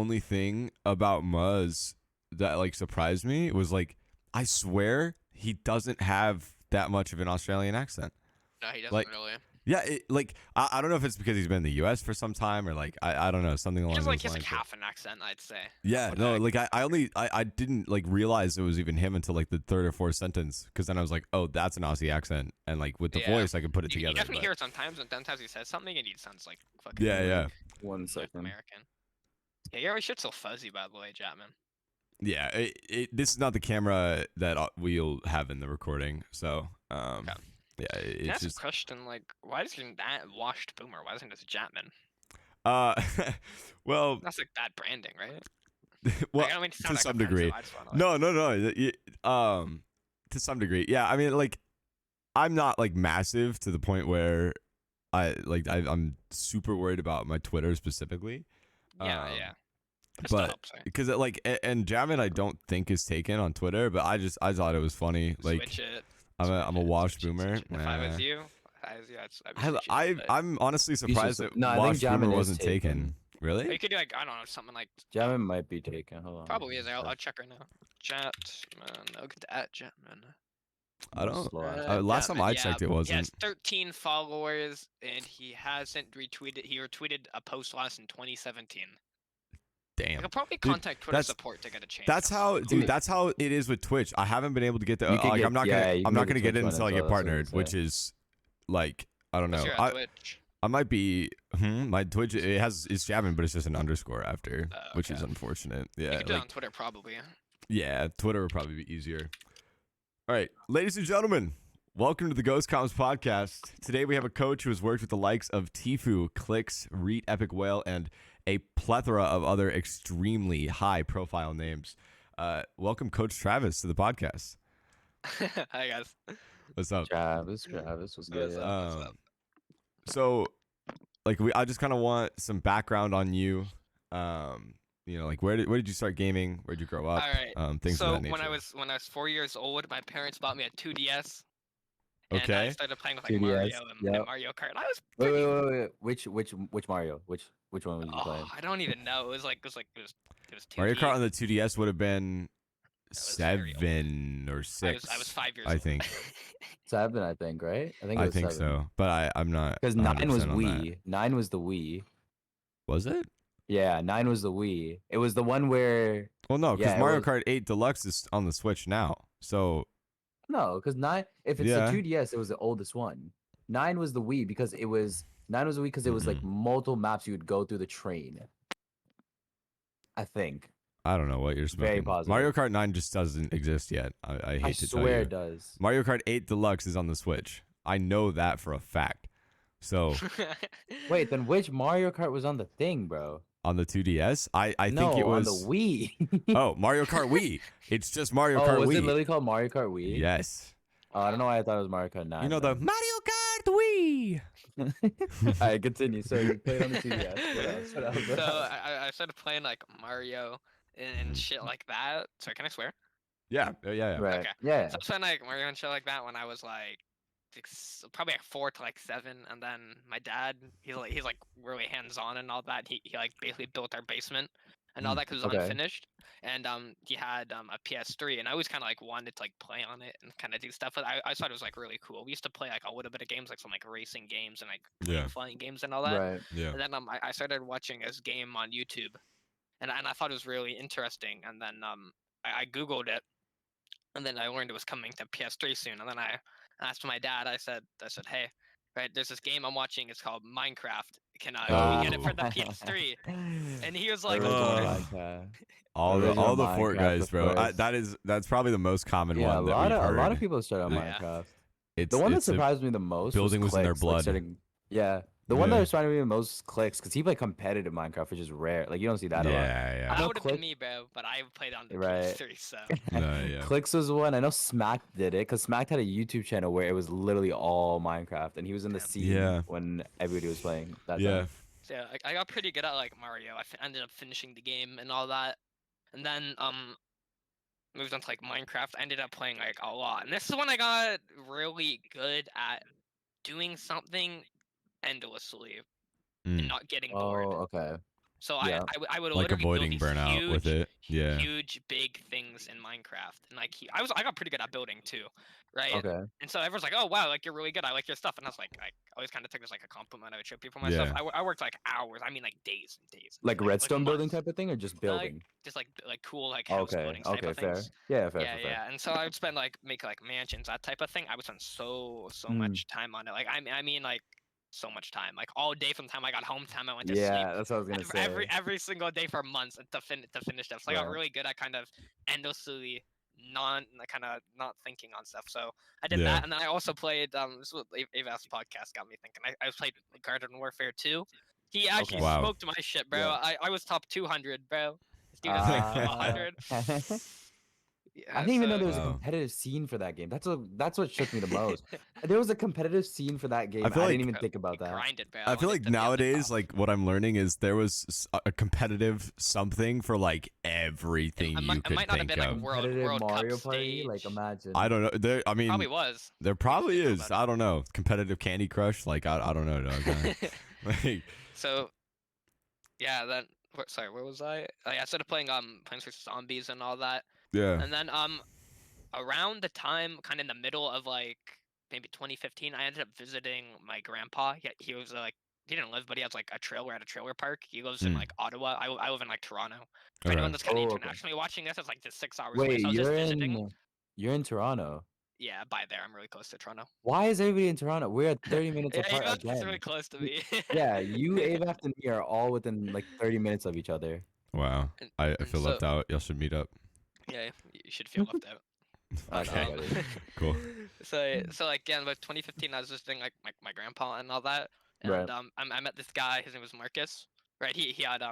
only thing about Muzz that like surprised me was like, I swear he doesn't have that much of an Australian accent. No, he doesn't Like, really. yeah, like I don't know if it's because he's been in the U.S. for some time or like I don't know, something along He those has lines. like half an accent, I'd say. Yeah, no, like I didn't like realize it was even him until like the third or fourth sentence, because then I was like, oh, that's an Aussie accent, and like with the voice I could put it You together. definitely But hear it sometimes, and sometimes he says something and he sounds like fucking yeah. 1 second. American. Yeah, your shit's so fuzzy, by the way, Jatmon. Yeah, this is not the camera that we'll have in the recording, so Okay. yeah, Can I it's ask just a question, like, why isn't that washed boomer? Why isn't this Jatmon? well, That's like bad branding, right? well, Like, I don't mean to sound to some offensive, degree. I just wanna, No, to some degree, yeah. I mean, like, I'm not like massive to the point where I'm super worried about my Twitter specifically. yeah. It still But helps, right? because like and Jamin I don't think is taken on Twitter, but I thought it was funny. Like Switch it. I'm a wash boomer. If I was you, I'd be switching it. I'm honestly surprised that No, I wash think boomer Jamin is wasn't taken. taken. Really? Or you could do like, I don't know, something like Jamin might be taken. Hold on. probably is. I'll check right now. Jatmon. I'll get to @Jatmon. I don't. Slow. Last time Jatmon, I checked, it He has wasn't. 13 followers, and he hasn't retweeted. He retweeted a post last in 2017. I Damn. could probably Dude, contact Twitter support to get a change. That's how, dude. That's how it is with Twitch. I haven't been able to get the. You can Like, get- I'm not yeah, gonna. you I'm can not get gonna the get Twitch in one until I as get well, that's what partnered, I'm which saying. is like I don't know. What's your Twitch? I might be. My Twitch it has it's jamming, but it's just an underscore after, which is Okay. unfortunate. You Yeah, can do it like, on Twitter probably. yeah, Twitter would probably be easier. All right, ladies and gentlemen, welcome to the GhostComms podcast. Today we have a coach who has worked with the likes of Tfue, Clix, Reet, Epikwhale, and a plethora of other extremely high-profile names. Welcome, Coach Travis, to the podcast. Hi guys. What's up? Travis was good. What's Yeah. up? What's up? So, like, I just kind of want some background on you. You know, like where did you start gaming? Where'd you grow up? All right. Things So of that nature. when I was 4 years old, my parents bought me a 2DS. And I Okay. started playing with like 2DS, Mario and yep. Mario Kart. I was Wait, pretty. wait. Which Mario? Which one was you playing? I don't even know. It was 2D. Mario Kart on the 2DS would have been was very old. 7 or 6. I was 5 years I old. think. 7, I think, right? I think it was 7. So, but I'm not. Because 9 was 100% on that. Wii. 9 was the Wii. Was it? Yeah, 9 was the Wii. It was the one where Well, no, because Yeah, it Mario was- Kart 8 Deluxe is on the Switch now. So no, because 9. If it's Yeah. the 2DS, it was the oldest one. 9 was the Wii because it was 9 was the Wii because it was like multiple maps you would go through the train. I think. I don't know what you're smoking. Very positive. Mario Kart 9 just doesn't exist yet. I hate I to tell swear you. it does. Mario Kart 8 Deluxe is on the Switch. I know that for a fact. So Wait, then which Mario Kart was on the thing, bro? on the 2DS, I No, think it was on the Wii. Oh, Mario Kart Wii. It's just Mario Oh, Kart was Wii. it literally called Mario Kart Wii? Yes. Oh, I don't know why I thought it was Mario Kart 9. You know the then. Mario Kart Wii. All right, continue. So you played on the 2DS. What else? What else? What So else? I started playing like Mario and shit like that. Sorry, can I swear? Yeah. Yeah. Right. Okay. Yeah. So I was playing like Mario and shit like that when I was like probably like 4 to like 7, and then my dad he's like really hands on and all that. He like basically built our basement and all that because it was Okay. unfinished. And he had a PS3, and I always kind of like wanted to like play on it and kind of do stuff. But I thought it was like really cool. We used to play like a little bit of games, like some like racing games and like Yeah. flying games and all that. Right. Yeah. And then I started watching this game on YouTube, and I thought it was really interesting. And then I googled it, and then I learned it was coming to PS3 soon. And then I asked my dad. I said, hey, right, there's this game I'm watching. It's called Minecraft. Can we get it for the PS3? And he was like, All the Original Fort Minecraft, guys, of bro. course. That's probably the most common Yeah, one that we've heard. a lot of people start on Yeah. Minecraft. It's The one that it's a- surprised me the most building was in their Clix, like, blood. starting- yeah, the one Yeah. that surprised me the most is Clix because he played competitive Minecraft, which is rare. Like you don't see that a lot. Yeah. I know that would have been Click- me, bro. But I played on the Right. PS3, so. No, yeah. Clix was one. I know Smack did it because Smack had a YouTube channel where it was literally all Minecraft, and he was in the Yeah. scene Yeah. when everybody was playing. That Yeah. time. So yeah, I got pretty good at like Mario. Ended up finishing the game and all that, and then moved on to like Minecraft. I ended up playing like a lot, and this is when I got really good at doing something endlessly and Mm. not getting bored. Oh, okay. So Yeah. I would Like literally build avoiding these burnout huge, with it. Yeah. huge big things in Minecraft, and like I got pretty good at building too, right? Okay. And so everyone's like, oh wow, like you're really good. I like your stuff, and I was like, I always kind of took it as like a compliment. I would show people my stuff. Yeah. I worked like hours. I mean like days and days. Like redstone building months. type of thing, or just building? Just like cool like house Okay. buildings type Okay. of Fair. things. Yeah. Fair. Yeah, Fair. Fair. yeah. And so I would spend like make like mansions, that type of thing. I would spend so Mm. much time on it. Like I mean like so much time, like all day from the time I got home to time I went to sleep. Yeah, that's what I was gonna say. Every single day for months to finish stuff. So I got Right. really good at kind of endlessly kind of not thinking on stuff. So I did Yeah. that, and then I also played this is what Ava's podcast got me thinking. I played Garden Warfare 2. He actually Okay. Wow. smoked my shit, bro. Yeah. I was top 200, bro. This dude is like top 100. I didn't even know there was a Wow. competitive scene for that game. That's what shook me the most. There was a competitive scene for that game. I, feel didn't like- even think about that. Grinded, bro. I feel wanted like to be on the nowadays, top. like what I'm learning is there was a competitive something for like everything It you might could not have think been like of. Competitive World Mario Cup Party, stage. like imagine. I don't know. There, I mean, Probably was. there probably think is. about it. I don't know. Competitive Candy Crush. Like I don't know, dog. Like, So, yeah. Then, sorry, where was I? I started playing Plants vs Zombies and all that, yeah. and then around the time, kind of in the middle of like maybe 2015, I ended up visiting my grandpa. He was like he didn't live, but he has like a trailer at a trailer park. He lives in Mm. like Ottawa. I live in like Toronto. For anyone Okay. that's kind of Oh, okay. internationally watching this, it's like just 6 hours away. Wait, So I was just visiting. you're in Toronto. Yeah, by there, I'm really close to Toronto. Why is everybody in Toronto? We're at 30 minutes Yeah, apart Ava's really again. close to me. Yeah, you, Avaf, and me are all within like 30 minutes of each other. Wow. And- I and feel left out. Y'all should meet up. Yeah, you should feel left out. But, Okay, got it. Cool. So like yeah, in about 2015, I was visiting like my grandpa and all that, and Right. I met this guy. His name was Marcus. Right, he had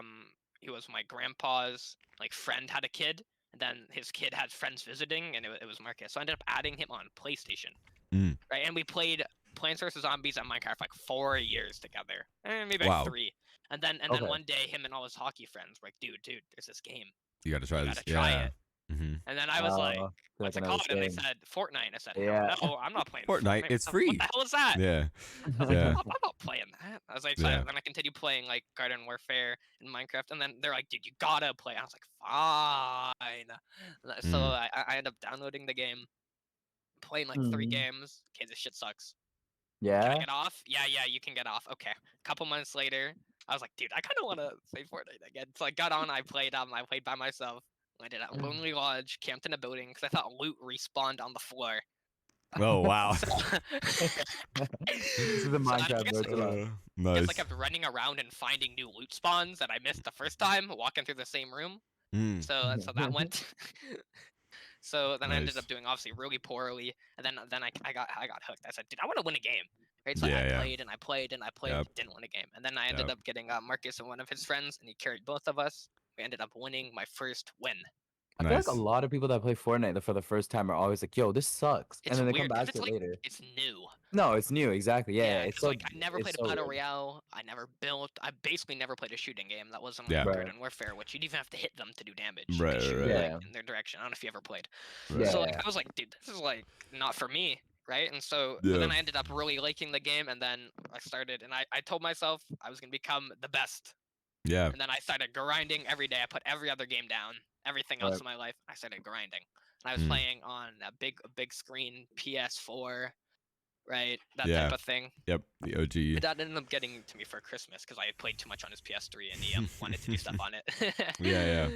he was my grandpa's like friend had a kid, and then his kid had friends visiting, and it was Marcus. So I ended up adding him on PlayStation. Mm. Right, and we played Plants vs Zombies and Minecraft like 4 years together, maybe Wow. like 3. And then Okay. one day, him and all his hockey friends were like, dude, there's this game. You got to try You this. gotta try Yeah. it. Mm-hmm. And then I was like, feel what's it I know called? the And they game. said Fortnite. I said, Yeah. no, I'm not playing Fortnite, it's free. What the hell is that? Yeah. I was like, Yeah. I'm not playing that. I was like, so Yeah. then I continued playing like Garden Warfare and Minecraft, and then they're like, dude, you gotta play. I was like, fine. So Mm. I ended up downloading the game, playing like 3 Mhm. games. Okay, this shit sucks. Can I Yeah. get off? Yeah, you can get off. Okay. A couple months later, I was like, dude, I kind of want to play Fortnite again. So I got on. I played by myself. Landed at Lonely Lodge, camped in a building because I thought loot respawned on the floor. Oh wow. So, This is the so I Minecraft guess, version. I Nice. guess I kept running around and finding new loot spawns that I missed the first time, walking through the same room. Mm. So that went. So then I ended Nice. up doing obviously really poorly, and then I got hooked. I said, dude, I want to win a game. Right, so Yeah, I yeah. played and I played and I played, Yep. didn't win a game, and then I ended Yep. up getting Marcus and one of his friends, and he carried both of us. We ended up winning my first win. I feel like Nice. a lot of people that play Fortnite for the first time are always like, "Yo, this sucks," It's and then they weird come 'cause back to it's it like later. it's new. No, it's new, exactly. Yeah, it's 'cause, so. like I never it's played a so battle weird. royale. I never built. I basically never played a shooting game that wasn't Yeah. like Right. Garden Warfare, which you'd even have to hit them to do damage. Right, They shoot right, you, right. like, in their direction. I don't know if you ever played. Right. So Yeah. like I was like, dude, this is like not for me, right? And so Yeah. then I ended up really liking the game, and then I started, and I told myself I was gonna become the best. Yeah. And then I started grinding every day. I put every other game down, everything else Right. in my life. I started grinding, and I was Mm. playing on a big screen PS4, right? That Yeah. type of thing. Yep. The OG. My dad ended up getting to me for Christmas because I had played too much on his PS3, and he wanted to do stuff on it. Yeah.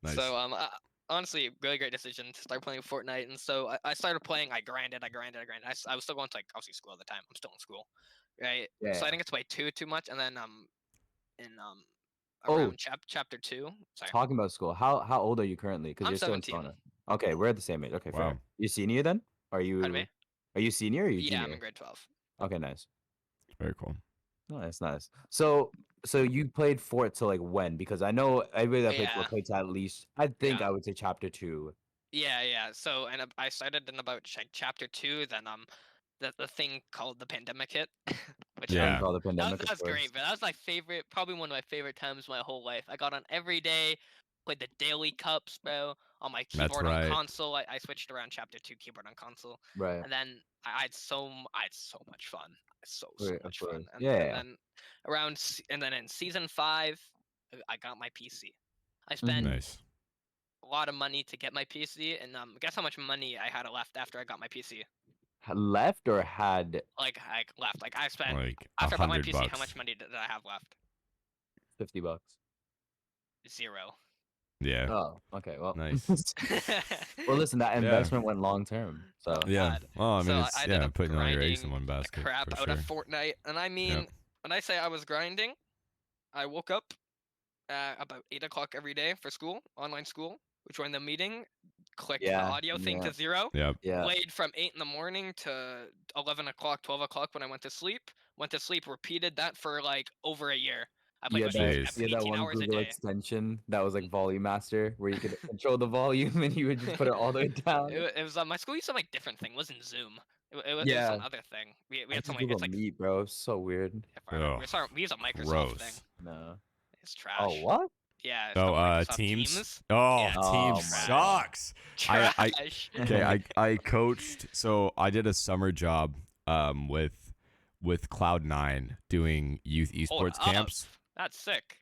Nice. So honestly, really great decision to start playing Fortnite, and so I started playing. I grinded. I was still going to like obviously school at the time. I'm still in school, right? So Yeah. I didn't get to play too much, and then in Oh. around chapter 2. Sorry, Talking about school, how old are you currently? Because I'm you're still in 17. Toronto. Okay, we're at the same age. Okay, Wow. fair. You senior then? Are you? Pardon me? Are you senior? Or are you Yeah, I'm junior? in grade 12. Okay, nice. Very cool. Nice, nice. So you played Fort to like when? Because I know everybody that played Fort Yeah. played to at least. I think Yeah. I would say chapter 2. Yeah. So and I started in about chapter 2. Then the thing called the pandemic hit, which Yeah. Call the pandemic. That's of course. great, but that was my favorite, probably one of my favorite times of my whole life. I got on every day, played the daily cups, bro, on my That's keyboard right. on console. I switched around chapter 2 keyboard on console, Right. and then I had so much fun, so Right, of much fun. course. And Yeah. then and then in season 5, I got my PC. I spent Nice. a lot of money to get my PC, and guess how much money I had left after I got my PC? Left or had Like I left. Like I spent Like after I bought my $100 PC. How bucks. much money did I have left? $50. 0. Yeah. Oh, okay. Well, Nice. well, listen, that Yeah. investment went long term. So Yeah. God. Well, I mean, So it's I ended up putting all your eggs in grinding one the basket crap for out sure. of Fortnite, and I mean, when I say I was grinding, I woke up about 8 o'clock every day for school, online school. We joined the meeting, clicked the Yeah, audio thing yeah. to 0, Yep. yeah, played from 8 in the morning to 11 o'clock, 12 o'clock when I went to sleep. Went to sleep, repeated that for like over a year. I played with Jeez. 18 one hours a Google day. extension that was like Volume Master, where you could control the volume and you would just put it all the way down. It was my school used some like different thing. It wasn't Zoom. It was Yeah. some other thing. We I had some just like Google it's like Meet, bro. It's so weird. we use a Microsoft gross. thing. No. It's trash. Oh, what? Yeah. It's Oh, called Microsoft Teams. Oh, Yeah, Teams my sucks. I trash. okay. I coached. So I did a summer job with Cloud9 doing youth Hold esports up. camps. That's sick.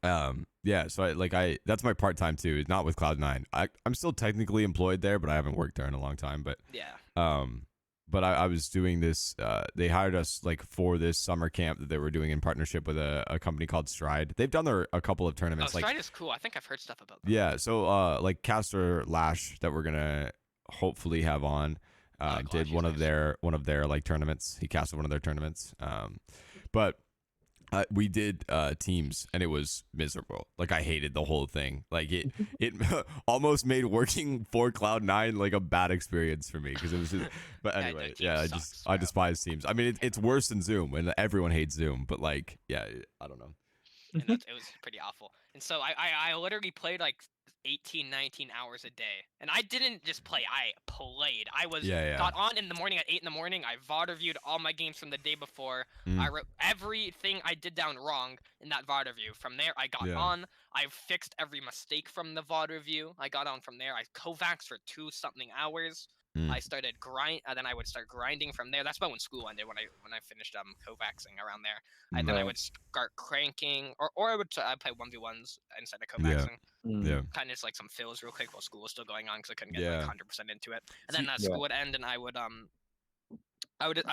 Yeah, so I that's my part-time too, not with Cloud9. I'm still technically employed there, but I haven't worked there in a long time. But Yeah. but I was doing this. They hired us like for this summer camp that they were doing in partnership with a company called Stride. They've done a couple of Oh, tournaments. Stride Like is cool. I think I've heard stuff about that. yeah, so like Caster Lash that we're gonna hopefully have on. Did Clash one is of nice. their like tournaments. He casted one of their tournaments. But we did teams and it was miserable. Like I hated the whole thing. Like it almost made working for Cloud9 like a bad experience for me because it was just. But Yeah, anyway, Teams yeah, sucks, I bro. despise Teams. I mean, it's worse than Zoom, and everyone hates Zoom. But like, yeah, I don't know. And it was pretty awful. And so I literally played like 18, 19 hours a day. And I didn't just play, I played. I was Yeah. got on in the morning at 8 in the morning. I VOD reviewed all my games from the day before. Mm. I wrote everything I did down wrong in that VOD review. From there, I got Yeah. on. I fixed every mistake from the VOD review. I got on from there. I Kovacs for 2-something hours. Mm. I started then I would start grinding from there. That's about when school ended. When I finished Kovacsing around there. Then I Right. would start cranking, or I'd play 1v1s instead of Yeah. Kovacsing. Yeah. Kind of just like some fills real quick while school was still going on because I couldn't get Yeah. like 100% into it. And See- then school would end, and I would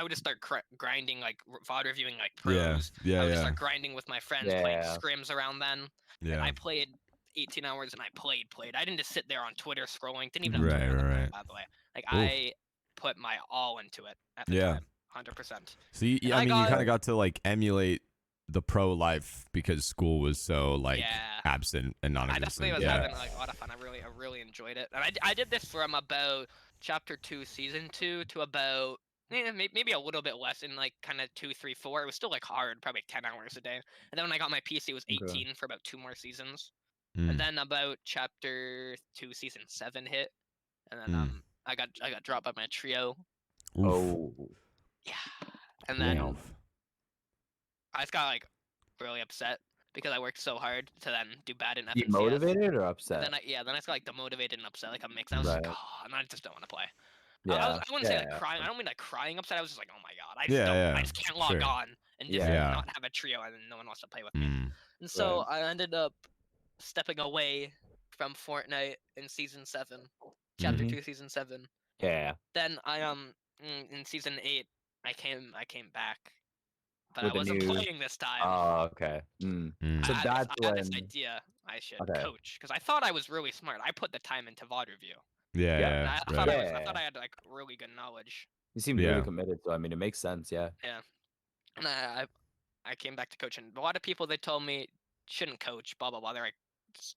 just start grinding like VOD reviewing like pros. Yeah. I would Yeah. just start grinding with my friends, playing Yeah. scrims around then. And Yeah. I played 18 hours and I played. I didn't just sit there on Twitter scrolling. Didn't even have Right, Twitter at that right. point, by the way. Like Oof. I put my all into it at the Yeah. time, 100%. So you, And I I mean, you got- kind of got to like emulate the pro life because school was so like Yeah. absent and I non-existent. definitely was yeah. having like a lot of fun. I really enjoyed it. And I did this from about chapter 2, season 2 to about maybe a little bit less in like kind of 2, 3, 4. It was still like hard, probably 10 hours a day. And then when I got my PC, it was 18 for about 2 more seasons. Mm. And then about chapter 2, season 7 hit, and then Mm. I got dropped by my trio. Oof. Oh. Yeah. And then Oof. I just got like really upset because I worked so hard to then do bad in FNCS. Demotivated or upset? Then I just got like demotivated and upset, like a mix. I was like, Right. oh, and I just don't want to play. Yeah. I wouldn't say like crying. I don't mean like crying upset. I was just like, oh my god, I just Yeah, don't. yeah, I just can't log sure. on and just Yeah. not have a trio, and then no one wants to play with me. Mm. And so I ended up stepping away from Fortnite in season 7, chapter Mhm. 2, season 7. Yeah. Then I in season 8, I came back, but With I a wasn't new- playing this time. Oh, okay. Mm. So I had that's this when. idea I should Okay. coach because I thought I was really smart. I put the time into VOD review. Yeah. Yeah. And Yeah. I thought Right. I thought I had like really good knowledge. You seemed Yeah. really committed, so I mean, it makes sense. Yeah. And I came back to coaching. A lot of people they told me shouldn't coach, blah blah blah. They're like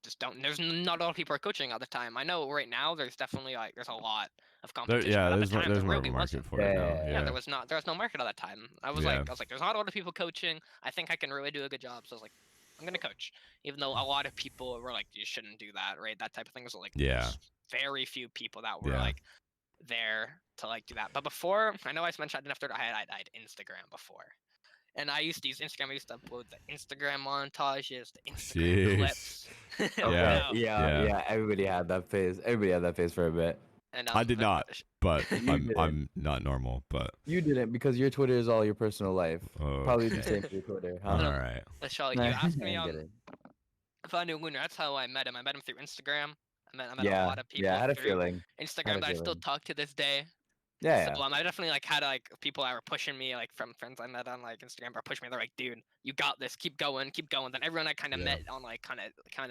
just don't. There's not a lot of people are coaching all the time. I know right now there's definitely like there's a lot of competition. but at There's the time, there's there more of a really market wasn't. for it now. Yeah. Yeah, there was no market at that time. I was Yeah. like there's not a lot of people coaching. I think I can really do a good job. So I was like, I'm gonna coach, even though a lot of people were like, you shouldn't do that, right? That type of thing was like Yeah. there's very few people that were Yeah. like there to like do that. But before, I know I mentioned I didn't have to. I had Instagram before, and I used to use Instagram. I used to upload the Instagram montages, the Instagram Jeez. clips. Yeah. Yeah. Everybody had that phase. Everybody had that phase for a bit. And I did not, but You didn't. I'm not normal. But You didn't because your Twitter is all your personal life. Probably the okay. same for your Twitter. All Huh? right. Vishal, you asked me I get it. if I knew Lunar, that's how I met him. I met him through Instagram. I met a Yeah, lot of people yeah, I had a through feeling. Instagram that I still feeling. talk to this day. Yeah, So I definitely like had like people that were pushing me, like from friends I met on like Instagram were pushing me. They're like, dude, you got this, keep going, keep going. Then everyone I kind of Yeah. met on like kind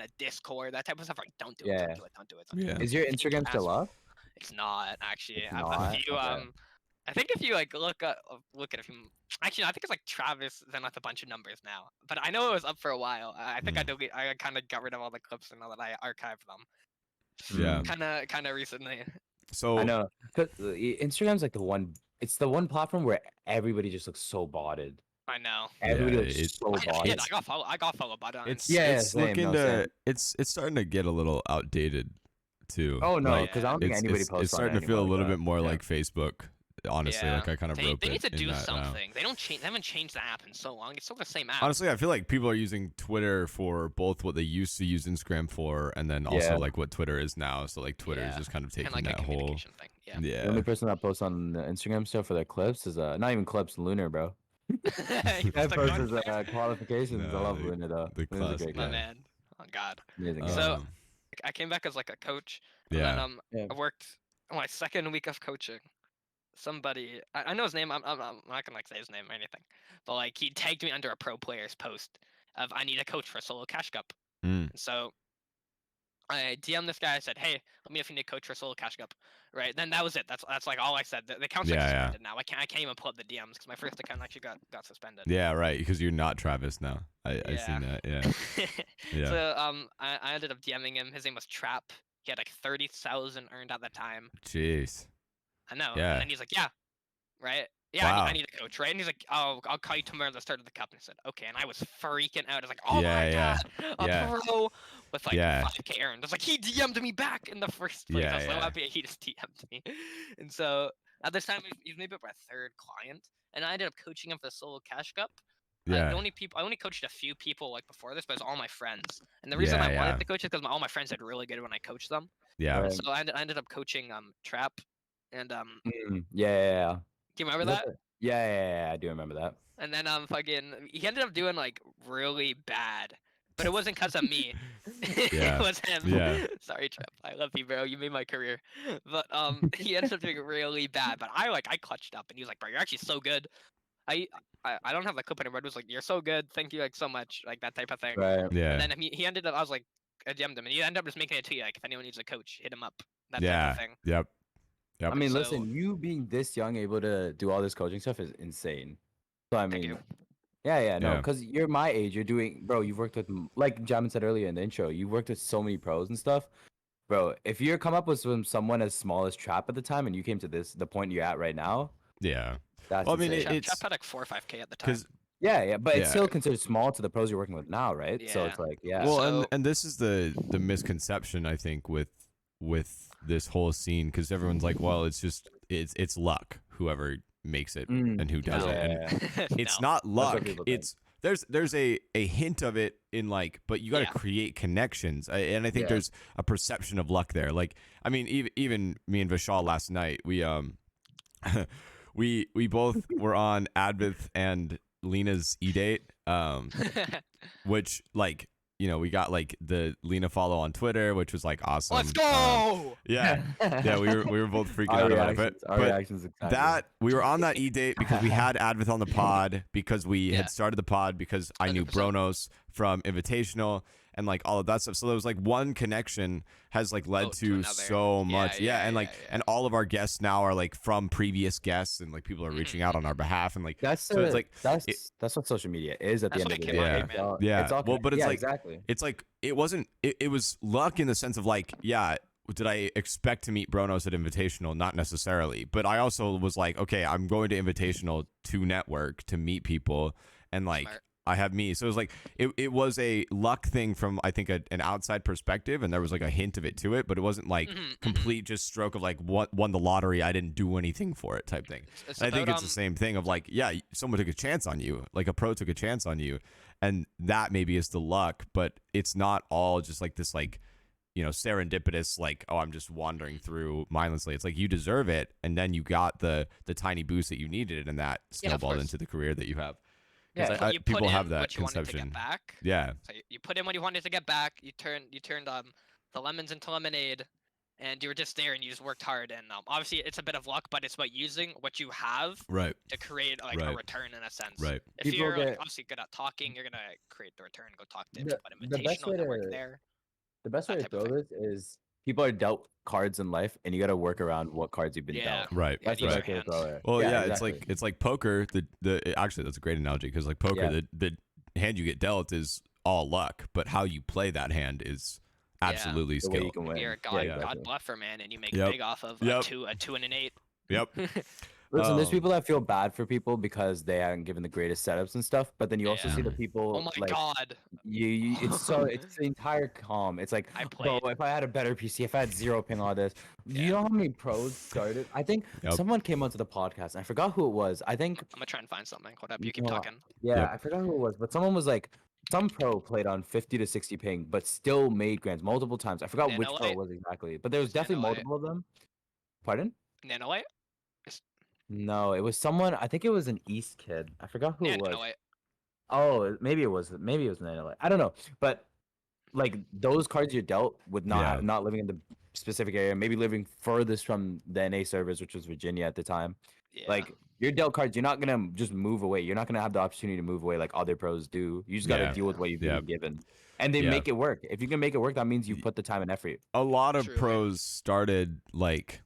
of Discord, that type of stuff, like don't do it, Yeah. don't do it, don't do it, don't do Yeah. it. Is your Take your Instagram still ass- up? It's not actually. It's A not? few Okay. I think if you like look at a few. Actually, no, I think it's like Travis, then with a bunch of numbers now. But I know it was up for a while. I think I kind of got rid of all the clips and now that I archived them. Yeah. Kind of recently. So I know. 'Cause, Instagram's like the one. It's the one platform where everybody just looks so botted. I know. Everybody Yeah, looks it- so I did. botted. I got followed by it on it's Instagram. Yeah, it's same, looking no, to same. it's starting to get a little outdated too. Oh no, Like, because I don't think anybody posts it's on starting it to feel a anymore little like bit more that. like Facebook. Honestly, Yeah. like I kind of rope They need it to in do that now. something. They haven't changed the app in so long. It's still the same app. Honestly, I feel like people are using Twitter for both what they used to use Instagram for, and then also Yeah. like what Twitter is now. So like Twitter is Yeah. just kind of taking Kind of like that a whole communication thing. Yeah. The yeah. only person that posts on the Instagram stuff for their clips is not even clips, Lunar, bro. You That stuck posts on his there? qualifications. I No, love Lunar though. the Lunar's a classic great My guy. man. Oh God. Amazing guy. So- Um, I came back as like a coach. And yeah. then Yeah. I worked on my second week of coaching. Somebody I know his name. I'm not gonna like say his name or anything. But like he tagged me under a pro player's post of I need a coach for a solo cash cup. Mm. And so I DM'd this guy. I said, "Hey, let me know if you need a coach for a solo cash cup." Right. Then that was it. That's like all I said. The account's like Yeah, yeah. suspended now. I can't even pull up the DMs because my first account actually got suspended. Yeah, right. Because you're not Travis now. I seen Yeah. that. Yeah. Yeah. So I ended up DMing him. His name was Trap. He had like 30,000 earned at the time. Jeez. I know. Yeah. And then he's like, yeah, right. Yeah, Wow. I need a coach, right? And he's like, oh, I'll call you tomorrow at the start of the cup. And I said, okay. And I was freaking out. I was like, oh Yeah, my yeah, god, a yeah. pro with like Yeah. 5K earned. It's like he DM'd me back in the first place. Yeah, I was so yeah. happy he just DM'd me. And so at this time, he's maybe my third client, and I ended up coaching him for the solo cash cup. Yeah. I only coached a few people like before this, but it was all my friends. And the reason I Yeah, wanted yeah. to coach is because all my friends did really good when I coached them. Yeah. Right. So I ended up coaching Trap, and Yeah. do you remember Is that? that yeah, I do remember that. And then fucking he ended up doing like really bad, but it wasn't because of me. Yeah. It was him. Yeah. Sorry, Trap. I love you, bro. You made my career. But he ended up doing really bad. But I clutched up, and he was like, "Bro, you're actually so good." I don't have the clip anymore. It was like, "You're so good. Thank you like so much." Like that type of thing. Right. Yeah. And then he ended up. I was like, I DM'd him, and he ended up just making it to you. Like, if anyone needs a coach, hit him up. That type Yeah. of thing. Yep. Yep. I mean, So- listen, you being this young, able to do all this coaching stuff is insane. So I Thank mean, you. yeah, no, Yeah. because you're my age. You're doing, bro. You've worked with, like Jamin said earlier in the intro, you've worked with so many pros and stuff, bro. If you come up with someone as small as Trap at the time, and you came to the point you're at right now, Yeah. that's Well, I mean, insane. it's- Trap had like 4 or 5K at the time. Because yeah, but it's Yeah. still considered small to the pros you're working with now, right? So Yeah. it's like, yeah, well, So- and this is the misconception I think with this whole scene, because everyone's like, well, it's luck whoever makes it Mm, and who does no. it, and it's No. not luck. people think. It's there's a hint of it in like, but you got to Yeah. create connections, and I think Yeah. there's a perception of luck there. Like, I mean, even me and Vishal last night, we we both were on Advith and Lena's e-date, which like, you know, we got like the Lena follow on Twitter, which was like awesome. Let's go. Yeah, yeah, we were both freaking Our out about it, reactions, our but reactions exactly. that we were on that e-date because we had Advith on the pod, because we Yeah. had started the pod because I knew 100%. Bronos from Invitational and like all of that stuff. So there was like one connection has like led Oh, to to another. so Yeah, much. Yeah, yeah, and like yeah, yeah. and all of our guests now are like from previous guests, and like people are reaching out on our behalf, and like That's so it's like that's what social media is at the That's end of what the it day. came out here, It's man. all- Yeah. it's all Well, but it's yeah, like- exactly. it's like it was luck in the sense of like, yeah, did I expect to meet Bronos at Invitational? Not necessarily, but I also was like, okay, I'm going to Invitational to network, to meet people, and like Smart. I have me. So it was like it was a luck thing from, I think, an outside perspective, and there was like a hint of it to it, but it wasn't like Mhm, complete just stroke of like won the lottery, I didn't do anything for it type thing. It's And I think about, it's the same thing of like, yeah, someone took a chance on you, like a pro took a chance on you, and that maybe is the luck, but it's not all just like this, like, you know, serendipitous, like, oh, I'm just wandering through mindlessly. It's like you deserve it, and then you got the tiny boost that you needed, and that Yeah, of snowballed course. into the career that you have. 'Cause Yeah. You put people in have that what you wanted to conception. get back. Yeah. So you put in what you wanted to get back. You turned the lemons into lemonade, and you were just there and you just worked hard. And obviously it's a bit of luck, but it's about using what you have Right. to create like a Right. return in a sense. Right. If People you're like get obviously good at talking, you're gonna create the return. Go talk to the people at the best Invitational, way network to there, the best that way to type of throw thing. this is people are dealt cards in life, and you got to work around what cards you've been Yeah. dealt. Right. You That's gotta the use best your way to throw hands. it. Well, yeah, exactly. it's like poker. Actually, that's a great analogy because like poker, Yeah. the hand you get dealt is all luck, but how you play that hand is Yeah. absolutely the way you skill. can win. You're a Yeah, god, exactly. god bluffer, man, and you make Yep. big off of Yep. a 2 and an 8. Yep. Listen, there's Um, people that feel bad for people because they haven't given the greatest setups and stuff, but then you also see the Yeah. people Oh my like god. it's the entire calm. It's like, I bro, played. if I had a better PC, if I had 0 ping on this, do you Yeah. know how many pros started? I think Yep. someone came onto the podcast. And I forgot who it was. I think I'm gonna try and find something. Hold up, you keep no, talking. yeah, Yep. I forgot who it was, but someone was like, some pro played on 50 to 60 ping, but still made grands multiple times. I forgot which pro Nanolite? it was exactly, but there was It's definitely Nanolite. multiple of them. Pardon? Nanolite? No, it was someone. I think it was an East kid. I forgot who Yeah, it was. Nanolite. Oh, maybe it was Nanolite. I don't know, but like those cards you're dealt with Yeah. not living in the specific area, maybe living furthest from the NA servers, which was Virginia at the time. Yeah. Like your dealt cards, you're not gonna just move away. You're not gonna have the opportunity to move away like other pros do. You just gotta Yeah. deal with what you've Yeah. been given, and they Yeah. make it work. If you can make it work, that means you put the time and effort. A lot of True. pros started like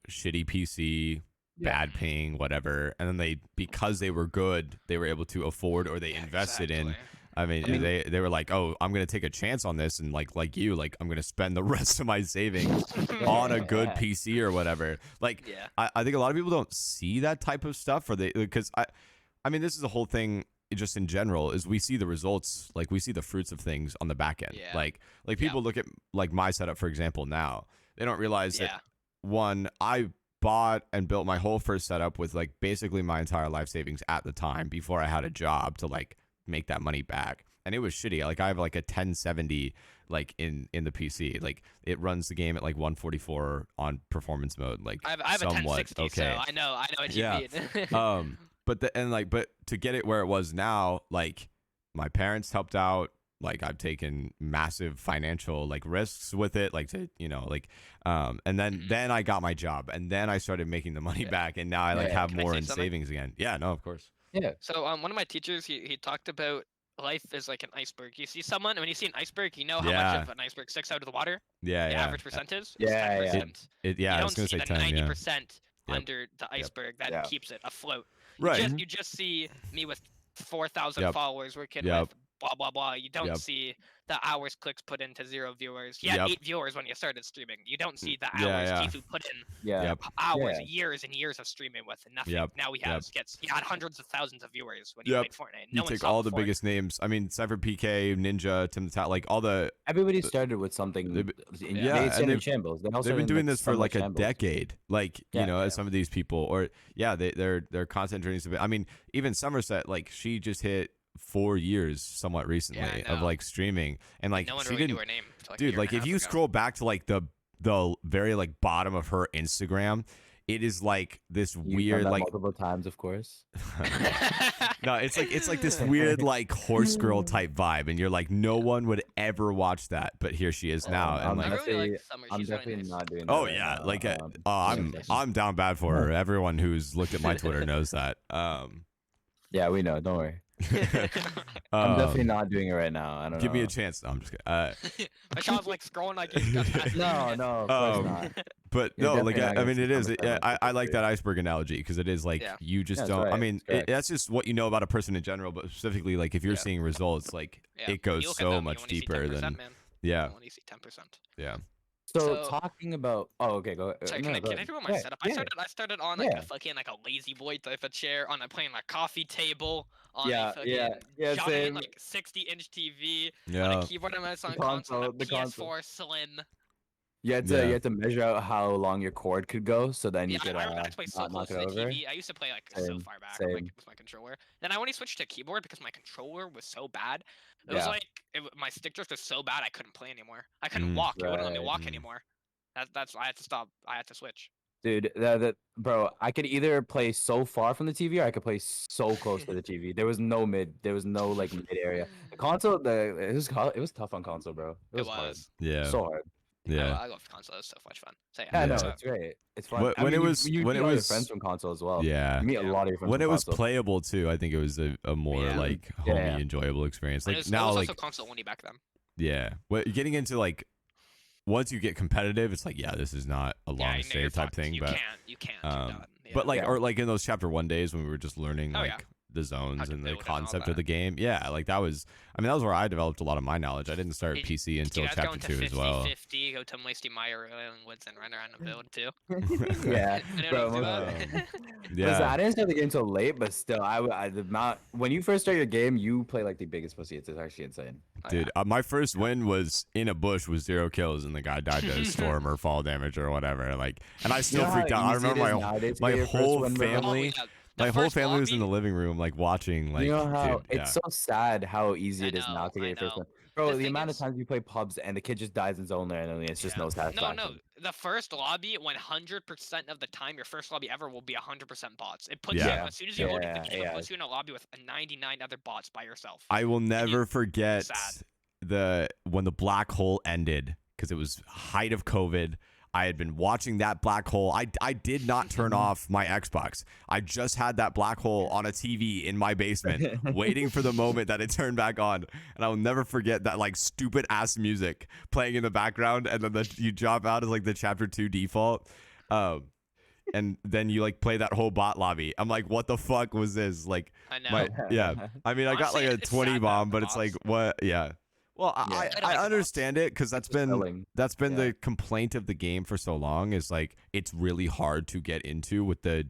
shitty PC, Yeah. bad ping, whatever, and then because they were good, they were able to afford or they Yeah, invested in. exactly. I mean, they were like, oh, I'm gonna take a chance on this, and like you, like I'm gonna spend the rest of my savings on a good Yeah. PC or whatever. Like, Yeah. I think a lot of people don't see that type of stuff, or because I mean, this is the whole thing. Just in general, is we see the results, like we see the fruits of things on the back end. Yeah. Like people look at like my setup, for example. Now they don't realize that one, I bought and built my whole first setup with like basically my entire life savings at the time before I had a job to like make that money back, and it was shitty. Like I have like a 1070 like in the PC, like it runs the game at like 144 on performance mode, like I have a somewhat 1060, okay. so I know what you Yeah. mean. But to get it where it was now, like my parents helped out. Like I've taken massive financial like risks with it, like to and then I got my job, and then I started making the money back, and now I like have Can I more say in something? savings again. Yeah, no, of course. Yeah. So one of my teachers, he talked about life is like an iceberg. You see someone, and when you see an iceberg, you know how Yeah. much of an iceberg sticks out of the water. Yeah, The yeah. average percentage is Yeah, yeah. 10%. Yeah, I You was don't gonna see say the 10. Yeah. 90% Yep. under the iceberg that Yeah. keeps it afloat. Right. You just see me with 4,000 Yep. followers working Yep. with blah blah blah. You don't Yep. see the hours Clix put into 0 viewers. You had Yep. 8 viewers when you started streaming. You don't see the Yeah, hours yeah. Tfue put in Yeah. Yep. hours, Yeah. years and years of streaming with nothing. Yep. Now he Yep. he had hundreds of thousands of viewers when he Yep. played Fortnite. You No one take saw all the before. biggest names. I mean, Cypher PK, Ninja, Tim the Tat, like all the. Everybody started with something. They've- Yeah, They and started in they've- shambles. They all They've started been in, doing this for somewhat like a shambles. decade, like Yeah, as yeah. some of these people, or their content journeys have been. I mean, even Somerset, like she just hit 4 years somewhat recently I of know. like streaming, and like no one she really didn't. knew her name. Till, like, a Dude, year like and a if half you ago. scroll back to like the very like bottom of her Instagram, it is like this You've done weird that like multiple times, of course. no, it's like this weird like horse girl type vibe, and you're like, no one would ever watch that, but here she is now, and I'm like, I really definitely- like Summer. I'm She's really definitely nice. not doing that. oh right yeah, now. like Yeah. I'm down bad for her. Everyone who's looked at my Twitter knows that. Yeah, we know. Don't worry. I'm definitely not doing it right now. I don't Give know. me a chance. No, I'm just kidding. Michelle's like scrolling like he's got past No, no, of course Um, not. But You're no, like definitely not I gonna mean, see it is. Summertime on I like Twitter. that iceberg analogy because it is like Yeah. you just Yeah, that's don't. I right, mean, that's correct. that's just what you know about a person in general, but specifically, like if you're Yeah. seeing results, like Yeah, it goes you look at so them, you much only see deeper 10%, than. man. Yeah, You only see 10%. yeah. So, So- talking about. Oh, okay. Go. Sorry, no, can I go can I ahead. do my Yeah, setup? yeah. I started on like Yeah. a fucking like a lazy boy type of chair on playing like coffee table on Yeah, a fucking yeah, yeah, giant same. like 60-inch TV on Yeah. a keyboard and mouse on The a console, console, the a console. PS4 Slim. You had to Yeah. you had to measure out how long your cord could go, so then you Yeah, could I remember I had to play so not close knock to it the over. TV. I used to play like so Same, far back same. like with my controller. Then I only switched to keyboard because my controller was so bad. It was Yeah. like my stick drift was so bad I couldn't play anymore. I couldn't walk. It wouldn't let me Right. walk Mm. anymore. That's why I had to stop. I had to switch. Dude, bro, I could either play so far from the TV or I could play so close to the TV. There was no mid. There was no like mid area. The console, it was tough on console, bro. It It was hard, was. Yeah. so hard. Yeah. I love console. It's so much fun. So Yeah, Yeah. no, it's great. It's fun. When it was you when meet it all your was friends from console as well. yeah. You meet a lot of your friends When from it was console. playable too, I think it was a more Yeah. like Yeah, homey, yeah. enjoyable experience. And Like it now, was like also console only back then. yeah, getting into like once you get competitive, it's like yeah, this is not a Yeah, long you know stay you're type fucked. thing. You But can't. You're done. Yeah. but like Yeah. or like in those chapter 1 days when we were just learning Oh, like yeah. the zones to and the build and all concept of that. the game. Yeah, like that was where I developed a lot of my knowledge. I didn't start Did- PC Did until you guys go chapter into 2 as well. 50-50, go to Moisty Meyer Island Woods and run around the build too? Yeah, bro. Anyone do most- that? Yeah. Listen, I didn't start the game till late, but still, the amount when you first start your game, you play like the biggest pussy. It's actually insane. Oh, Dude, my first win was in a bush with 0 kills, and the guy died to storm or fall damage or whatever. Like, and I still know freaked how out. I easy it remember is nowadays to my get your first whole win, bro? family, Oh, yeah. The my whole first family was in the lobby- living room, like watching. Like, You know how dude, yeah. it's so sad how easy I it is now know, to get I your first know. one. Bro, The the thing amount is- of times you play pubs and the kid just dies in zone there and it's just Yeah. no satisfaction. No, the first lobby, 100% of the time, your first lobby ever will be 100% bots. It puts Yeah. you, as soon as you load in the Yeah, game, yeah. it puts you in a lobby with 99 other bots by yourself. I will never forget sad. when the black hole ended because it was height of COVID. I had been watching that black hole. I did not turn off my Xbox. I just had that black hole on a TV in my basement, waiting for the moment that it turned back on. And I will never forget that like stupid ass music playing in the background, and then you drop out as like the chapter 2 default. And then you like play that whole bot lobby. I'm like, what the fuck was this? Like, I know. yeah. I mean, I got like Honestly, a it's 20 sad that bomb, but the it's like, bots- what? Yeah. Well, Yeah. I don't I like the understand it because that's been Spelling. yeah. Yeah. the complaint of the game for so long is like it's really hard to get into with the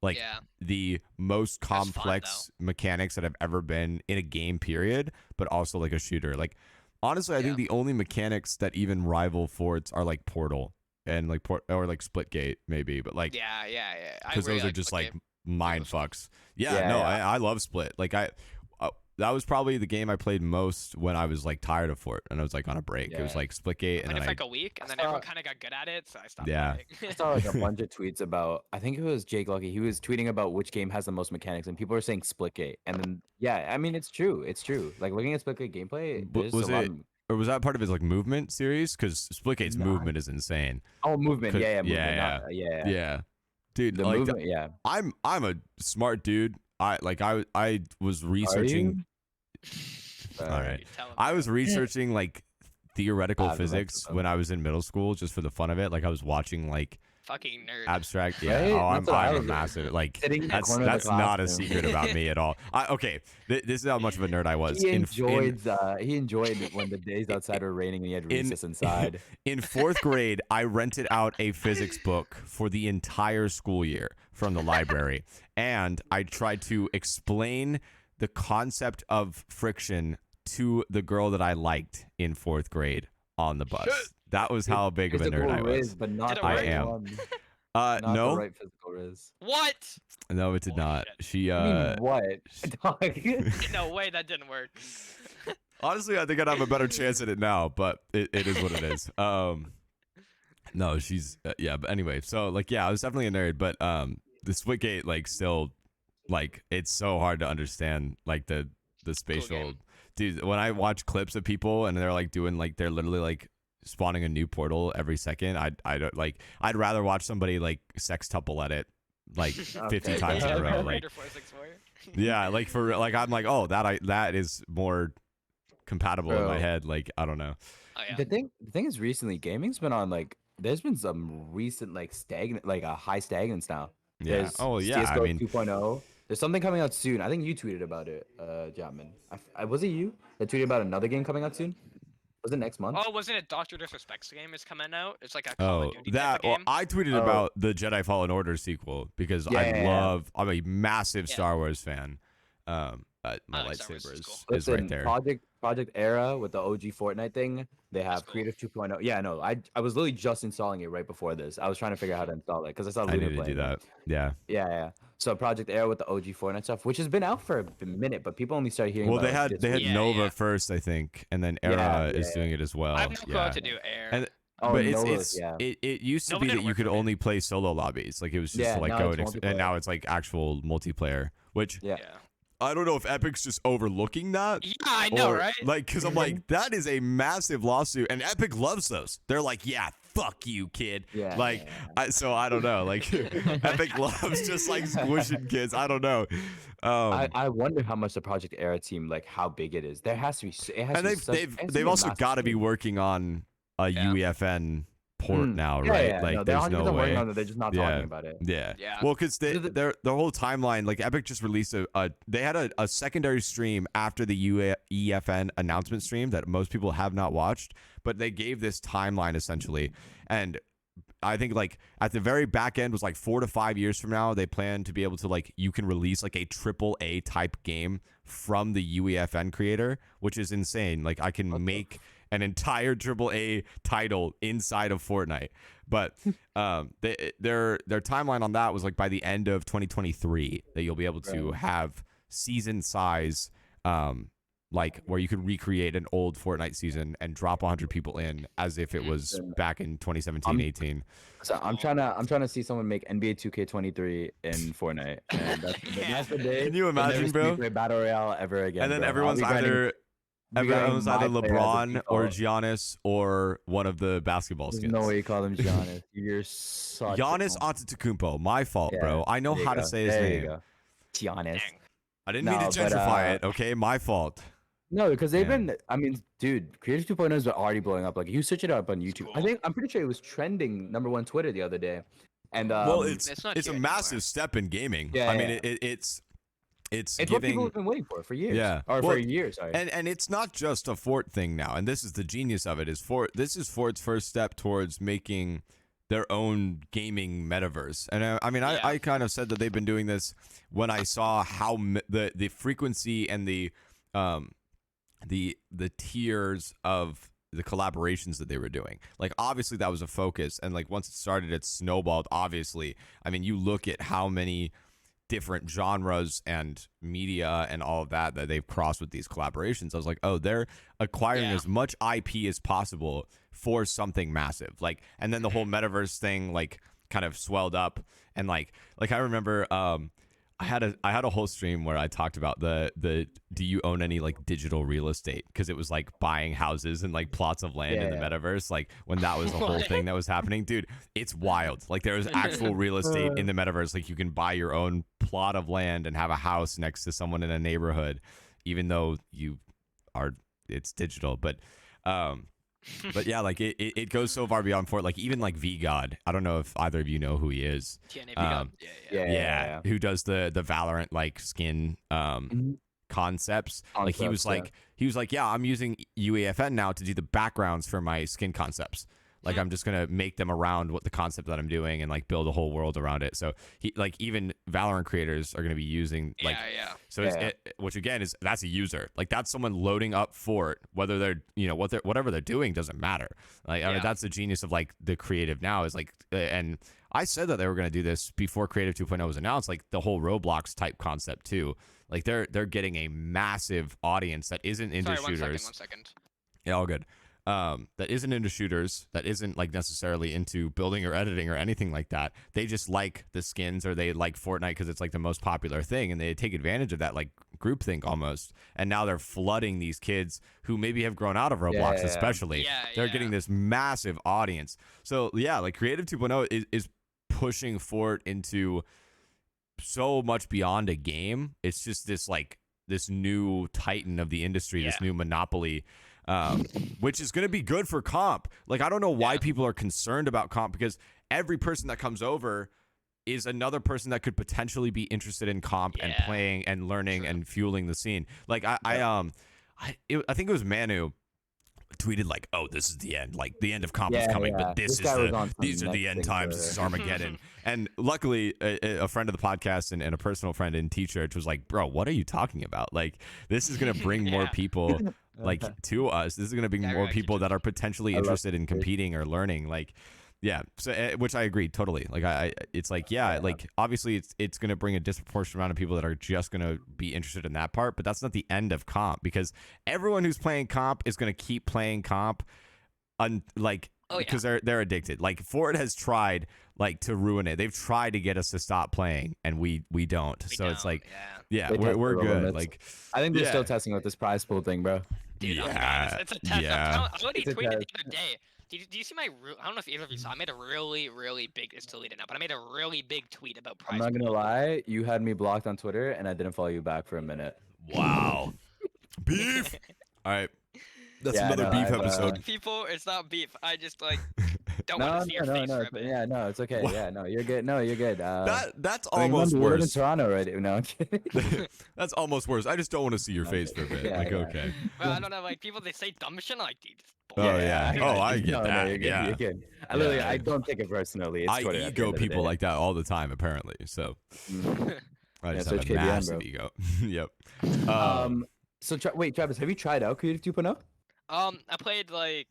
like Yeah. the most fun, complex mechanics that have ever been in a game period, but also like a shooter. Like honestly, I think the only mechanics that even rival Forts are like Portal and like or like Splitgate maybe, but like Yeah. I because really those are like just Split like Game. mind Those ones. fucks. Yeah, Yeah, no, yeah. I love Split. Like that was probably the game I played most when I was like tired of Fort and I was like on a break. It was Yeah. like Splitgate, I and played it then for like a week, and then saw- everyone kind of got good at it, so I stopped. Yeah. playing. I saw like a bunch of tweets about I think it was Jake Lucky. He was tweeting about which game has the most mechanics and people are saying Splitgate. And then yeah, I mean it's true. It's true. Like looking at Splitgate gameplay, there's was a lot it- of or was that part of his like movement series? Because Splitgate's Nah. movement is insane. movement. Could- Yeah, movement. yeah, Yeah. Yeah, dude. The like movement, yeah. I'm a smart dude. I was researching. All right. Tell 'em. I was researching like theoretical Ah, the rest physics of them. when I was in middle school just for the fun of it. Like I was watching like Fucking nerd. abstract. Yeah. Right? Oh, That's what I I'm a was massive. Like sitting in the that's corner of the that's not a classroom. secret about me at all. Okay, this is how much of a nerd I was. He In- enjoyed it when the days outside were raining and he had in- recess inside. In 4th grade, I rented out a physics book for the entire school year from the library, and I tried to explain the concept of friction to the girl that I liked in 4th grade on the bus. Shit. That was how big of a Physical nerd I riz, was. but not Did it the work? right I am. one. Not the No, right physical riz. What? no, it did Holy not. shit. She I mean, what? Dog. No way, that didn't work. honestly, I think I'd have a better chance at it now, but it is what it is. No, she's yeah, but anyway, so like yeah, I was definitely a nerd, but the Splitgate like still like it's so hard to understand like the spatial game. dude. When I watch clips of people and they're like doing like they're literally like spawning a new portal every second, I don't like I'd rather watch somebody like sextuple at it like 50 Okay. times in a row. Like Raider 464. yeah, like for like I'm like oh that is more compatible in my Bro. head. Like I don't know. Oh yeah. The thing is, recently gaming's been on like. There's been some recent like stagnant, like a high stagnance now. Yeah. There's Oh yeah. I CS:GO mean 2.0. There's something coming out soon. I think you tweeted about it, Jatmon. Was it you that tweeted about another game coming out soon? Was it next month? Oh, wasn't it Doctor Disrespect's game is coming out? It's like a Call oh of Duty that type well, of game. I tweeted Oh. about the Jedi Fallen Order sequel because Yeah, I yeah, yeah. love. I'm a massive Yeah. Star Wars fan. My I like Star Wars, lightsaber it's cool. is right Listen, there. Project Era with the OG Fortnite thing. They have cool. Creative 2.0. Yeah, no, I was literally just installing it right before this. I was trying to figure out how to install it because I saw I Luna need to playing do it. that. Yeah. Yeah. So Project Era with the OG Fortnite stuff, which has been out for a minute, but people only started hearing Well, about they it this had week. Yeah, Nova yeah. first, I think, and then Yeah, Era is yeah. doing it as well. I have no clue yeah. how to do air. And Oh, But Nolos, yeah. it used to Nova be that didn't you work could for me. only play solo lobbies. Like it was just Yeah, to like now go it's and multiplayer. now it's like actual multiplayer, which Yeah. I don't know if Epic's just overlooking that. Yeah, I know, Or, right? like, because I'm like, that is a massive lawsuit, and Epic loves those. They're like, yeah, fuck you, kid. Yeah. Like, so I don't know. Like, Epic loves just like squishing kids. I don't know. I wonder how much the Project Era team, like how big it is. There has to be. It has And to be such. it has to they've be a also massive got to be team. working on a Yeah. UEFN port now, Yeah, right? yeah, Like, no, they're there's no 100% working way. on it. They're just not talking about it. Yeah. Yeah. Well, because The- their whole timeline, like Epic just released they had a secondary stream after the UEFN announcement stream that most people have not watched, but they gave this timeline essentially. And I think like at the very back end was like 4 to 5 years from now, they plan to be able to like, you can release like a AAA type game from the UEFN creator, which is insane. Like I can make an entire AAA title inside of Fortnite. But their timeline on that was like by the end of 2023 that you'll be able to have season size, like where you could recreate an old Fortnite season and drop 100 people in as if it was back in 2017, 18. So I'm trying to see someone make NBA 2K23 in Fortnite, and that's the day. Can you we'll never imagine, see bro? Play Battle Royale ever again. And then bro. I'll everyone's be grinding- either be grinding everyone's either my player as a LeBron or default. Giannis or one of the basketball There's skins. no way you call him Giannis. You're such a Giannis cunt. Antetokounmpo. My fault, Yeah, bro. I know there you how to go. say his There you name. go. Giannis. Dang. I didn't mean to No, but, gentrify it. Okay, my fault. No, because they've Yeah. been. I mean, dude, Creative 2.0 is already blowing up. Like, you search it up on YouTube. cool. I'm pretty sure it was trending #1 Twitter the other day. And Well, It's not it's a here massive anymore. step in gaming. Yeah, I mean, yeah. it's it's what giving people have been waiting for years. Yeah. or Well, for years. Sorry. and it's not just a Fort thing now. And this is the genius of it. This is Fort's first step towards making their own gaming metaverse. And I mean, Yeah. I kind of said that they've been doing this when I saw how the frequency and the tiers of the collaborations that they were doing. Like obviously that was a focus, and like once it started, it snowballed. Obviously, I mean, you look at how many different genres and media and all of that they've crossed with these collaborations. I was like, oh, they're acquiring Yeah. as much IP as possible for something massive. Like, and then the whole metaverse thing like kind of swelled up, and like I remember I had a whole stream where I talked about the do you own any like digital real estate, because it was like buying houses and like plots of land in the Yeah. metaverse, like when that was the whole thing that was happening. Dude, it's wild. Like there's actual real estate in the metaverse. Like you can buy your own plot of land and have a house next to someone in a neighborhood, even though it's digital. But yeah, like it goes so far beyond Fort. Like even like VGod, I don't know if either of you know who he is. TNA Um, yeah. Yeah. Who does the Valorant like skin Mhm. concepts. Like he was Concepts, like, yeah, I'm using UEFN now to do the backgrounds for my skin concepts. Like I'm just gonna make them around what the concept that I'm doing and like build a whole world around it. So he like even Valorant creators are gonna be using like yeah. so Yeah. which again is that's a user. Like that's someone loading up Fort, whether they're whatever they're doing doesn't matter. Like I mean Yeah. that's the genius of like the creative now is like and I said that they were gonna do this before Creative 2.0 was announced, like the whole Roblox type concept too. Like they're getting a massive audience that isn't into Sorry, shooters. 1 second. Yeah, all good. That isn't into shooters, that isn't like necessarily into building or editing or anything like that. They just like the skins, or they like Fortnite because it's like the most popular thing, and they take advantage of that like groupthink almost. And now they're flooding these kids who maybe have grown out of Roblox, Yeah. especially. Yeah, They're yeah. getting this massive audience. So yeah, like Creative 2.0 is pushing Fort into so much beyond a game. It's just this new titan of the industry, this Yeah. new monopoly, which is going to be good for comp. Like, I don't know why Yeah. people are concerned about comp, because every person that comes over is another person that could potentially be interested in comp and Yeah. playing and learning True. and fueling the scene. Like I think it was Manu tweeted like, "Oh, this is the end. Like the end of comp is Yeah, coming, yeah. but This guy was on some these are the next end thing times. for- This is Armageddon." And luckily, a friend of the podcast and a personal friend in T-Church was like, "Bro, what are you talking about? Like this is gonna bring more Yeah. people like to us. This is gonna bring Yeah, more right, people that are potentially I love interested in it. competing or learning." Like. Yeah, so which I agree totally. Like it's like Yeah. like obviously it's going to bring a disproportionate amount of people that are just going to be interested in that part, but that's not the end of comp, because everyone who's playing comp is going to keep playing comp like Oh yeah. because they're addicted. Like Ford has tried like to ruin it. They've tried to get us to stop playing, and we don't. We So it's don't, like, yeah. yeah, They we're test the good. limits. Like, I think they're still yeah, testing with this prize pool thing, bro. Dude, oh my god, yeah, it's a test. yeah. I already It's a tweeted test. the other day. Do you see my? I don't know if either of you saw. I made a really, really big. It's deleted now, but I made a really big tweet about I'm prize not gonna pool. lie, you had me blocked on Twitter, and I didn't follow you back for a minute. Wow, beef. All right, that's Yeah, another no, beef I've, episode. People, it's not beef. I just like don't No, want to see your no, face no, for a it's- bit. yeah, no, it's okay. Wha- Yeah, no, you're good. No, you're good. That's I mean, almost remember, you live in worse. Toronto already. No, I'm kidding. That's almost worse. I just don't want to see your Okay. face for a bit. Yeah, Like, yeah. okay. Well, I don't know. Like people, they say dumb shit. I'm like, dude. This is Oh, bullshit. yeah. got Oh, you. I get No, that. you're good. Yeah. You're good. I literally, Yeah. I don't take it personally. It's I Twitter at the ego end of the people day. like that all the time, apparently. So Mm. I Yeah, just search have a KBN, massive bro. ego. Yep. So wait, Travis, have you tried out Creative 2.0? I played like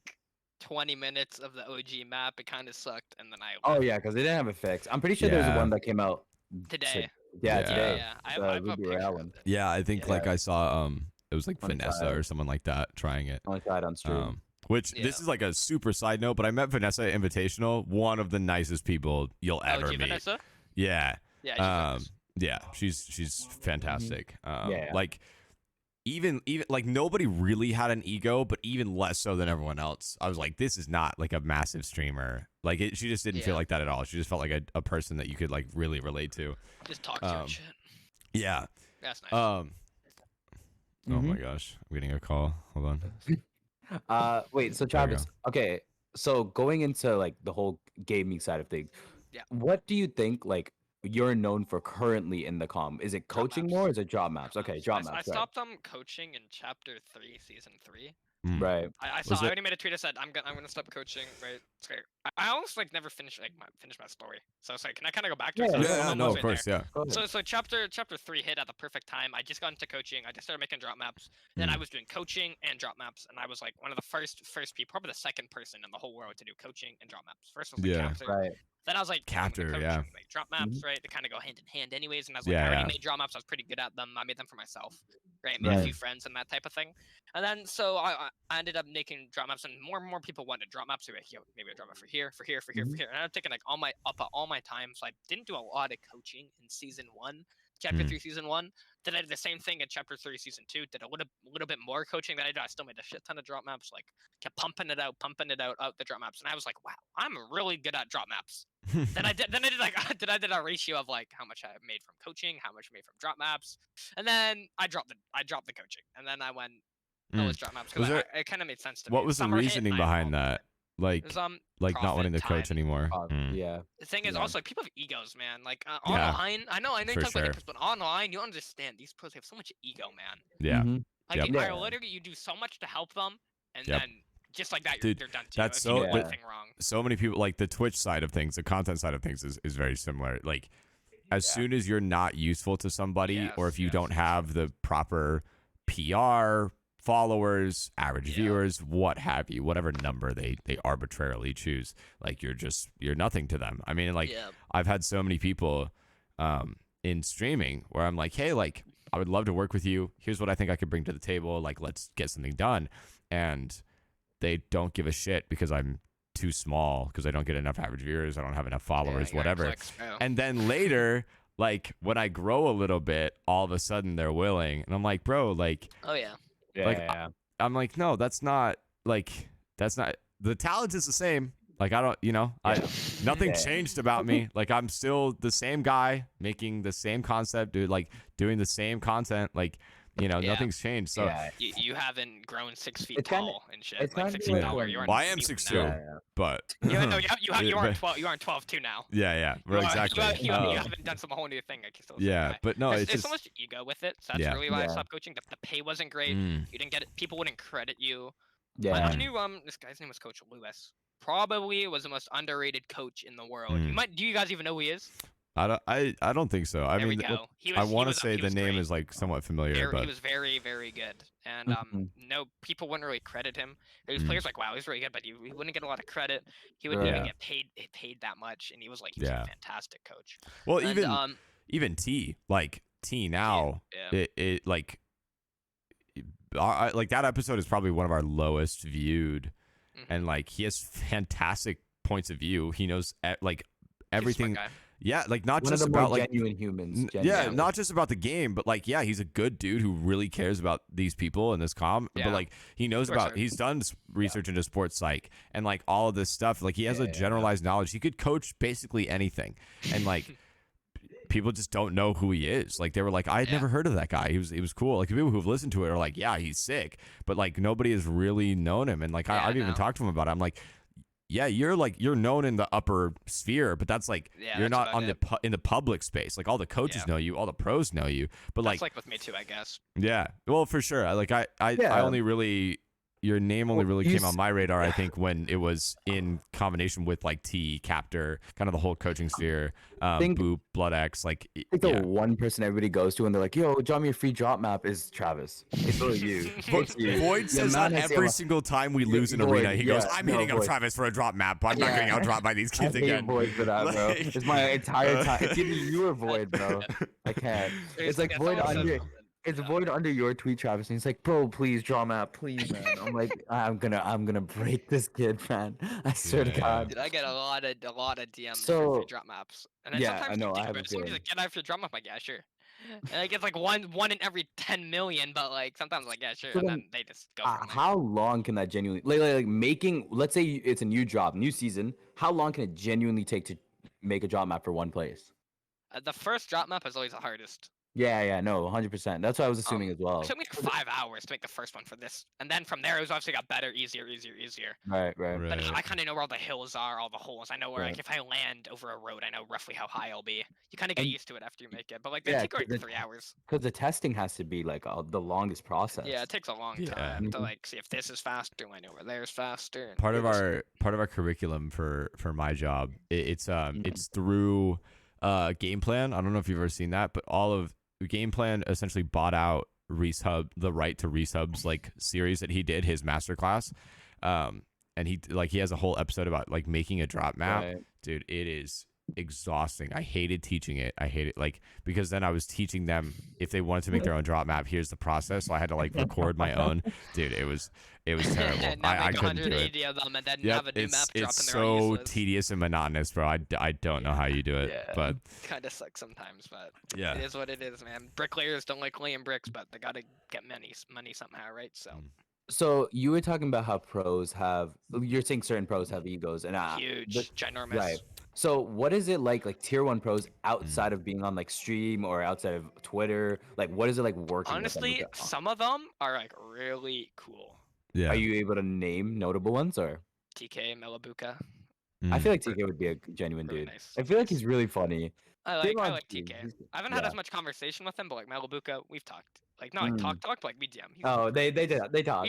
20 minutes of the OG map. It kind of sucked, and then I. Oh yeah, because they didn't have a fix. I'm pretty sure there's Yeah. one that came out Today. Yeah, Yeah. today. Yeah. I the have a Ruby picture Royale of one. it. Yeah, I think Yeah. like I saw it was like On Vanessa trial. or someone like that trying it. I tried on stream. Which this Yeah. is like a super side note, but I met Vanessa at Invitational, one of the nicest people you'll ever OG meet. Vanessa? Yeah. Yeah. She's nice. Yeah, she's fantastic. Yeah. Like even like nobody really had an ego, but even less so than everyone else. I was like, this is not like a massive streamer. Like she just didn't feel Yeah. like that at all. She just felt like a person that you could like really relate to. Just talk to you um, and shit. Yeah. That's nice. Oh Mhm. my gosh, I'm getting a call. Hold on. Wait, so There we Travis, okay, so going into like the whole gaming side of things, Yeah. what do you think like you're known for currently in the comm? Is it coaching maps. more or is it job maps? Okay, job I maps, right. stopped coaching in chapter 3, season 3. Mm. Right. I Was saw. I it- already made a tweet. I said I'm gonna stop coaching. Right. It's great. I almost like never finished finish my story. So it's like, can I kind of go back to it? Yeah, So I'm Yeah, yeah, almost no, of in course, there. yeah. Go ahead. So chapter 3 hit at the perfect time. I just got into coaching. I just started making drop maps. Then I was doing coaching and drop maps, and I was like one of the first people, probably the second person in the whole world to do coaching and drop maps. First was like Yeah. capture. Right. Then I was like, I'm gonna Capture, coach yeah. and make drop maps, right? They kind of go hand in hand, anyways. And I was like, Yeah, I already yeah. made drop maps. I was pretty good at them. I made them for myself, right? Made a Right. few friends and that type of thing. And then so I ended up making drop maps, and more and more people wanted drop maps. So like, yo, maybe a drop map for here, for here, for here, for here. And I'm taking like all my time. So I didn't do a lot of coaching in season 1, chapter 3, season 1. Then I did the same thing in chapter 3, season 2. Did a little bit more coaching than I did. I still made a shit ton of drop maps. Like kept pumping it out the drop maps. And I was like, wow, I'm really good at drop maps. Then I did like I did a ratio of like how much I made from coaching, how much I made from drop maps, and then I dropped the coaching, and then I went Mm. let's drop maps Was because there- it kind of made sense to What me. was the Summer hit, reasoning and I behind followed that? it. Like It was not wanting to profit coach time. anymore. Yeah. The thing is Yeah. also people have egos, man. Like Yeah. online, I know you For talk sure. about this, but online you understand these pros have so much ego, man. Yeah. Mhm. Like Yep. I Yeah. literally you do so much to help them, and Yep. then just like that, Dude, they're done too. that's if so- you do but- one thing wrong. So many people like the Twitch side of things, the content side of things is very similar. Like as Yeah. soon as you're not useful to somebody or if you Yes, don't yes. have the proper PR, followers, average Yeah. viewers, what have you, whatever number they arbitrarily choose, like you're nothing to them. I mean, like Yeah. I've had so many people in streaming where I'm like, hey, like I would love to work with you. Here's what I think I could bring to the table. Like, let's get something done. And they don't give a shit because I'm too small, because I don't get enough average viewers. I don't have enough followers, Yeah, whatever. clicks, yeah. And then later, like when I grow a little bit, all of a sudden they're willing. And I'm like, bro, like, Oh yeah. Yeah. Like, yeah. I'm like, no, that's not the talent is the same. Like, I don't, nothing Yeah. changed about me. Like, I'm still the same guy making the same concept, dude, like doing the same content. Like, Yeah. nothing's changed. So, yeah. You haven't grown 6 feet It's kinda- tall and shit. it's Like kinda 6 feet like taller. when- You aren't well, I am mutant 6'2", now. Yeah. but You know, you but- aren't 12. You aren't 12 too now. yeah, You are- exactly. You, Um, haven't done some whole new thing. I can still say yeah, that. but no, There's, it's there's just so much ego with it. So that's Yeah. really why I Yeah. stopped coaching. The pay wasn't great. mm, You didn't get it. People wouldn't credit you. Yeah. I knew this guy's name was Coach Lewis. Probably was the most underrated coach in the world. Mm. Do you guys even know who he is? I don't think so. I There mean, we go. I want to was- say he the was name great. is like somewhat familiar, He but was very, very good. And Mhm. no, people wouldn't really credit him. There's Mm. players like, wow, he's really good, but he wouldn't get a lot of credit. He wouldn't even Yeah. get paid that much, and he was Yeah. a fantastic coach. well, And, even T now, yeah. it like like that episode is probably one of our lowest viewed and like he has fantastic points of view. He knows like He's a smart everything. guy. Yeah, like not One of just the more about like genuine humans. yeah, genuinely. not just about the game, but like yeah, he's a good dude who really cares about these people in this but Yeah. like he knows For about sure. he's done research into sports psych and like all of this stuff. Like he has a generalized knowledge. He could coach basically anything, and like people just don't know who he is. Like they were like, I had never heard of that guy. He was cool. Like people who've listened to it are like, yeah, he's sick, but like nobody has really known him. And like I've even talked to him about it. I'm like, yeah, you're known in the upper sphere, but that's like you're that's not about on it. in the public space. Like all the coaches know you, all the pros know you, but That's like like with me too, I guess. yeah, well for sure. I only really your name only really came on my radar, I think, when it was in combination with like T, Captor, kind of the whole coaching sphere, Boop, Blood X, like I think the one person everybody goes to and they're like, yo, draw me a free drop map is Travis. It's really you. It's you. Void says that every single time we lose an arena. He goes, I'm hitting up Void. Travis for a drop map. I'm not getting outdropped by these kids I hate again. Void for that, bro. Like- It's my entire time. It's either you or Void, bro. I can't. It's like Void under. It's Void under your tweet, Travis, and he's like, "Bro, please draw map, please, man." I'm like, "I'm gonna break this kid, man. I swear to God." Dude, I get a lot of DMs So- for drop maps, and then Yeah, sometimes I know, I think have about a it, somebody's feeling. like, "Get out for your drop map," like, "Yeah, sure." And like it's like one in every 10 million, but like sometimes like, "Yeah, sure," So and then, then they just go from there. How long can that genuinely, like making? Let's say it's a new drop, new season. How long can it genuinely take to make a drop map for one place? The first drop map is always the hardest. Yeah, no, 100%. That's what I was assuming as well. It took me like 5 hours to make the first one for this, and then from there it was obviously got better, easier. Right. But I kind of know where all the hills are, all the holes. I know where Right. like if I land over a road, I know roughly how high I'll be. You kind of get And- used to it after you make it, but like they Yeah, take like 'cause 3 hours. Because the testing has to be like the longest process. Yeah, it takes a long Yeah. time to Mhm. like see if this is faster. I know where there's faster. and part of it just- our curriculum for my job, it's through Game Plan. I don't know if you've ever seen that, but all of Game Plan essentially bought out the right to Resub's like series that he did, his masterclass, and he has a whole episode about like making a drop map. Right. Dude, it is exhausting. I hated teaching it. I hate it like because then I was teaching them if they wanted to make their own drop map, here's the process. So I had to like record my own. Dude, it was terrible. And now I make couldn't do it. 180 of them and then Yep, have a new map drop it's and they're all so useless. tedious and monotonous, bro. I don't know how you do it, Yeah. but Kind of sucks sometimes, but yeah. it is what it is, man. Bricklayers don't like laying bricks, but they gotta get money somehow, right? So So you were talking about how pros have. You're saying certain pros have egos, and huge, ginormous. right. So what is it like tier 1 pros outside of being on like stream or outside of Twitter? Like what is it like working? with them? Honestly, some of them are like really cool. Yeah. Are you able to name notable ones or? TK, Melabuka. I feel like TK would be a genuine Really dude. nice, I feel like nice. he's really funny. I Him like on TK. stream, I haven't had yeah. as much conversation with him, but like Melabuka, we've talked. Like not like talk, but like we DM. He's Oh, they talk. We've talk,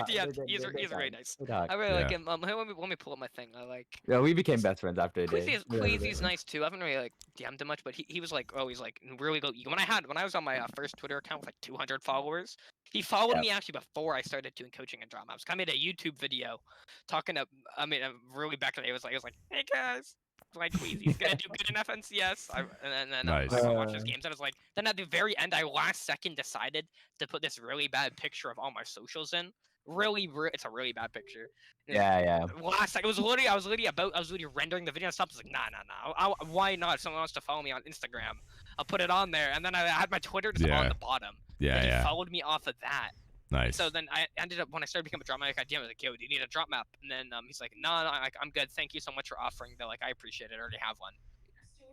DM'd. He's they really talk, nice. they talk. I really like Yeah. him. Let me pull up my thing. I like. Yeah, we became best friends after a day. Queasy's nice too. I haven't really like DM'd him much, but he was like always like really good. When I was on my first Twitter account with like 200 followers, he followed Yeah. me actually before I started doing coaching and drop maps. I made a YouTube video talking to. Really back in the day, it was like, hey guys. Like Queasy's gonna do good in FNCS, and then Nice. I watched his games. And I was like, then at the very end, I last second decided to put this really bad picture of all my socials in. It's a really bad picture. Yeah. Last second, I was literally rendering the video and stuff. I was like, nah. Why not? If someone wants to follow me on Instagram, I'll put it on there. And then I had my Twitter just on the bottom. And he followed me off of that. Nice. So then I ended up when I started becoming a drop map, I DM was like, yo, do you need a drop map? And then he's like, no, I'm good. Thank you so much for offering. They're like, I appreciate it. I already have one.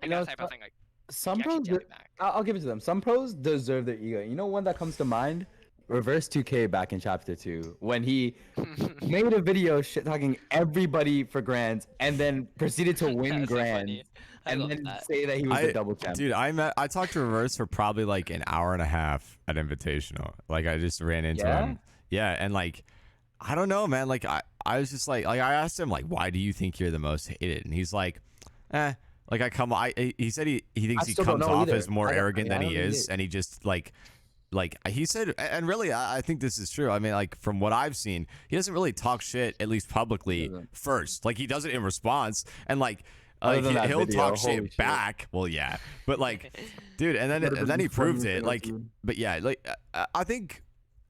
And that type of thing. Like, Some he actually pros, DM'd me back. I'll give it to them. Some pros deserve their ego. You know one that comes to mind? Reverse 2K back in chapter 2 when he made a video shit talking everybody for grands and then proceeded to win That's so grands funny. I and love then that. say that he was a double champ. Dude, I talked to Reverse for probably like an hour and a half at Invitational. Like I just ran into him. Yeah, and like I don't know, man. Like I was just like I asked him like, why do you think you're the most hated? And he's like, like he said he thinks he still don't comes know off either. as more arrogant than I he don't is, either. and he just like he said, and really I think this is true. I mean, like from what I've seen, he doesn't really talk shit, at least publicly, first. Like he does it in response, and like Other than that he'll video, talk holy shit shit. back. Well, yeah, but like, dude, and then he proved it. Like, but yeah, like I think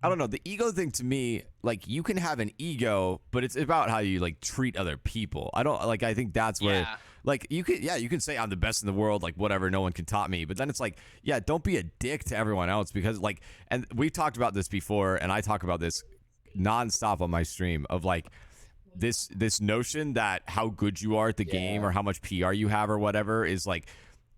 I don't know. The ego thing to me, like you can have an ego, but it's about how you like treat other people. I don't like. I think that's where, Yeah. like, you can say I'm the best in the world, like whatever, no one can top me. But then it's like, yeah, don't be a dick to everyone else because like, and we've talked about this before, and I talk about this nonstop on my stream of like this notion that how good you are at the game or how much PR you have or whatever is like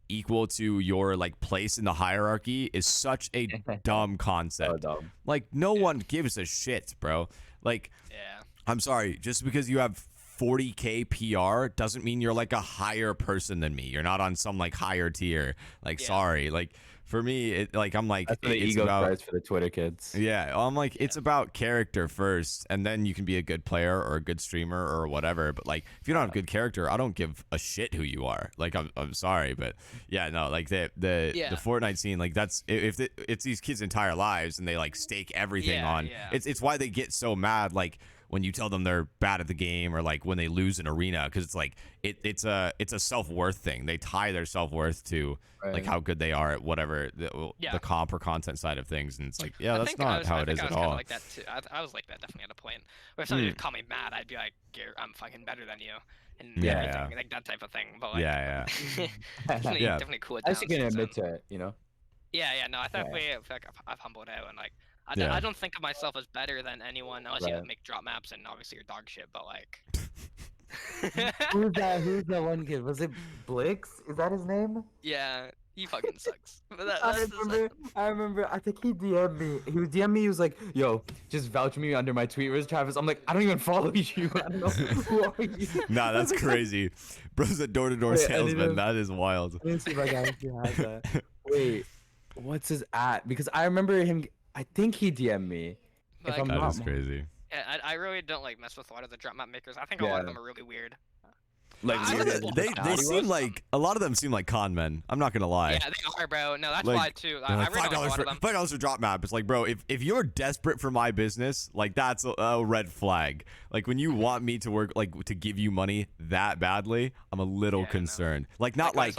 equal to your like place in the hierarchy is such a dumb concept. So dumb. Like no one gives a shit, bro. Like Yeah. I'm sorry, just because you have 40K PR doesn't mean you're like a higher person than me. You're not on some like higher tier. Like sorry, like for me, it like I'm like That's the it's ego about, starts for the Twitter kids. yeah, I'm like it's about character first, and then you can be a good player or a good streamer or whatever. But like if you don't have good character, I don't give a shit who you are. Like I'm sorry, but yeah, no, like the Fortnite scene, like that's if it's these kids' entire lives and they like stake everything on. It's why they get so mad. Like when you tell them they're bad at the game or like when they lose an arena, because it's like it's a self-worth thing. They tie their self-worth to like how good they are at whatever the comp or content side of things, and it's like that's not how it is at all. Like that too. I was like that definitely at a point where if somebody would call me mad, I'd be like, I'm fucking better than you, and everything, like that type of thing. But like, definitely cool. I actually can admit to it, you know. Yeah, no, I think I've humbled out and like I don't think of myself as better than anyone unless you make drop maps and obviously you're dog shit. But like, Who's that one kid? Was it Blix? Is that his name? Yeah, he fucking sucks. But I remember. I think he DM'd me. He was DM me. He was like, "Yo, just vouch me under my tweet." Where's Travis? I'm like, I don't even follow you. I don't know who are you. Nah, that's crazy. Bro's a door-to-door salesman. That is wild. Let me see if I can actually have that. Wait, what's his at? Because I remember him. I think he DM'd me. Like, that is crazy. Yeah, I really don't like mess with a lot of the drop map makers. I think a lot of them are really weird. Like they seem like a lot of them seem like con men. I'm not gonna lie. Yeah, they are, bro. No, that's why too. I really don't like $5 for drop map. It's like, bro, if you're desperate for my business, like that's a red flag. Like when you want me to work, like to give you money that badly, I'm a little concerned. Like not like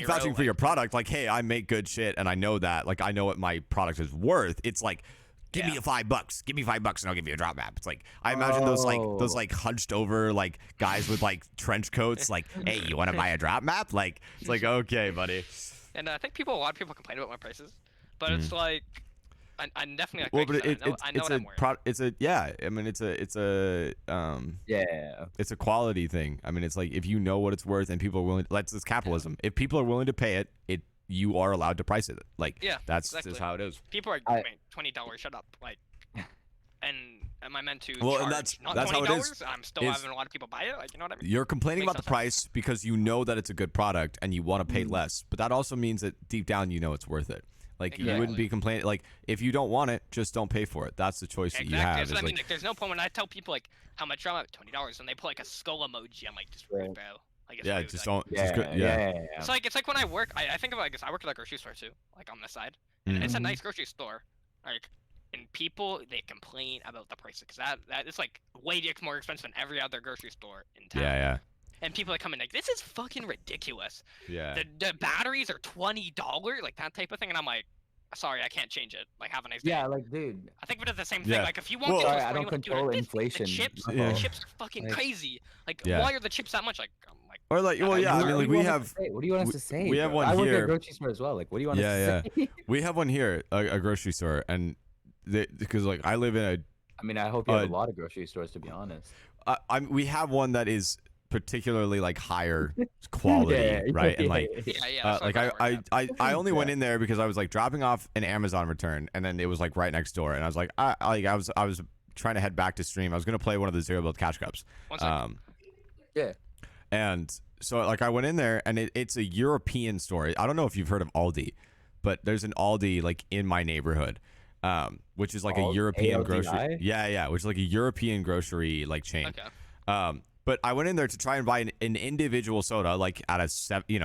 vouching for your product. Like, hey, I make good shit and I know that. Like I know what my product is worth. It's like, give me $5. Give me $5 and I'll give you a drop map. It's like I imagine those hunched over like guys with like trench coats. Like, hey, you want to buy a drop map? Like it's like, okay, buddy. And I think a lot of people complain about my prices, but it's like I'm definitely like, I know what I'm worth. It's a quality thing. I mean, it's like if you know what it's worth and people are willing. It's capitalism. If people are willing to pay it, you are allowed to price it. Like, that's just how it is. People are $20. Shut up. Like, and am I meant to? Well, and that's how it is. I'm still having a lot of people buy it. Like, you know what I mean? You're complaining about the price because you know that it's a good product and you want to pay less. But that also means that deep down you know it's worth it. Like you wouldn't be complaining. Like if you don't want it, just don't pay for it. That's the choice that you have. That's what I mean. Like, there's no point when I tell people like how much I'm at $20 and they put like a skull emoji. I'm like, just bro. Like, yeah, rude. just like, don't. Just yeah. It's like when I work. I think about I work at a grocery store too, like on the side. And it's a nice grocery store. Like, and people they complain about the prices because that is like way more expensive than every other grocery store in town. Yeah. And people are coming like, this is fucking ridiculous. Yeah. The batteries are $20, like that type of thing, and I'm like, sorry, I can't change it. Like, have a nice day. Yeah, like, dude. I think it's the same thing. Yeah. Like, if you want, sorry, I don't control inflation. The chips are fucking crazy. Like, why are the chips that much? Like, I'm like. Or like, well, yeah. I mean, like, we have. What do you want us to say? We have one here. I work at a here. grocery store as well. Like, what do you want us to say? We have one here, a grocery store, and because like I live in a. I mean, I hope you have a lot of grocery stores, to be honest. We have one that is particularly like higher quality, right? And like, like I only went in there because I was like dropping off an Amazon return, and then it was like right next door, and I was like, I was trying to head back to stream. I was gonna play one of the zero build cash cups. And so like I went in there, and it's a European store. I don't know if you've heard of Aldi, but there's an Aldi like in my neighborhood. Which is like a European grocery. Yeah, which is like a European grocery like chain. Okay. But I went in there to try and buy an individual soda, like at a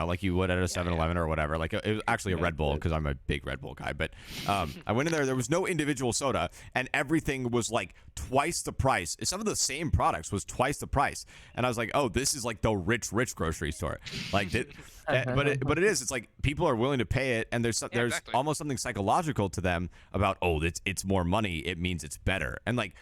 like you would at a 7-Eleven or whatever. Like it was actually a Red Bull because I'm a big Red Bull guy. But I went in there. There was no individual soda, and everything was like twice the price. Some of the same products was twice the price, and I was like, oh, this is like the rich grocery store. Like, but it is. It's like people are willing to pay it, and there's exactly. almost something psychological to them about it's more money. It means it's better, and like.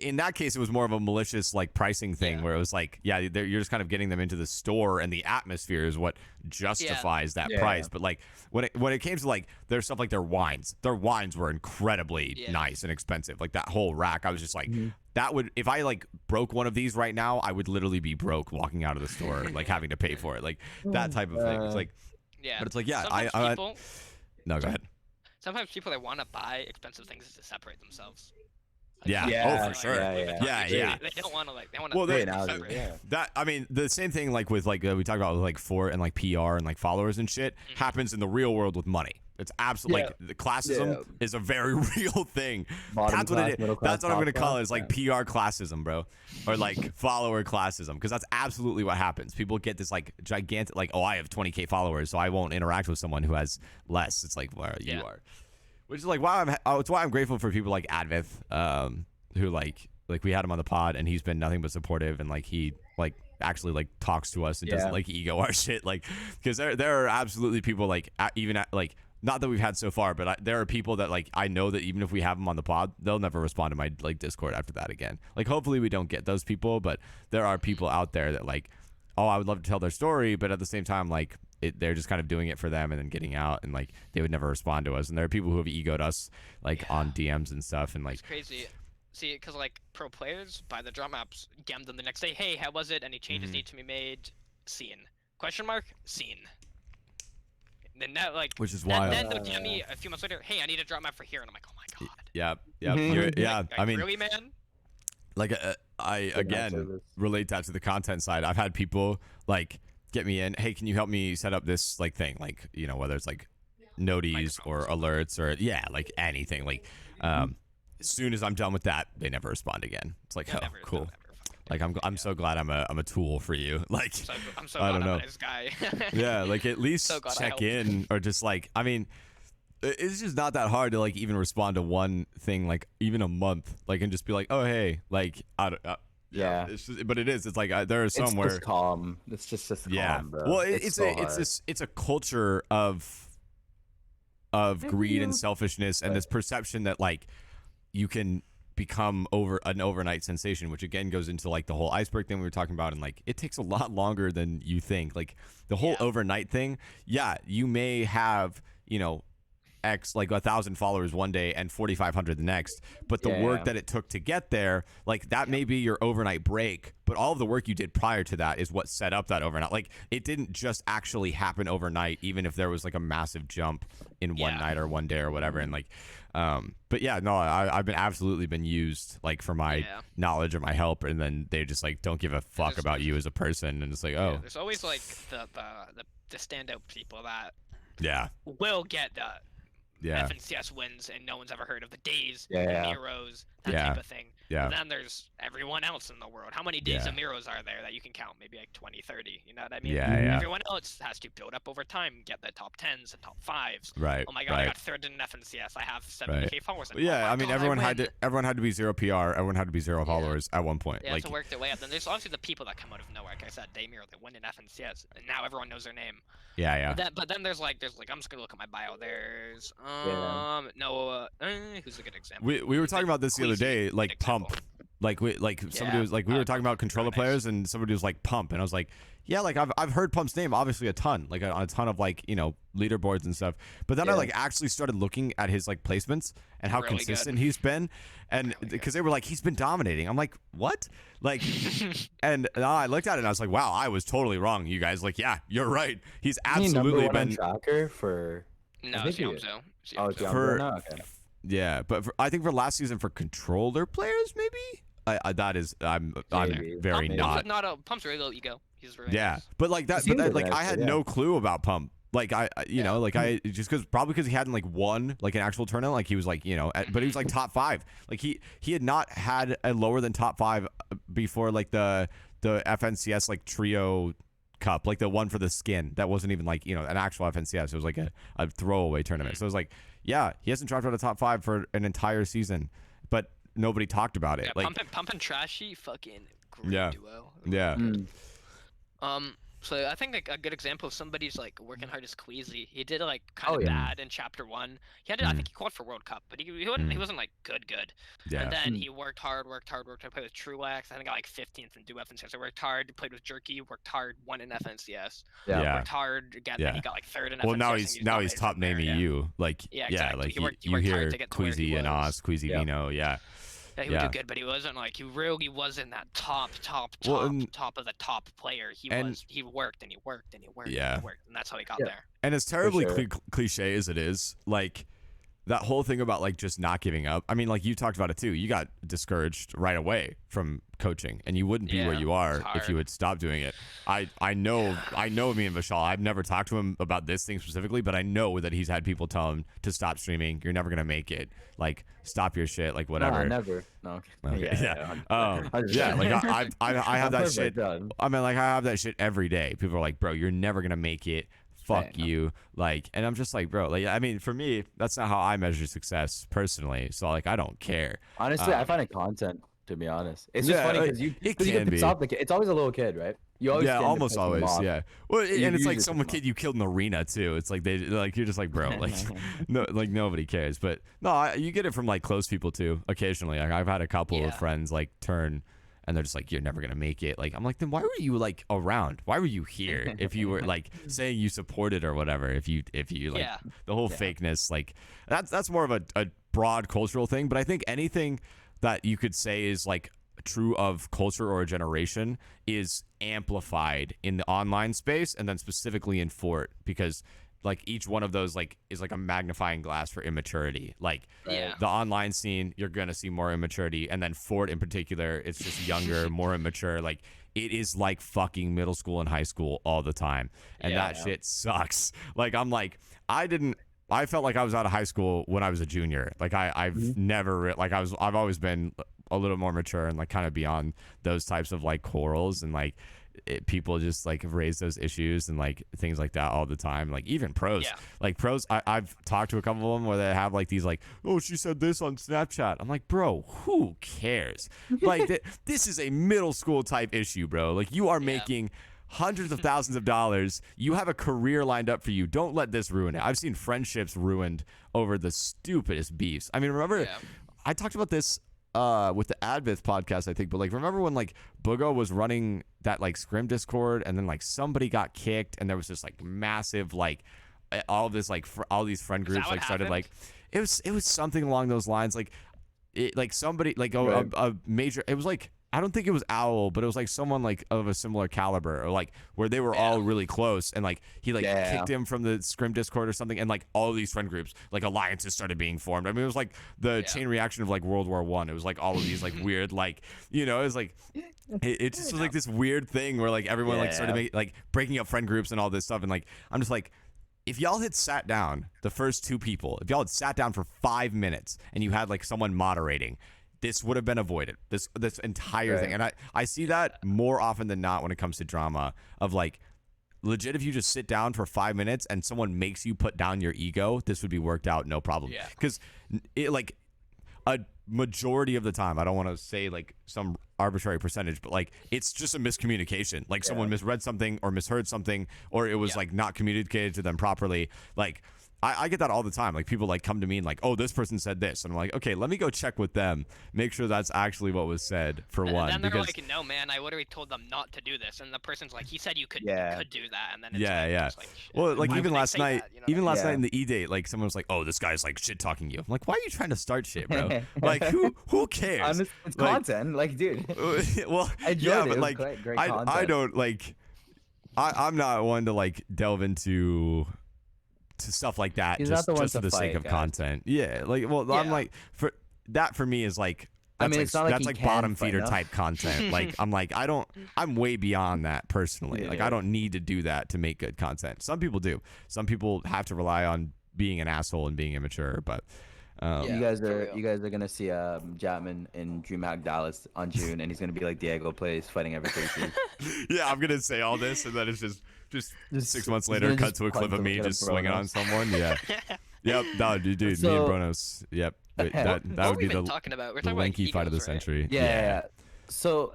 In that case, it was more of a malicious like pricing thing where it was like, you're just kind of getting them into the store, and the atmosphere is what justifies that price. But like when it came to like their stuff, like their wines were incredibly nice and expensive. Like that whole rack, I was just like, that would, if I like broke one of these right now, I would literally be broke walking out of the store, like having to pay for it, like that type of thing. It's like, but it's like, no, go ahead. Sometimes people that want to buy expensive things is to separate themselves. Oh, for sure. Yeah. They don't want to like. They want to. Well, separate. that I mean, the same thing like with like we talked about with like Fort and like PR and like followers and shit happens in the real world with money. It's absolutely like the classism is a very real thing. That's what it is. That's what I'm gonna call it. It's like PR classism, bro, or like follower classism, because that's absolutely what happens. People get this like gigantic, like, oh, I have 20K followers, so I won't interact with someone who has less. It's like, well, you are. Which is like it's why I'm grateful for people like Advith, who like we had him on the pod, and he's been nothing but supportive, and like he like actually like talks to us and doesn't like ego our shit, like, because there are absolutely people like like, not that we've had so far, but there are people that like I know that even if we have them on the pod, they'll never respond to my like Discord after that again. Like hopefully we don't get those people, but there are people out there that like, oh, I would love to tell their story, but at the same time like. They're just kind of doing it for them and then getting out, and like they would never respond to us. And there are people who have egoed us like on DMs and stuff, and like it's crazy. See, because like pro players buy the drop maps, gem them the next day. Hey, how was it? Any changes need to be made? Seen? Question mark? Seen. Then that like, which is wild. Then they'll DM me a few months later. Hey, I need a drop map for here, and I'm like, oh my god. Yeah. I mean, really, man. Like I again relate that to the content side. I've had people like. Get me in. Hey, can you help me set up this like thing? Like, you know, whether it's like noties or alerts or like anything. Like, as soon as I'm done with that, they never respond again. It's like, cool. Like I'm so glad I'm a tool for you. Like, I'm so glad I'm a nice guy. Yeah, like at least check in, or just like, I mean, it's just not that hard to like even respond to one thing, like even a month, like, and just be like, oh hey, like it's just, but it is. It's like there are somewhere. It's just calm. It's just calm, bro. Well, it's a culture of greed and selfishness, and this perception that like you can become an overnight sensation, which again goes into like the whole iceberg thing we were talking about, and like it takes a lot longer than you think. Like the whole overnight thing. Yeah, you may have X like 1,000 followers one day and 4,500 the next, but the work that it took to get there, like that may be your overnight break, but all of the work you did prior to that is what set up that overnight. Like it didn't just actually happen overnight, even if there was like a massive jump in one night or one day or whatever. And like but yeah, no, I've been absolutely been used like for my knowledge or my help, and then they just like don't give a fuck about you as a person, and it's like, oh, there's always like the standout people that will get FNCS wins, and no one's ever heard of the Days, the Miros, that type of thing. And then there's everyone else in the world. How many Days of Miros are there that you can count? Maybe like 20, 30. You know what I mean? Everyone else has to build up over time, get the top 10s and top 5s. Right. Oh my god, I got third in FNCS. I have 70K followers. I mean, everyone had to be 0 PR. Everyone had to be 0 followers at one point. Yeah, like, to work their way up. Then there's obviously the people that come out of nowhere. Like I said, Daymiro, they win in FNCS, and now everyone knows their name. But then there's like I'm just gonna look at my bio. There's Noah. Who's a good example? We were talking about this the other day, like Pump. Somebody was like, we were talking about controller players, and somebody was like Pump, and I was like, yeah, like I've heard Pump's name obviously a ton, like on a ton of like leaderboards and stuff. But then I like actually started looking at his like placements and how really consistent he's been, and because they were like, he's been dominating. I'm like, what? Like, and I looked at it and I was like, wow, I was totally wrong, you guys. Like, yeah, you're right. He's absolutely been tracker for. No, Xiomzo. Yeah, but I think for last season for controller players, maybe. I'm very not. Pump's really low ego. He's really nice. But like that, I had no clue about Pump. Like I just probably because he hadn't like won like an actual tournament. Like he was like but he was like top 5. Like he had not had a lower than top 5 before like the the FNCS like trio cup, like the one for the skin that wasn't even like, you know, an actual FNCS. It was like a throwaway tournament. So it was like, yeah, he hasn't dropped out of top 5 for an entire season, but nobody talked about it. Yeah, like pumping trashy, fucking great Yeah. duo. yeah. So I think like a good example of somebody's like working hard is Queasy. He did like kind Oh, of yeah. bad in chapter 1. He had I think he qualified for World Cup, but he wasn't like good. Yeah. And then he worked hard, played with Truex. I think got like 15th in Duo FNCS. So worked hard, played with Jerky, worked hard, won in FNCS. Yeah. Worked hard, then he got like 3rd in FNCS. Well, now and he's nominated top from there, naming you. Like exactly. like He worked you hard hear to get to where he Queasy and was. Oz, Queasy Vino, Yeah, he would do good, but he wasn't like he really wasn't that top of the top player. He worked and he worked and he worked and he worked, and that's how he got there. And as terribly sure. cliche as it is, like that whole thing about like just not giving up. I mean, like you talked about it too. You got discouraged right away from coaching, and you wouldn't be where you are if you had stopped doing it. I know me and Vishal. I've never talked to him about this thing specifically, but I know that he's had people tell him to stop streaming. You're never gonna make it. Like stop your shit. Like whatever. No, never. No. Okay. Yeah. Like I have that shit. Done. I mean, like I have that shit every day. People are like, bro, you're never gonna make it. Fuck Same. you. Like, and I'm just like, bro, like, I mean, for me, that's not how I measure success personally. So like, I don't care. Honestly, I find it content, to be honest. It's just funny because you it get can to be. stop the kid. It's always a little kid, right? You always Almost always, yeah. Well, and it's like just some pick 'em kid you killed in the arena too. It's like you're just like, bro, like, no, like nobody cares. But no, you get it from like close people too. Occasionally, like I've had a couple of friends like turn, and they're just like, you're never gonna make it. Like I'm like, then why were you like around? Why were you here if you were like saying you supported or whatever? If you like the whole fakeness, like that's more of a broad cultural thing. But I think anything that you could say is like true of culture or a generation is amplified in the online space, and then specifically in Fort, because like each one of those like is like a magnifying glass for immaturity. Like the online scene, you're gonna see more immaturity, and then Fort in particular, it's just younger, more immature. Like it is like fucking middle school and high school all the time, and that shit sucks. Like I'm like, I felt like I was out of high school when I was a junior. Like I've never like I've always been a little more mature and like kind of beyond those types of like quarrels, and like people just like raise those issues and like things like that all the time. Like even pros, like pros, I've talked to a couple of them where they have like these like, oh, she said this on Snapchat. I'm like, bro, who cares? Like this is a middle school type issue, bro. Like you are making hundreds of thousands of dollars. You have a career lined up for you. Don't let this ruin it. I've seen friendships ruined over the stupidest beefs. I mean, remember I talked about this with the Advith podcast, I think, but like remember when like Boogo was running that like Scrim Discord, and then like somebody got kicked, and there was this like massive like all this like all these friend groups like started like it was something along those lines, like it like somebody like a major, it was like I don't think it was Owl, but it was like someone like of a similar caliber, or like where they were all really close, and like he like kicked him from the Scrim Discord or something, and like all these friend groups, like alliances started being formed. I mean, it was like the chain reaction of like World War I. It was like all of these like weird, like, you know, it was like it just was like this weird thing where like everyone like started like breaking up friend groups and all this stuff, and like I'm just like, if y'all had sat down, the first two people, if y'all had sat down for 5 minutes and you had like someone moderating, this would have been avoided, this entire thing. And I see that more often than not when it comes to drama, of like legit, if you just sit down for 5 minutes and someone makes you put down your ego, this would be worked out no problem. Because it like a majority of the time, I don't want to say like some arbitrary percentage, but like it's just a miscommunication. Like someone misread something or misheard something, or it was like not communicated to them properly. Like I get that all the time. Like people like come to me and like, oh, this person said this, and I'm like, okay, let me go check with them, make sure that's actually what was said for one. And then they're like, no, man, I literally told them not to do this, and the person's like, he said you could do that, and then it's it's like, shit. Well, like even last night, that, you know? last night in the E-Date, like someone was like, oh, this guy's like shit talking you. I'm like, why are you trying to start shit, bro? Like who cares? It's content, like, dude. Well, but like great I don't like. I'm not one to like delve into stuff like that just for the sake of content. Like, well, I'm like, for me is like, that's like bottom feeder type content. Like I'm like, I'm way beyond that personally. Like I don't need to do that to make good content. Some people do. Some people have to rely on being an asshole and being immature, but Yeah. You guys for are real. gonna see Jatmon in DreamHack Dallas on June, and he's gonna be like Diego plays fighting every 3 Yeah, I'm gonna say all this, and then it's just Just 6 months he's later, gonna cut just to a clip punch of him me like a just swinging on Bronos. someone. Yeah. Yep. No, dude, me and So- Bronos. Yep. That What would were we be even the talking about? We're the talking about lanky fight of the egos, right? century. Yeah. So,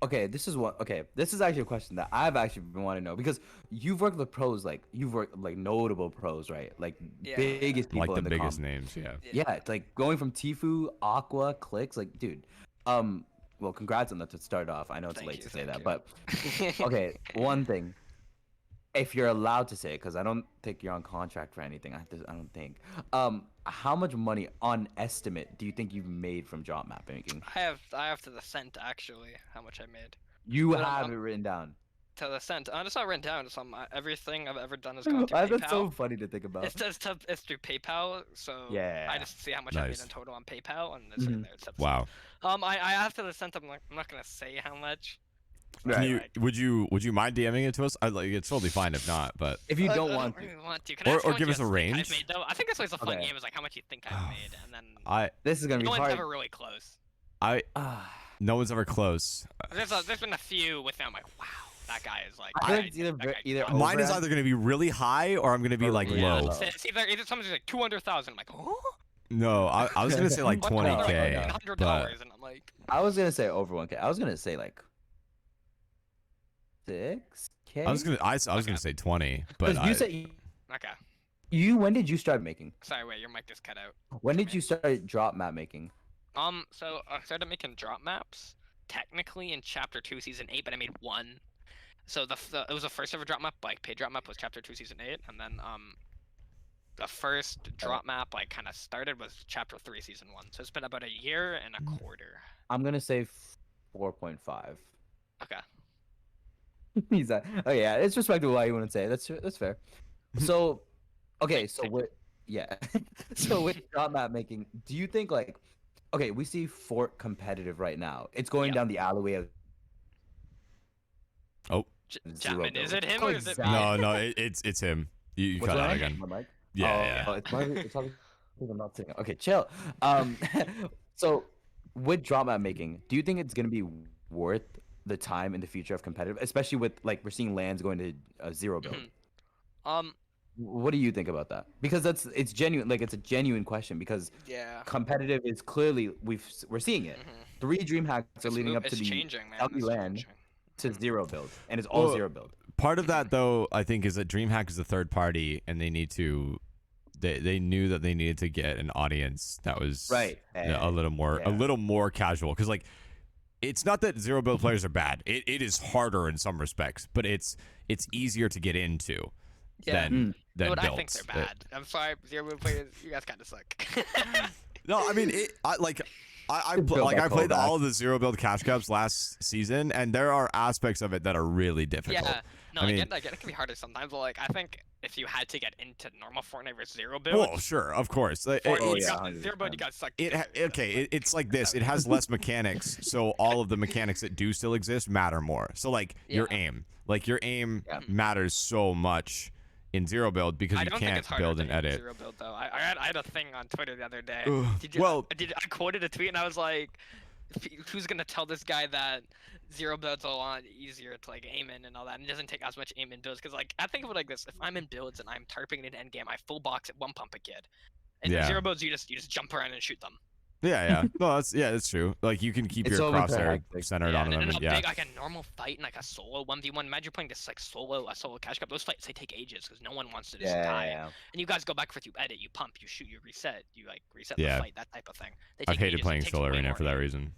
okay, this is actually a question that I've actually been wanting to know because you've worked with pros, like you've worked like notable pros, right? Like Yeah. biggest people Like the in the biggest comp. names. Yeah. Yeah, it's like going from Tfue, Aqua, Clix, like dude. Well, congrats on that to start off. I know it's Thank late you, to say thank that, you. but okay, one thing. If you're allowed to say it, because I don't think you're on contract for anything. I don't think. How much money on estimate do you think you've made from job map making? I have to the cent actually how much I made. You But have it written down. To the cent. It's not written down. It's everything I've ever done has gone through That's PayPal. so funny to think about. It's through PayPal, so Yeah. I just see how much I made Nice. in total on PayPal, and it's in Mhm. there. It's up to Wow. I have to the cent. I'm not gonna say how much. Can Right. you, Like, would you mind DMing it to us? It's totally fine if not, but If you I don't want to. really want to. Can I ask Or how much give you us a guys think I've range. made, though? I think that's always a fun Okay. game. Is like how much you think I've made, and then This is gonna no be one's hard. ever really close. Ah. No one's ever close. There's been a few with them. I'm like, wow, that guy is like. I feel that like it's guy- either that guy either got it. over- Mine is either going to be really high or I'm going to be Or like really Yeah, low. low. it's either somebody's like 200,000. I'm like, oh. No, I was going to say like What? They're like 20K. $100, But and I'm like, I was gonna say over 1K. I was gonna say like 6K. I was going Okay. to say 20, but you said okay. you. When did you start making? Sorry, wait, your mic just cut out. When did you start drop map making? So I started making drop maps technically in Chapter 2, Season 8, but I made one. So it was the first ever drop map, like paid drop map was Chapter 2, Season 8, and then the first drop map like kind of started was Chapter 3, Season 1. So it's been about a year and a quarter. I'm gonna say 4.5. Okay. He's like, oh yeah, it's respectable why you wouldn't say it. That's fair. So, okay, so what? Yeah, so with drop map making, do you think like, okay, we see Fort competitive right now. It's going Yeah. down the alleyway of zero Jatmon, is build. it him Oh, or is it me? exactly. no, it's him. You What's cut going out on? again. My mic? Yeah, Oh, it's probably I'm not saying. Okay, chill. So with drop map making, do you think it's gonna be worth the time in the future of competitive, especially with like we're seeing lands going to a zero build? What do you think about that? Because it's genuine, like it's a genuine question because Yeah. competitive is clearly we're seeing it. 3 dream hacks are leading up to It's the changing, man. healthy It's land changing. to zero build, and it's all Well, zero build. Part of that though, I think, is that DreamHack is a third party, and they need to. They knew that they needed to get an audience that was Right. a little more casual, because like it's not that zero build players are bad. It is harder in some respects, but it's easier to get into Yeah. than But builds. I think they're bad. I'm sorry, zero players. You guys kind of suck. No, I mean I Build that played callback. all of the zero build cash cups last season, and there are aspects of it that are really difficult. Yeah. No, I I mean- get it can be harder sometimes. But like I think if you had to get into normal Fortnite versus zero build, Well, sure, of course. Fortnite, yeah, zero build, you got sucked. It's like this. It has less mechanics, so all of the mechanics that do still exist matter more. So like your Yeah. aim, Yeah. matters so much in zero build because I you don't think can't it's harder build to and aim edit. zero build though. I had a thing on Twitter the other day. Ugh, I quoted a tweet and I was like, who's gonna tell this guy that zero builds are a lot easier to like aim in and all that, and it doesn't take as much aim in builds? Because like I think of it like this: if I'm in builds and I'm tarping in end game, I full box at one pump a kid. And Yeah. zero builds, you just jump around and shoot them. Yeah. No, that's true. Like you can keep It's your so much crosshair hectic. centered Yeah, on them. and in a Yeah. big like a normal fight in like a solo 1v1. Imagine you're playing this like a solo cash cup. Those fights they take ages because no one wants to just die. Yeah. And you guys go back for you edit, you pump, you shoot, you reset, you like reset Yeah. the fight, that type of thing. They I've take hated ages, it playing takes solo way arena more for that aim. reason.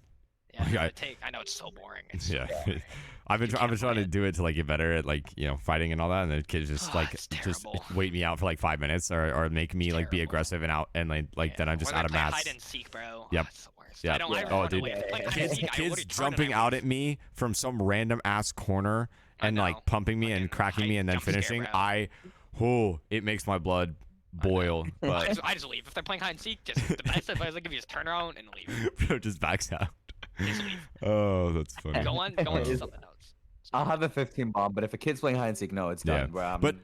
Yeah, Like, I know it's so boring. It's Yeah. Yeah. I've been You trying can't to play it. do it to like get better at like fighting and all that, and the kids just like It's just terrible. wait me out for like 5 minutes or make me like be terrible. aggressive and out and like then I'm just Or they out of play mats. hide and seek, bro. Yep. It's the worst. Yep. I don't. Yeah. I Oh, run dude. away. If they're playing hide and Kids- seek, I Kids literally turn jumping and out leave. at me from some random ass corner I and like know. pumping me and Fucking cracking me hype and then jump scare, finishing. bro. It makes my blood boil. I But just, I just leave. If they're playing hide and seek, just the best advice I give you is turn around and leave. bro just backs out. Just leave. Oh, that's funny. Go on to Is- something else. I'll have a 15 bomb, but if a kid's playing hide and seek, no, it's Yeah, done. Where I'm but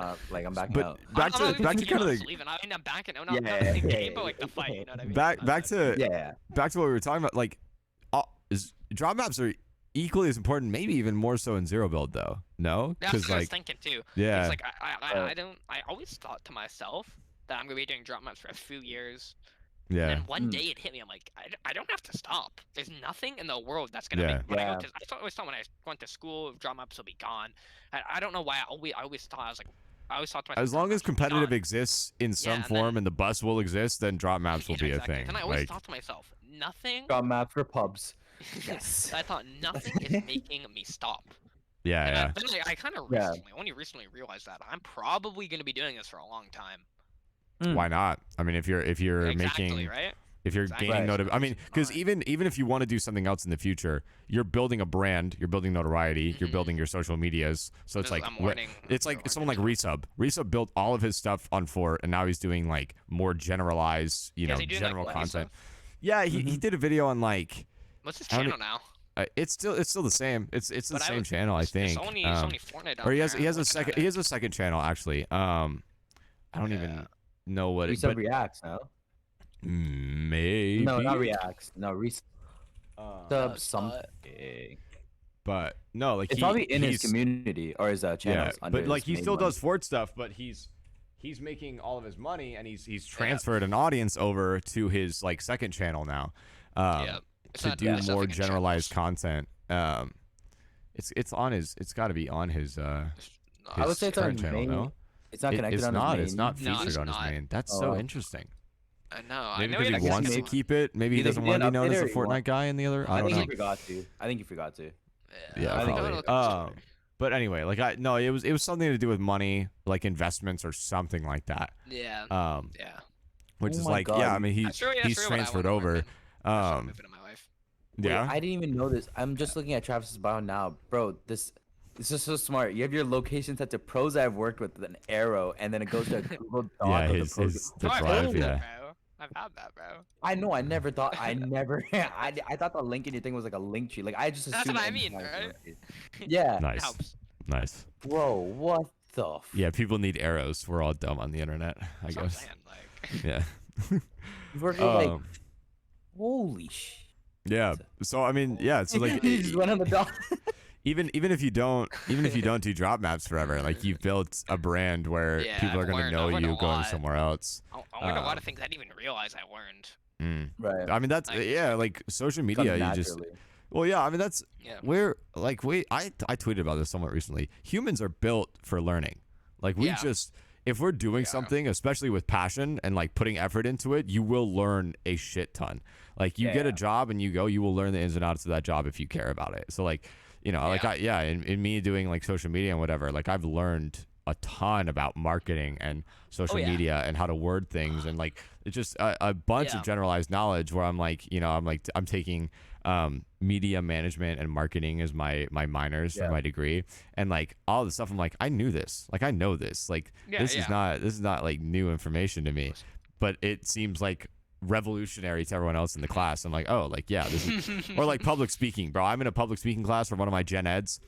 not like I'm backing But out. back I'm to not back to even kind of just like leaving. I mean, I'm backing out. Not the game, but like the fight. You know what I mean? back to Yeah. back to what we were talking about. Like, is drop maps are equally as important, maybe even more so in zero build though. No, That's because what I was like thinking too. yeah, It's like I don't. I always thought to myself that I'm gonna be doing drop maps for a few years. And yeah, then one day it hit me. I'm like, I don't have to stop. There's nothing in the world that's gonna Yeah. make when I Yeah. go to. I always thought when I went to school, drop maps will be gone. I don't know why. I always thought I was like, I always thought to myself. as long drop as maps will be competitive gone. exists in some and form then- and the bus will exist, then drop maps will Yeah, be exactly. a thing. And I always Like, thought to myself, nothing. Drop maps for pubs. Yes. I thought nothing is making me stop. yeah, And yeah. then I kind of Yeah. only recently realized that I'm probably gonna be doing this for a long time. Why not? I mean, if you're Exactly, making right? if you're Exactly. gaining Right. I mean, because Fine. even if you want to do something else in the future, you're building a brand, you're building notoriety, you're Mhm. building your social medias. So it's This- like I'm learning. it's like someone like Resub. Resub built all of his stuff on Fort, and now he's doing like more generalized, Yeah, is he doing, like, general what, content. stuff? Yeah, he did a video on like What's his I don't channel now? it's still the same. It's the But same channel, I think. It's only Fortnite. or he has a second channel actually. I don't even know what it. Resub But reacts now. maybe No, not reacts. No, resub but- something. But no, like It's probably in his community or his channels. Yeah, under but like his he main still one. does Fort stuff, but he's making all of his money, and he's transferred an audience over to his like second channel now, Yeah. It's to not- do it's more nothing in generalized channels. content. It's got to be on his I would his say it's on current his channel. main. No, It's not connected it's on not. his main. It's not No, featured it's on his not. main. That's Oh, so wow. interesting. I know. I Maybe know because he he wants to maybe- keep it. Maybe he Either doesn't he want to be didn't known as update the it or he Fortnite guy in the other. I I don't think know. he forgot to. I think he forgot to. Yeah, I think probably. I'll But anyway, like it was something to do with money, like investments or something like that. Yeah. Yeah. Which Oh is my like, God. yeah, I mean That's really he's what I transferred wanna over. learn, man. That's what I'm Um, moving in my life. Wait, yeah, I didn't even know this. I'm just looking at Travis's bio now, bro. This is so smart. You have your location set to pros I've worked with an arrow, and then it goes to a Google Doc. yeah, with his the pros. the Oh, I've drive, had that, yeah. bro. I've had that, bro. I know. I never thought. I thought the link in your thing was like a link tree. Like I just That's assumed. what I everything mean, was a right? link tree. Yeah, It Nice, helps. nice. bro. What the? Yeah, people need arrows. We're all dumb on the internet, I That's what I'm guess. saying, like, Yeah. We're like, Um, holy sh. yeah. So I mean, yeah. So like, he just went on the dot. even if you don't do drop maps forever, like you've built a brand where Yeah, people are I've gonna learned- know I've learned you a going lot. somewhere else. I learned a lot of things I didn't even realize I learned. Right. I mean, that's Like- yeah, like social Comes media. You just naturally. well, yeah. I mean, that's Yeah. where like I tweeted about this somewhat recently. Humans are built for learning. Like we Yeah. just if we're doing Yeah. something, especially with passion and like putting effort into it, you will learn a shit ton. Like you get Yeah. a job and you will learn the ins and outs of that job if you care about it. So like, like in me doing like social media and whatever, like I've learned a ton about marketing and social yeah. media and how to word things and like it's just a bunch Yeah. of generalized knowledge where I'm like, I'm taking media management and marketing as my minors for Yeah. my degree, and like all the stuff I'm like, I knew this, like I know this, like Yeah, this yeah. is not like new information to me, but it seems like revolutionary to everyone else in the class. I'm like, oh, like yeah, this is or like public speaking, bro. I'm in a public speaking class for one of my gen eds,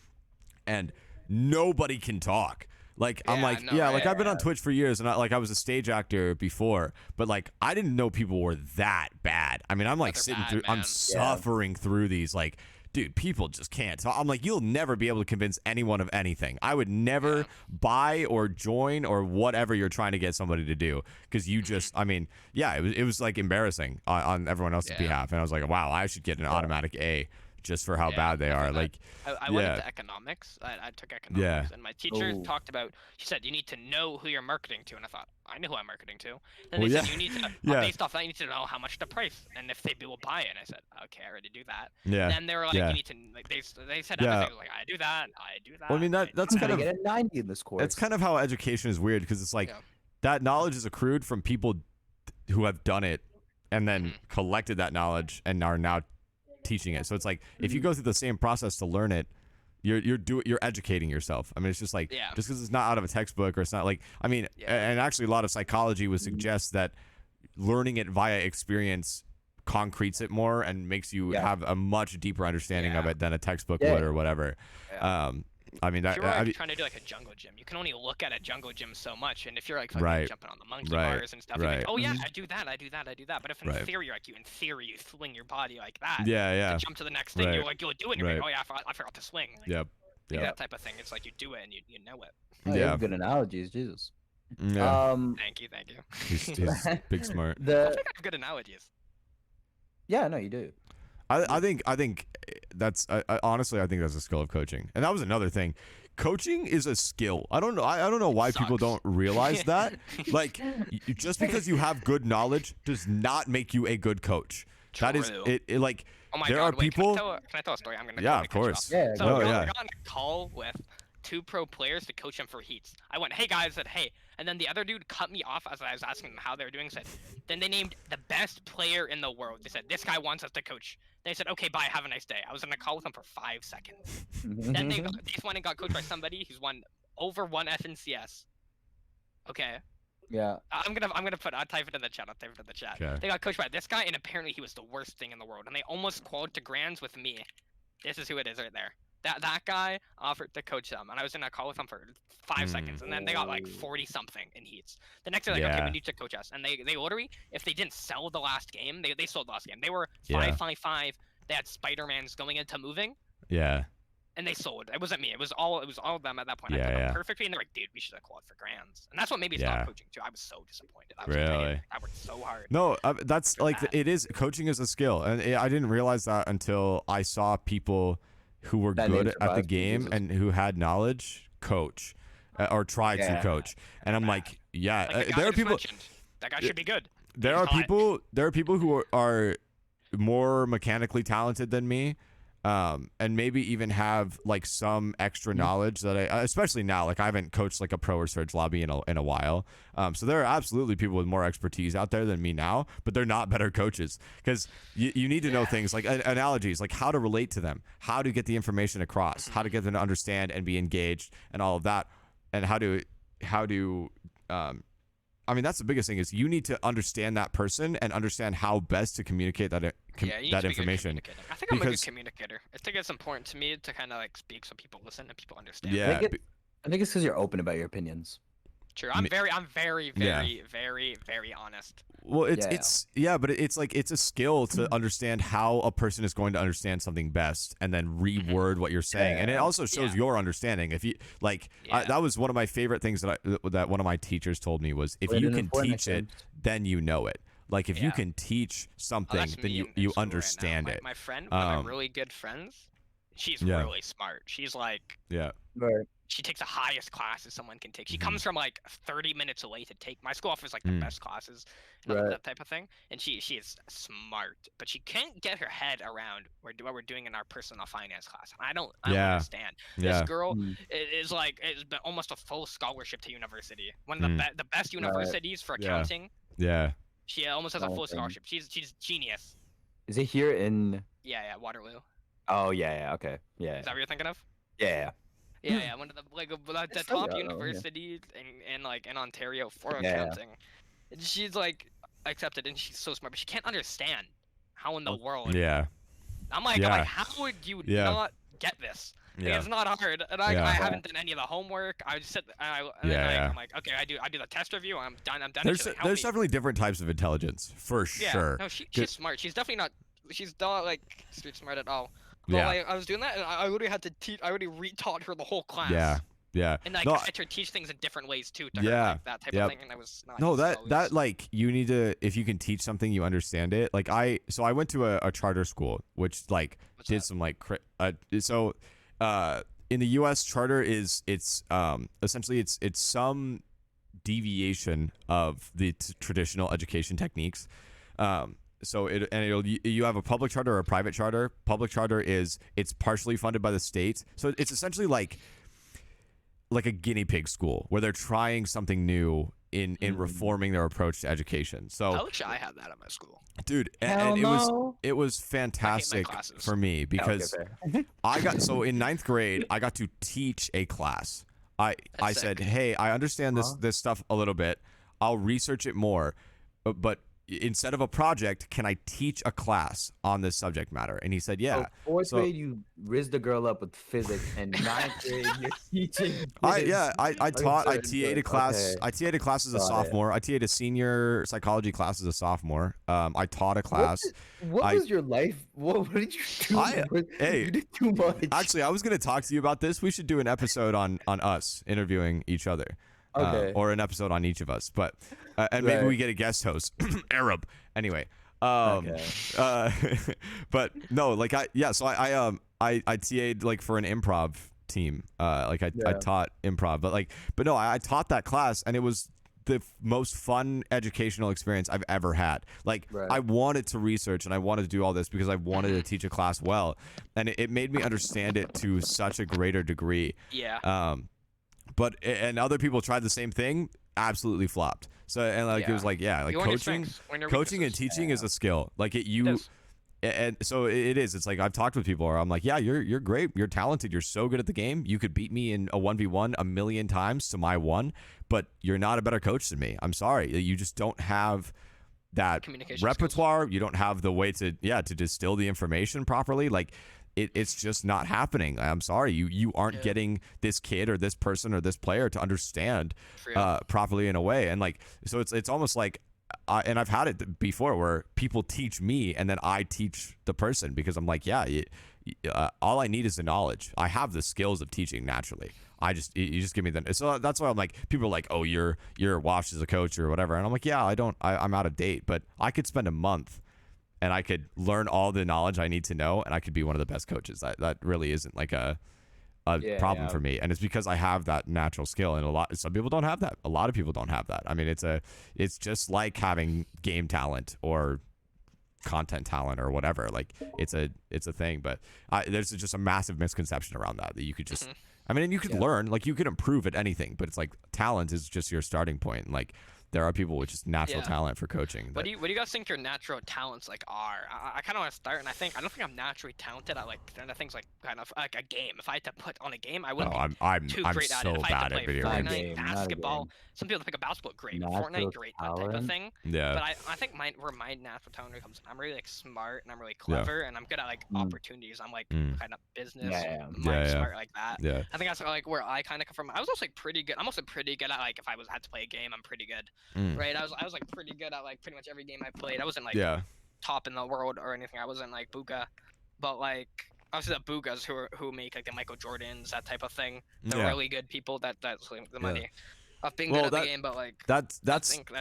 and nobody can talk. Like I'm Yeah, like, no, yeah, like right, I've been on Twitch for years, and I was a stage actor before, but like I didn't know people were that bad. I mean, I'm like They're sitting bad, through, I'm man. suffering through these. Like, dude, people just can't talk. I'm like, you'll never be able to convince anyone of anything. I would never Yeah. buy or join or whatever you're trying to get somebody to do, because you Mm-hmm. just, I mean, yeah, it was like embarrassing on everyone else's Yeah. behalf, and I was like, wow, I should get an automatic A just for how Yeah, bad they I are. feel that. Like, I went yeah. into economics. I took economics, and my teacher Oh. talked about. She said you need to know who you're marketing to, and I thought I know who I'm marketing to. Then Well, they yeah. said you need to Yeah. based off that you need to know how much to price and if they will buy it. And I said okay, I already do that. yeah. Then they were like Yeah. you need to like they said Yeah. everything. Like I do that. I do that. Well, I mean, that's I'm kind gonna of get a 90 in this course. It's kind of how education is weird, because it's like Yeah. that knowledge is accrued from people who have done it and then Mhm. collected that knowledge and are now teaching it. So it's like if you go through the same process to learn it, you're educating yourself. I mean, it's just like Yeah. just because it's not out of a textbook or it's not like, I mean, Yeah. and actually a lot of psychology would suggest that learning it via experience concretes it more and makes you Yeah. have a much deeper understanding of Yeah. it than a textbook Yeah. would or whatever. Yeah. I mean, If that, you're like, trying to do like a jungle gym, you can only look at a jungle gym so much. And if you're like fucking Right. jumping on the monkey Right. bars and stuff, you're Right. like, oh yeah, I do that. But if in Right. theory, like in theory, you swing your body like that yeah. to jump to the next thing, Right. you'll do it. You're Right. like, oh yeah, I forgot to swing. Like, Yep. like Yep. that type of thing. It's like you do it and you know it. Oh, you Yeah. have good analogies, Jesus. Yeah. Thank you. He's big smart. I think I have good analogies. Yeah, no, you do. I think that's honestly I think that's a skill of coaching, and that was another thing. Coaching is a skill. I don't know. I don't know why people don't realize that. Like, just because you have good knowledge does not make you a good coach. That is True. it. Like, Oh my there God, are wait, people. Can I tell a story? I'm gonna Yeah, totally of cut you course. off. Yeah, So No, I yeah. got on a call with 2 pro players to coach them for heats. I went, hey guys, said hey, and then the other dude cut me off as I was asking them how they were doing. Said, then they named the best player in the world. They said this guy wants us to coach. They said, okay, bye, have a nice day. I was in a call with them for 5 seconds. Then they just went and got coached by somebody who's won over 1 FNCS. Okay. Yeah. I'm gonna put. I'll type it in the chat. Okay. They got coached by this guy, and apparently he was the worst thing in the world. And they almost qualified to grands with me. This is who it is right there. That guy offered to coach them, and I was in a call with them for 5 seconds, and then they got like 40 something in heats. The next day, like, okay, Yeah. we need to coach us, and they literally, if they didn't sell the last game, they sold the last game. They were Yeah. 5-5-5. They had Spider-Mans going into moving. Yeah. And they sold. It wasn't me. It was all of them at that point. I Yeah, put them yeah. perfectly, and they're like, dude, we should have qualified for grands. And that's what made me Yeah. stop coaching too. I was so disappointed. I was like, Really? dang, I worked so hard. No, that's for like that. it is. Coaching is a skill, and I didn't realize that until I saw people who were That good names at the surprised me, game Jesus. and who had knowledge coach or try to Yeah. coach. And I'm Bad. like, yeah, Like the guy there I are just people. mentioned, that guy should be good. There He's are hot. people who are more mechanically talented than me, and maybe even have like some extra knowledge that I, especially now, like I haven't coached like a pro or surge lobby in a while. So there are absolutely people with more expertise out there than me now, but they're not better coaches because you need to know things like analogies, like how to relate to them, how to get the information across, how to get them to understand and be engaged, and all of that, and how to I mean, that's the biggest thing is you need to understand that person and understand how best to communicate that Yeah, you need that to be a good information. communicator. I think I'm a because- good communicator. I think it's important to me to kind of like speak so people listen and people understand. Yeah, I think it's because you're open about your opinions. True. I'm Me- very, Yeah. very honest. well, Yeah. but it's like it's a skill to understand how a person is going to understand something best and then reword what you're saying, and it Yeah. also shows Yeah. your understanding. If you like, Yeah. that was one of my favorite things that one of my teachers told me was if Put it you in can important teach it, terms. then you know it. Like if you Yeah. can teach Oh, something, that's then me you in school right now. understand it. My friend, one of Um, my really good friends, she's Yeah. really smart. She's like, Yeah. Right. she takes the highest classes someone can take. She Mhm. comes from like 30 minutes away to take. My school offers like the Mm. best classes and all Right. that type of thing. And she is smart, but she can't get her head around what we're doing in our personal finance class. And I don't Yeah. understand. Yeah. This girl Mm. is like almost a full scholarship to university. One of the best Right. universities for Yeah. accounting. Yeah. She almost has a Oh, full okay. scholarship. She's genius. Is it here in? Yeah, Waterloo. Oh yeah. Okay. Yeah. Is that what you're thinking of? Yeah. Yeah, one of the like the It's top so- yeah. universities in like in Ontario for Yeah. accounting. And she's like accepted, and she's so smart, but she can't understand how in the world. Yeah. I'm like, Yeah. how would you Yeah. not get this? Like, Yeah. it's not hard, and I Yeah. haven't done any of the homework. I just sit, and then Yeah. I'm like, okay, I do the test review. I'm done. And There's she's like, help there's me. definitely different types of intelligence for Yeah, sure. no, she's smart. She's definitely not. She's not like street smart at all. But Yeah. like, I was doing that, and I literally had to teach. I already retaught her the whole class. Yeah. Yeah. And like No, I had to teach things in different ways too. To her, Yeah, like, that type yep. of thing, and I was not. No, used to that always- like you need to, if you can teach something, you understand it. Like I went to a charter school, which like What's did that? some like in the U.S. charter is essentially it's some deviation of the traditional education techniques. You have a public charter or a private charter. Public charter it's partially funded by the state, so it's essentially like a guinea pig school where they're trying something new in reforming their approach to education. So I wish I had that at my school. dude, Hell and no. it was fantastic classes. for me because Okay, fair. in ninth grade I got to teach a class. I That's said, sick. hey, I understand this Huh? this stuff a little bit. I'll research it more, but instead of a project, can I teach a class on this subject matter? And he said, yeah. So 4th grade, you rizzed the girl up with physics, and 9th grade, you're teaching. I taught. I TA'd a class. Okay. I TA'd a class as a Got it. sophomore. I TA'd a senior psychology class as a sophomore. I taught a class. What was your life? What did you do? Hey, you did too much. Actually, I was going to talk to you about this. We should do an episode on us interviewing each other. Okay. Or an episode on each of us. But and maybe we get a guest host, Arab. Anyway. Okay. But no, like so I TA'd like for an improv team. I taught improv, but no, I taught that class, and it was the most fun educational experience I've ever had. I wanted to research and I wanted to do all this because I wanted to teach a class well, and it made me understand it to such a greater degree. Yeah. But other people tried the same thing, absolutely flopped. So it was coaching and teaching is a skill. And so it is. It's like I've talked with people where I'm like, yeah, you're great, you're talented, you're so good at the game. You could beat me in a 1v1 a million times to my one, but you're not a better coach than me. I'm sorry, you just don't have that repertoire. Skills. You don't have the way to distill the information properly. It's just not happening. I'm sorry, you aren't getting this kid or this person or this player to understand properly in a way. And so it's almost like, and I've had it before where people teach me and then I teach the person, because I'm like, all I need is the knowledge. I have the skills of teaching naturally. You just give me the. So that's why I'm like, people are like, oh, you're washed as a coach or whatever, and I'm like, yeah, I'm out of date, but I could spend a month and I could learn all the knowledge I need to know, and I could be one of the best coaches. That really isn't like a problem for me, and it's because I have that natural skill. And some people don't have that. A lot of people don't have that. I mean, it's just like having game talent or content talent or whatever. It's a thing, but there's just a massive misconception around that you could just. I mean, and you could learn, you could improve at anything, but it's like talent is just your starting point. And there are people with just natural talent for coaching. What do you guys think your natural talents are? I kind of want to start, and I don't think I'm naturally talented at things kind of like a game. If I had to put on a game, I wouldn't be too great at it. If I had to play Fortnite, basketball, some people think of basketball great, Fortnite great, that type of thing. Yeah. But I think where my natural talent comes, I'm really smart and I'm really clever and I'm good at opportunities. I'm kind of business, smart like that. Yeah. I think that's where I kind of come from. I was also pretty good. I'm also pretty good at if I had to play a game, I'm pretty good. Right, I was pretty good at pretty much every game I played. I wasn't top in the world or anything. I wasn't Booga, but obviously the Boogas who make the Michael Jordans, that type of thing. They're really good people. That's the money of being good at the game. But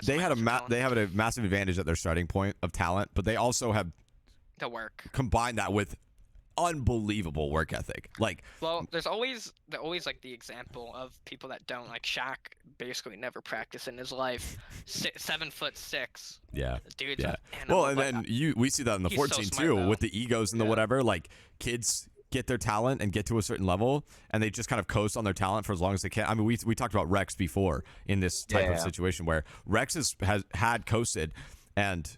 they have a massive advantage at their starting point of talent, but they also have to work. Combine that with unbelievable work ethic. There's always the example of people that don't. Shaq basically never practiced in his life. 7'6". Yeah, dude's well, and then we see that in the 14 so too, though. with the egos and the whatever. Kids get their talent and get to a certain level, and they just kind of coast on their talent for as long as they can. I mean, we talked about Rex before in this type of situation where Rex had coasted, and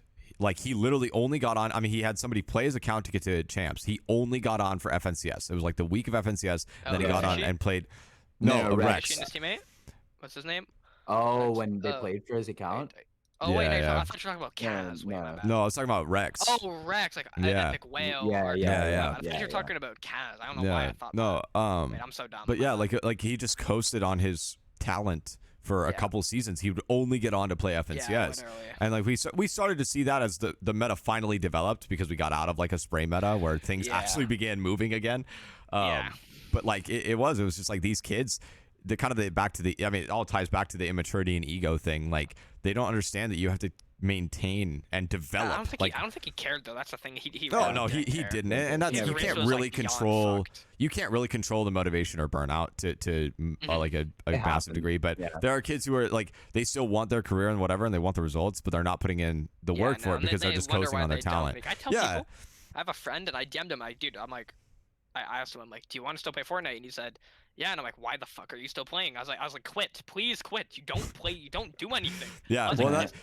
he literally only got on. I mean, he had somebody play his account to get to champs. He only got on for FNCS. It was the week of FNCS, and then he got on and played. No, Rex. His teammate? What's his name? Oh, Rex. when they played for his account. Oh wait, I thought you were talking about Kaz. No, I was talking about Rex. Oh, Rex, Epikwhale. Yeah. I thought you were talking about Kaz. I don't know why I thought. No, wait, I'm so dumb. But he just coasted on his talent for a couple seasons. He would only get on to play FNCS, and we started to see that as the meta finally developed, because we got out of a spray meta where things actually began moving again. But it was just these kids, it all ties back to the immaturity and ego thing. They don't understand that you have to maintain and develop. I don't think he cared though. That's the thing. He didn't, and that's you can't really control. You can't really control the motivation or burnout to a massive degree. But there are kids who are they still want their career and whatever, and they want the results, but they're not putting in the work for it because they're just coasting on their talent. I tell people, I have a friend and I DM'd him. I asked him, do you want to still play Fortnite? And he said, yeah. And I'm like, why the fuck are you still playing? I was like, quit, please quit. You don't play, you don't do anything. Yeah,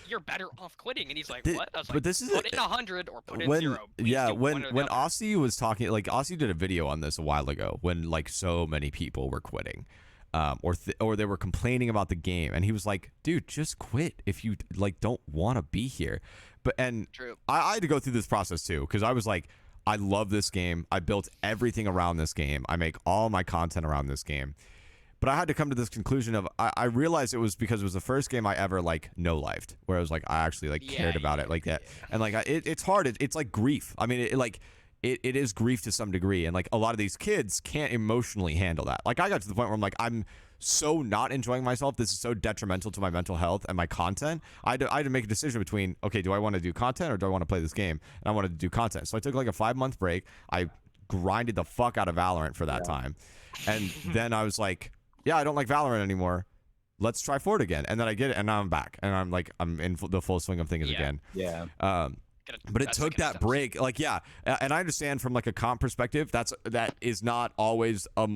you're better off quitting. And he's like, what? I was but this is put in 100 or put in 0. When Aussie was talking, Aussie did a video on this a while ago when so many people were quitting, or they were complaining about the game, and he was like, dude, just quit if you don't want to be here. And True. I had to go through this process too, because I was like, I love this game. I built everything around this game. I make all my content around this game. But I had to come to this conclusion of I realized it was because it was the first game I ever like no-lifed, where I was like I actually like cared about it like that. And like it's hard. It's like grief. I mean, it is grief to some degree, and like a lot of these kids can't emotionally handle that. Like I got to the point where I'm like, I'm so not enjoying myself. This is so detrimental to my mental health and my content. I had to make a decision between, okay, do I want to do content or do I want to play this game? And I wanted to do content. So I took like a 5-month break. I grinded the fuck out of Valorant for that time. And then I was like, yeah, I don't like Valorant anymore. Let's try Fort again. And then I get it, and now I'm back. And I'm like, I'm in the full swing of things again. Yeah. But it took that break. Like, yeah. And I understand from like a comp perspective, that is not always a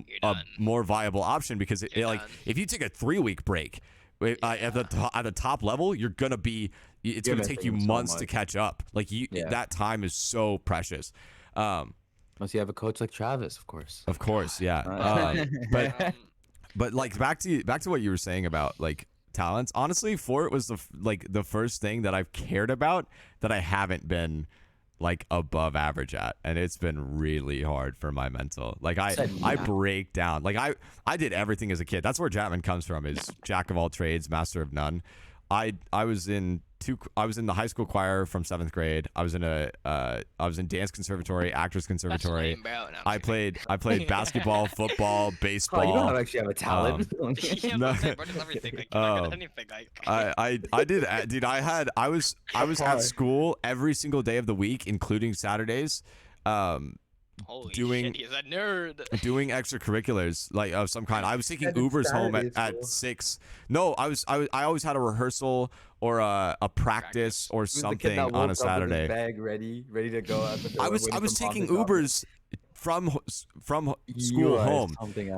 more viable option, because like if you take a 3-week break at the top level, you're going to be, it's going to take you months to catch up. Like that time is so precious. Unless you have a coach like Travis, of course. Of course. Yeah. But like back to what you were saying about like talents. Honestly, Fort was the first thing that I've cared about that I haven't been like above average at, and it's been really hard for my mental. Like I break down. Like I did everything as a kid. That's where Jatmon comes from, is jack of all trades, master of none. I was in the high school choir from 7th grade. I was in dance conservatory, actors conservatory. I played basketball, football, baseball. Oh, you don't actually have a talent. I did, dude. I was at school every single day of the week, including Saturdays. Holy doing shit, he's a nerd. Doing extracurriculars like of some kind. I was taking Ubers home at 6. No, I always had a rehearsal or a practice or something on a Saturday. Bag ready to go out the door. I was taking Ubers from school home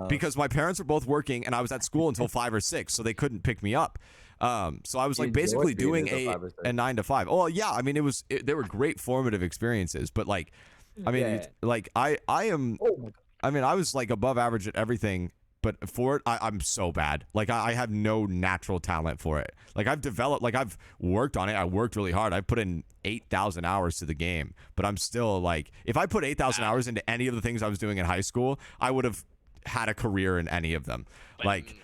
because my parents were both working and I was at school until 5 or 6, so they couldn't pick me up. So I was like basically doing a 9 to 5. Oh yeah, I mean they were great formative experiences, but like. I mean, like I am. I mean, I was like above average at everything, but for it, I'm so bad. Like I have no natural talent for it. Like I've worked on it. I worked really hard. I put in 8,000 hours to the game, but I'm still like, if I put 8,000 hours into any of the things I was doing in high school, I would have had a career in any of them. Like,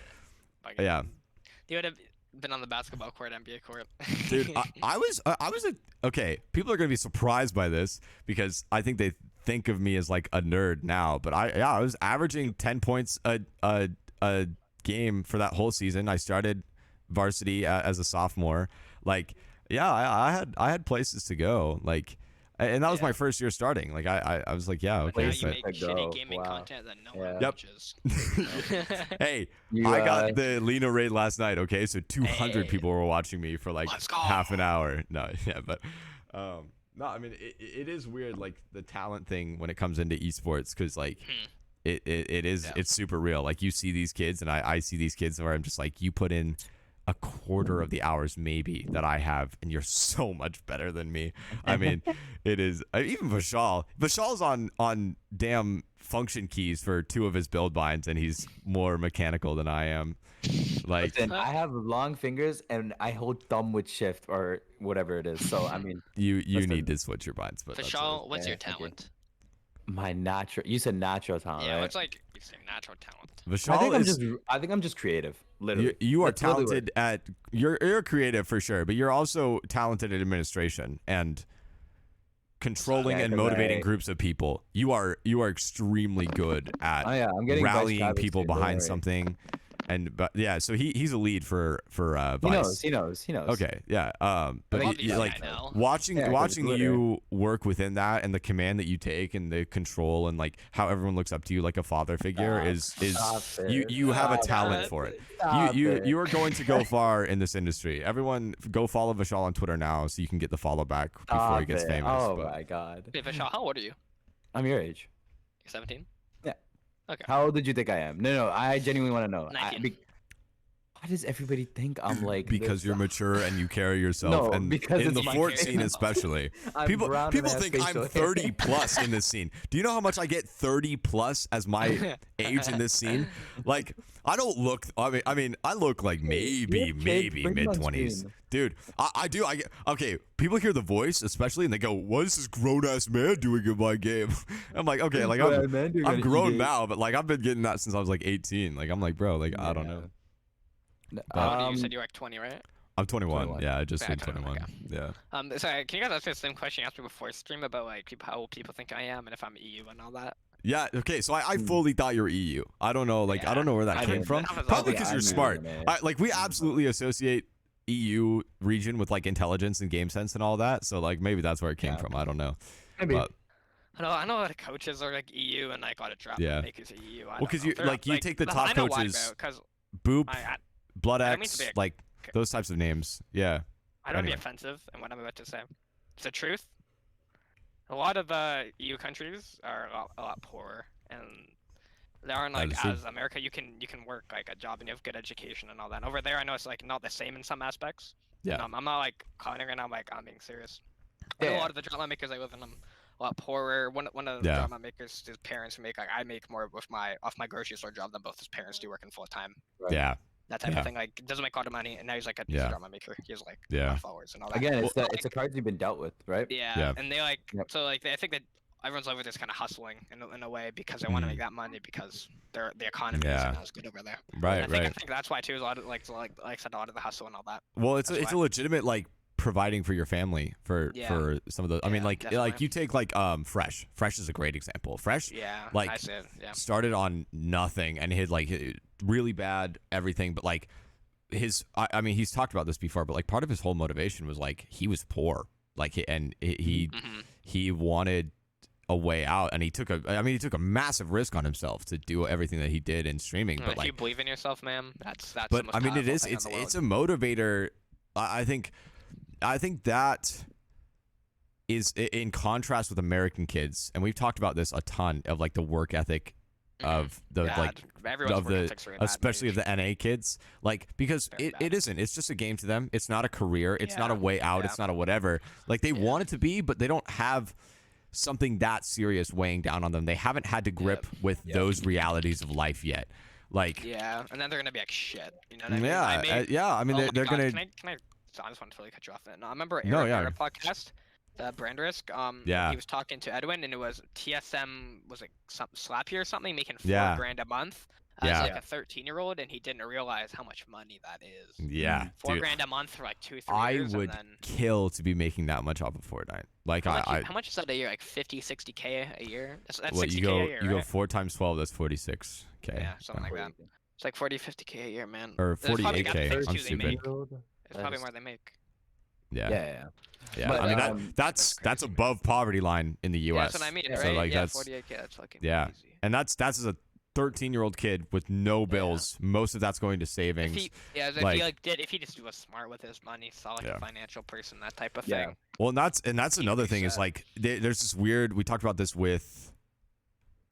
yeah. You would have been on the basketball court, NBA court. Dude, I was okay. People are gonna be surprised by this because I think they think of me as like a nerd now, but I was averaging 10 points a game for that whole season. I started varsity as a sophomore. Like, yeah, I had places to go. Like, and that was my first year starting. Like I was like, yeah, okay. Now you make shitty gaming content that no one watches. Hey, I got the Lena raid last night. Okay, so 200 people were watching me for like half an hour. No, yeah, but no, I mean it is weird, like the talent thing when it comes into esports, because like it is it's super real. Like you see these kids, and I see these kids where I'm just like, you put in a quarter of the hours maybe that I have, and you're so much better than me. I mean, it is even Vishal's on damn function keys for 2 of his build binds, and he's more mechanical than I am. Like, listen, I have long fingers and I hold thumb with shift or whatever it is. So I mean, you need to switch your binds. But Vishal, what's your talent? My natural. You said natural talent. Yeah, right? it's like you say natural talent. Vishal I think I'm just creative. Literally, you are talented at you're creative for sure, but you're also talented at administration and controlling and motivating groups of people. You are extremely good at rallying people behind something. And but yeah, so he's a lead for Vice. He knows. Okay, yeah. But like watching you work within that, and the command that you take, and the control, and like how everyone looks up to you like a father figure is you have a talent for it. You are going to go far in this industry. Everyone, go follow Vishal on Twitter now, so you can get the follow back before he gets famous. Oh my god. Hey Vishal, how old are you? I'm your age. You're 17. Yeah. Okay. How old did you think I am? No, I genuinely want to know. 19. why does everybody think I'm like because this? you're mature and you carry yourself, No, and because in the it's my fort face. scene especially, I'm people brown and people I have think I'm facial hair. 30 plus in this scene. Do you know how much I get 30 plus as my age in this scene? Like, I don't look. I mean, I look like maybe Bring it mid on 20s, screen. dude. I do. I get okay. People hear the voice especially, and they go, "What is this grown ass man doing in my game?" I'm like, okay, like I'm grown now, but like I've been getting that since I was like 18. Like I'm like, bro, like I don't know. How old are you? You said you're like 20, right? I'm 21. 21. Yeah, I just turned 21, 21. okay. Yeah. Sorry, can you guys ask me the same question you asked me before stream about like how old people think I am and if I'm EU and all that? Yeah. Okay. So I fully thought you were EU. I don't know. Like I don't know where that I came didn't- from. that was Probably all- because I you're knew, smart. man. Like we absolutely associate EU region with like intelligence and game sense and all that. So like maybe that's where it came from. I don't know. Maybe. But I know a lot of coaches are like EU and like a lot of drop Yeah. makers are EU. well, because you like you take the but top I know coaches, because Boop, I Blood I don't mean to X, be a- like those types of names. Yeah. I don't Anyway. be offensive in what I'm about to say. It's the truth. A lot of EU countries are a lot poorer, and they aren't That like is true. as America. You can work like a job and you have good education and all that. And over there, I know it's like not the same in some aspects. Yeah. I'm not like clowning right now. I'm being serious. I know a Yeah. lot of the drama makers I live in, a lot poorer. One of the Yeah. drama makers, his parents make like I make more with off my grocery store job than both his parents do working full time. Right. Yeah. That type Yeah. of thing. Like doesn't make a lot of money, and now he's like he's Yeah. a drama maker. He has like a Yeah. lot of followers and all that. Again, But, it's the cards you've been dealt with, right? yeah, Yeah. and they like Yep. so like I think that everyone's over there's kind of hustling in a way because they want to Mm. make that money because the economy Yeah. isn't as good over there. Right. I think Right. that's why too is a lot of like I said a lot of the hustle and all that. Well, it's That's a why. legitimate like providing for your family for Yeah. some of the. I mean, Yeah, like definitely. you take like Fresh. Fresh is a great example. Fresh Yeah, like, I see it. Yeah, started on nothing and hid like really bad everything, but like I mean he's talked about this before, but like part of his whole motivation was like he was poor, like he wanted a way out, and he took a massive risk on himself to do everything that he did in streaming. But if like you believe in yourself, ma'am, that's but the most I mean it powerful is thing in it's the world. it's a motivator. I think that is in contrast with American kids, and we've talked about this a ton of like the work ethic of the Bad. like Everyone's of work the ethic's really bad in especially of Asia. the NA kids, like because Very it bad. isn't, it's just a game to them, it's not a career, it's not a Yeah. way out, Yeah. it's not a whatever, like they want it to be, but they don't have something that serious weighing down on them. They haven't had to grip with those realities of life yet, like Yeah, and then they're gonna be like shit. You know what I mean? yeah I mean Oh my they're God, gonna Can I? So I just want to totally cut you off. No, I remember No, Era yeah. podcast, the brand risk. Yeah. He was talking to Edwin, and it was TSM was like some Slappy or something, making Yeah. $4,000 a month as Yeah. like a 13-year-old, and he didn't realize how much money that is. yeah $4 dude, grand a month for like 2-3 I years, would and then kill to be making that much off of Fortnite, like how much is that a year? Like 50-60K a year? That's what 60K you go a year, you go right? 4 times 12, that's 46K. Yeah, something like that. It's like 40-50K a year, man. Or That's probably 48K, got to I'm fix who they make. stupid. It's probably more they make. Yeah. But, I mean That's that's crazy. above poverty line in the Yeah, U.S. that's what I mean, Yeah. right? So like yeah, that's 48K. That's fucking yeah. easy. And that's as a 13-year-old kid with no bills. Most of that's going to savings. If he just was smart with his money, saw like Yeah. a financial person, that type of Yeah. thing. Well, and that's another thing is sad. like there's this weird. We talked about this with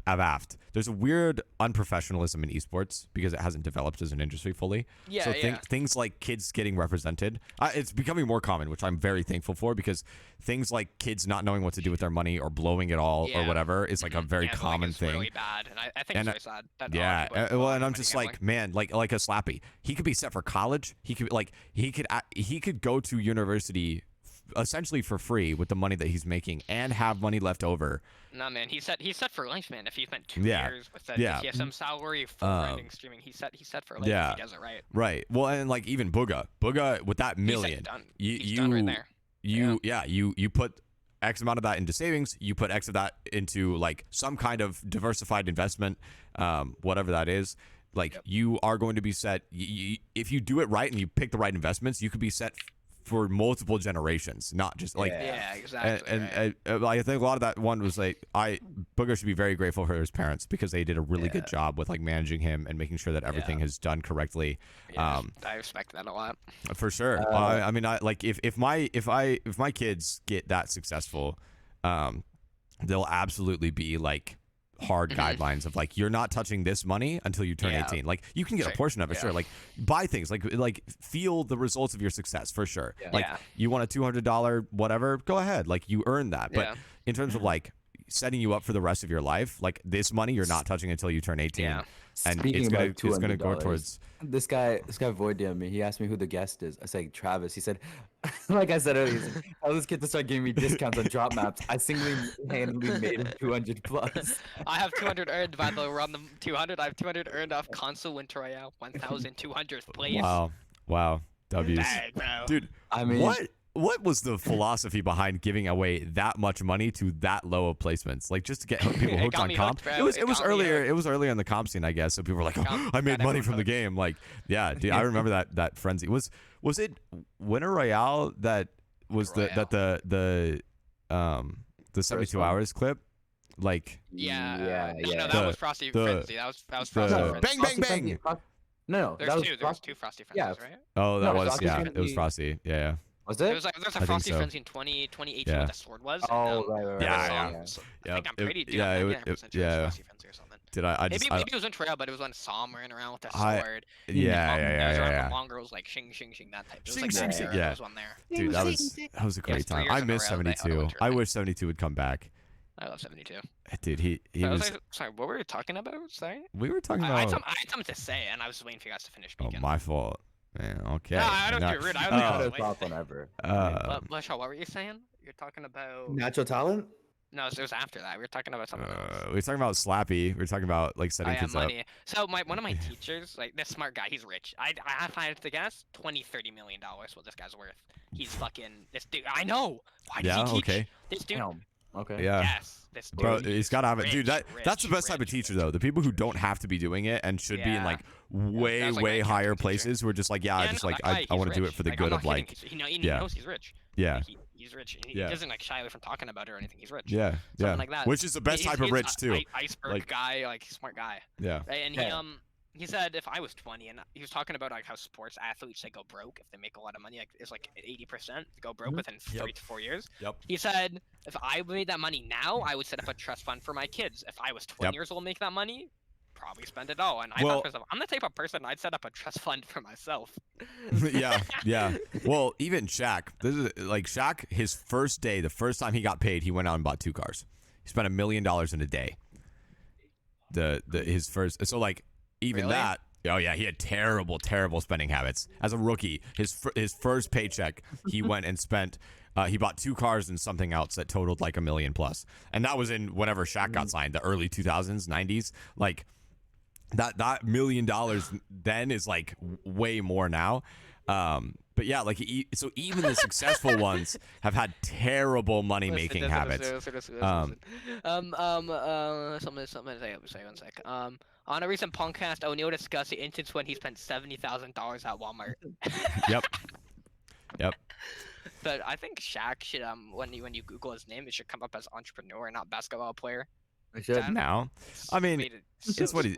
Avaft. There's a weird unprofessionalism in esports because it hasn't developed as an industry fully. Yeah, So yeah. things like kids getting represented, it's becoming more common, which I'm very thankful for, because things like kids not knowing what to do with their money or blowing it all or Yeah. whatever is like a very Gambling common is thing. Really bad, and I think And, it's very sad. That a lot of Yeah, people have well, blown and I'm money just gambling. like, man, like a Slappy. He could be set for college. He could go to university essentially for free with the money that he's making and have money left over. No, man, he's set for life, man. If he spent 2 Yeah. years with that Yeah. TSM salary, full grinding, streaming, he's set for life yeah. if he does it right. Right. Well, and like even Booga with that million, He's done right there. you put X amount of that into savings, you put X of that into like some kind of diversified investment, whatever that is. Like you are going to be set. If you do it right and you pick the right investments, you could be set for multiple generations, not just like. Yeah, exactly. And I think a lot of that one was like Booger should be very grateful for his parents because they did a really good job with like managing him and making sure that everything is done correctly. Yeah, I respect that a lot. For sure. I mean, I like if my kids get that successful, they'll absolutely be like hard guidelines of like you're not touching this money until you turn 18. Like you can get a portion of it, sure. Like buy things, like feel the results of your success for sure. Like you want a $200 whatever, go ahead. Like you earn that. But in terms of like setting you up for the rest of your life, like this money you're not touching until you turn 18. And Speaking it's gonna go towards this guy void DM'd me. He asked me who the guest is. I said Travis. He said, like I said earlier, he's like, tell this kid to start giving me discounts on drop maps. I single-handedly made him 200 plus. I have 200 earned, by the way. We're on the 200. I have 200 earned off console Winter Royale. 1,200th place. Wow. W's. Bag, bro. Dude, I mean, what was the philosophy behind giving away that much money to that low of placements? Like just to get people hooked on comp. It was earlier. It was earlier in the comp scene, I guess. So people were like, "Oh, I made money from the game." Like, yeah, dude, I remember that frenzy. Was it Winter Royale that was the 72 hours clip? Like, yeah. No, that was Frosty Frenzy. That was Frosty Frenzy. Bang, bang, bang. No, there's two Frosty Frenzies, right? Oh, it was Frosty. Yeah. Was it? There's a Frosty Frenzy in 2018 what the sword was. Oh, right. Yeah. I think I'm pretty sure it was Frosty Frenzy or something. Maybe it was in Trail, but it was when Psalm ran around with the sword. Yeah. Long girls like shing, that type. It was shing, like shing. There was one there. Dude, that was a great time. I miss 72. I wish 72 would come back. I love 72. Dude, he was. Sorry, what were we talking about? Sorry. We were talking about. I had something to say, and I was waiting for you guys to finish speaking. Oh, my fault. Man, okay. No, I don't do rude. I don't know. Whenever. Vishal, what were you saying? You're talking about natural talent? No, it was after that. We were talking about something else. We were talking about Slappy. We were talking about like setting kids money. up. So one of my teachers, like this smart guy, he's rich. I had to guess $20-30 million what this guy's worth. He's fucking this dude. I know. Why does he teach? This dude. Okay. Yeah. Yes. This dude, bro, he's gotta have it, dude. That's the best rich, type of teacher though. The people who don't have to be doing it and should be in like way higher places. Who are just like, I want to do it for the good of like. He knows he's rich. Yeah. He's rich. He doesn't like shy away from talking about it or anything. He's rich. Yeah. Something like that. Which is the best type of rich too. Iceberg guy, like smart guy. Yeah. And he said if I was 20, and he was talking about like how sports athletes they go broke if they make a lot of money, like it's like 80% go broke within 3 to 4 years. He said if I made that money now, I would set up a trust fund for my kids. If I was 20 years old, make that money, probably spend it all. And I thought to myself, I'm the type of person I'd set up a trust fund for myself. yeah. Well, even Shaq. This is like Shaq. His first day, the first time he got paid, he went out and bought 2 cars. He spent $1 million in a day. His first. So like. Even that, he had terrible spending habits. As a rookie, his first paycheck, he went and spent. He bought 2 cars and something else that totaled like $1 million plus, and that was in whenever Shaq got signed, the early 2000s, 90s. Like that $1 million then is like way more now. But yeah, like so even the successful ones have had terrible money making habits. Something to say. One sec. On a recent podcast, O'Neal discussed the instance when he spent $70,000 at Walmart. Yep. But I think Shaq should when you Google his name, it should come up as entrepreneur, not basketball player. It should now. I mean, it's what he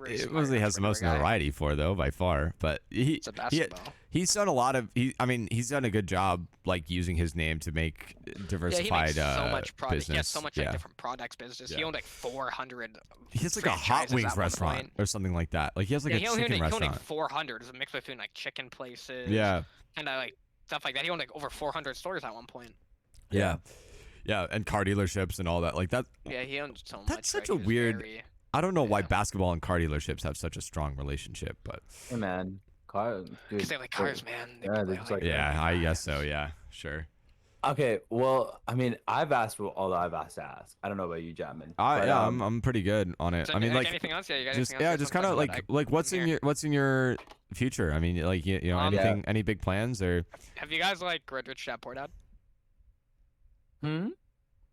has the most notoriety for, though, by far. But he's done a lot of. He's done a good job, like using his name to make diversified so much business. He has so much like different products business. He owned like 400. He has like a hot wings restaurant or something like that. Like he has like a chicken restaurant. He owned like 400. It's a mix between like chicken places. Yeah. And like stuff like that. He owned like over 400 stores at one point. Yeah. Yeah, and car dealerships and all that. Like that. Yeah, he owns so much. That's such a weird. I don't know why basketball and car dealerships have such a strong relationship, but. Hey man, car. Because they like cars, man. I guess so. Yeah, sure. Okay, well, I mean, I've asked all that I've asked to ask. I don't know about you, Jatmon. I'm pretty good on it. So I mean, like anything else? Yeah, just kind of like what's in your future? I mean, like you know anything, any big plans or? Have you guys like read Rich Dad Poor Dad?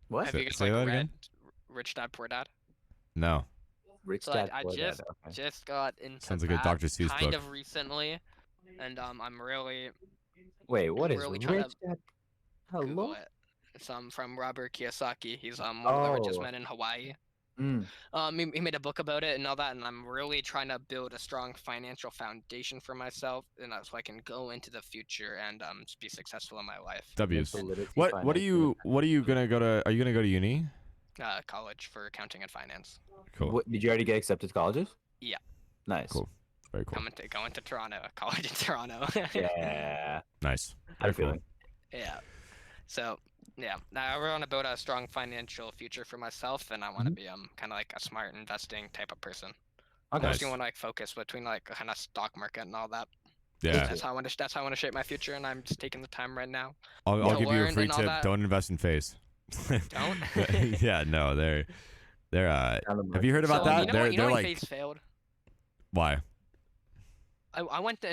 What? Have you guys like read Rich Dad Poor Dad? No. Rich Dad Poor Dad. Just got into Sounds like a Dr. Seuss kind book. of recently, and I'm really. Wait, what is really Rich Dad? Hello. It's from Robert Kiyosaki. He's one of the richest men in Hawaii. He made a book about it and all that, and I'm really trying to build a strong financial foundation for myself, and so I can go into the future and be successful in my life. W's. What are you gonna go to? Are you gonna go to uni? college for accounting and finance. Cool. What, did you already get accepted to colleges? Yeah. Nice. Cool. Very cool. Going to Toronto, college in Toronto. Yeah. Nice. How you Very cool. feeling? Yeah. So yeah, I want to build a strong financial future for myself, and I want to be kind of like a smart investing type of person. I Okay. just want to like focus between like kind of stock market and all that. Yeah. That's how I want to. That's how I want to shape my future, and I'm just taking the time right now. I'll to give you a learn free and all tip. that. Don't invest in Phase. Don't. Yeah, no, they're have you heard about So, that? You know, they're you know when like FaZe failed? why? I went to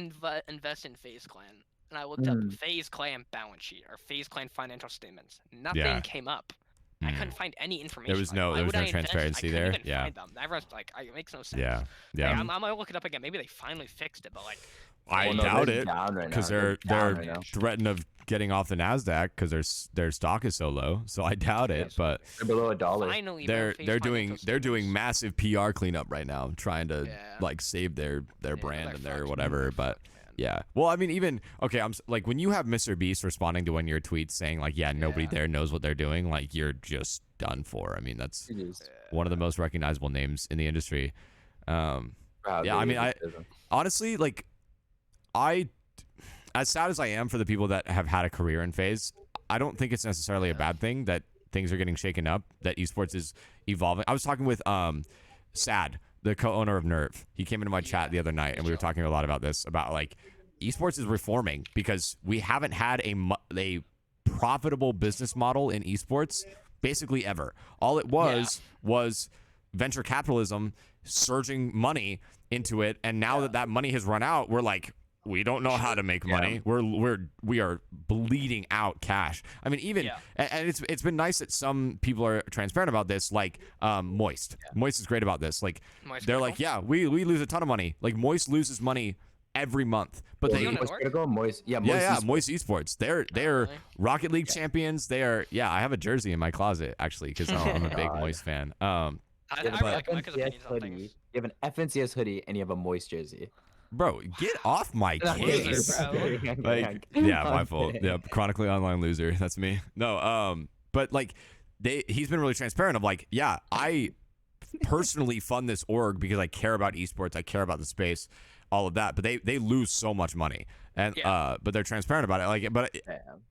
invest in FaZe Clan, and I looked up FaZe Clan balance sheet or FaZe Clan financial statements. Nothing came up. I couldn't find any information. There was Like, no why there was would no I invest? transparency I there. couldn't even Yeah. find them. Everyone's like, it makes no sense. Yeah. Yeah. Like, I'm gonna look it up again. Maybe they finally fixed it, but like, I Well, no, doubt they're it down right because now. they're down right now. threatened of getting off the Nasdaq because their stock is so low. So I doubt it, but They're below $1. finally, they're FaZe doing financial massive PR cleanup right now, trying to Yeah. like save their Yeah, brand they're and their fucked. whatever. They're But fucked, man. yeah, well, I mean, even okay, like when you have Mr. Beast responding to one of your tweets saying like, yeah, nobody Yeah. there knows what they're doing, like you're just done for. I mean, that's It is. one of the most recognizable names in the industry. Proud Yeah, I mean, egotism. honestly, like as sad as I am for the people that have had a career in FaZe, I don't think it's necessarily a bad thing that things are getting shaken up, that esports is evolving. I was talking with Sad, the co-owner of Nerve. He came into my chat the other night, and we were talking a lot about this, about like esports is reforming because we haven't had a profitable business model in esports basically ever. All it was venture capitalism surging money into it, and now that money has run out, we're like, we don't know how to make money. We are bleeding out cash. I mean, even and it's been nice that some people are transparent about this, like Moist. Moist is great about this. Like Moist they're Critical? like, we lose a ton of money. Like Moist loses money every month, but Well, they doing it Moist work? Critical, Moist. Yeah, Moist. Moist Esports. They're really? Rocket League champions. They are. Yeah, I have a jersey in my closet actually because I'm a big God. Moist fan. I You have, really an like Micah's FNCS opinions on hoodie, things. you have an FNCS hoodie and you have a Moist jersey. Bro, get off my case. bro. Like, yeah, my fault. Yeah, chronically online loser. That's me. No, but like, he's been really transparent of like, yeah, I personally fund this org because I care about esports, I care about the space, all of that. But they lose so much money, and but they're transparent about it. Like, but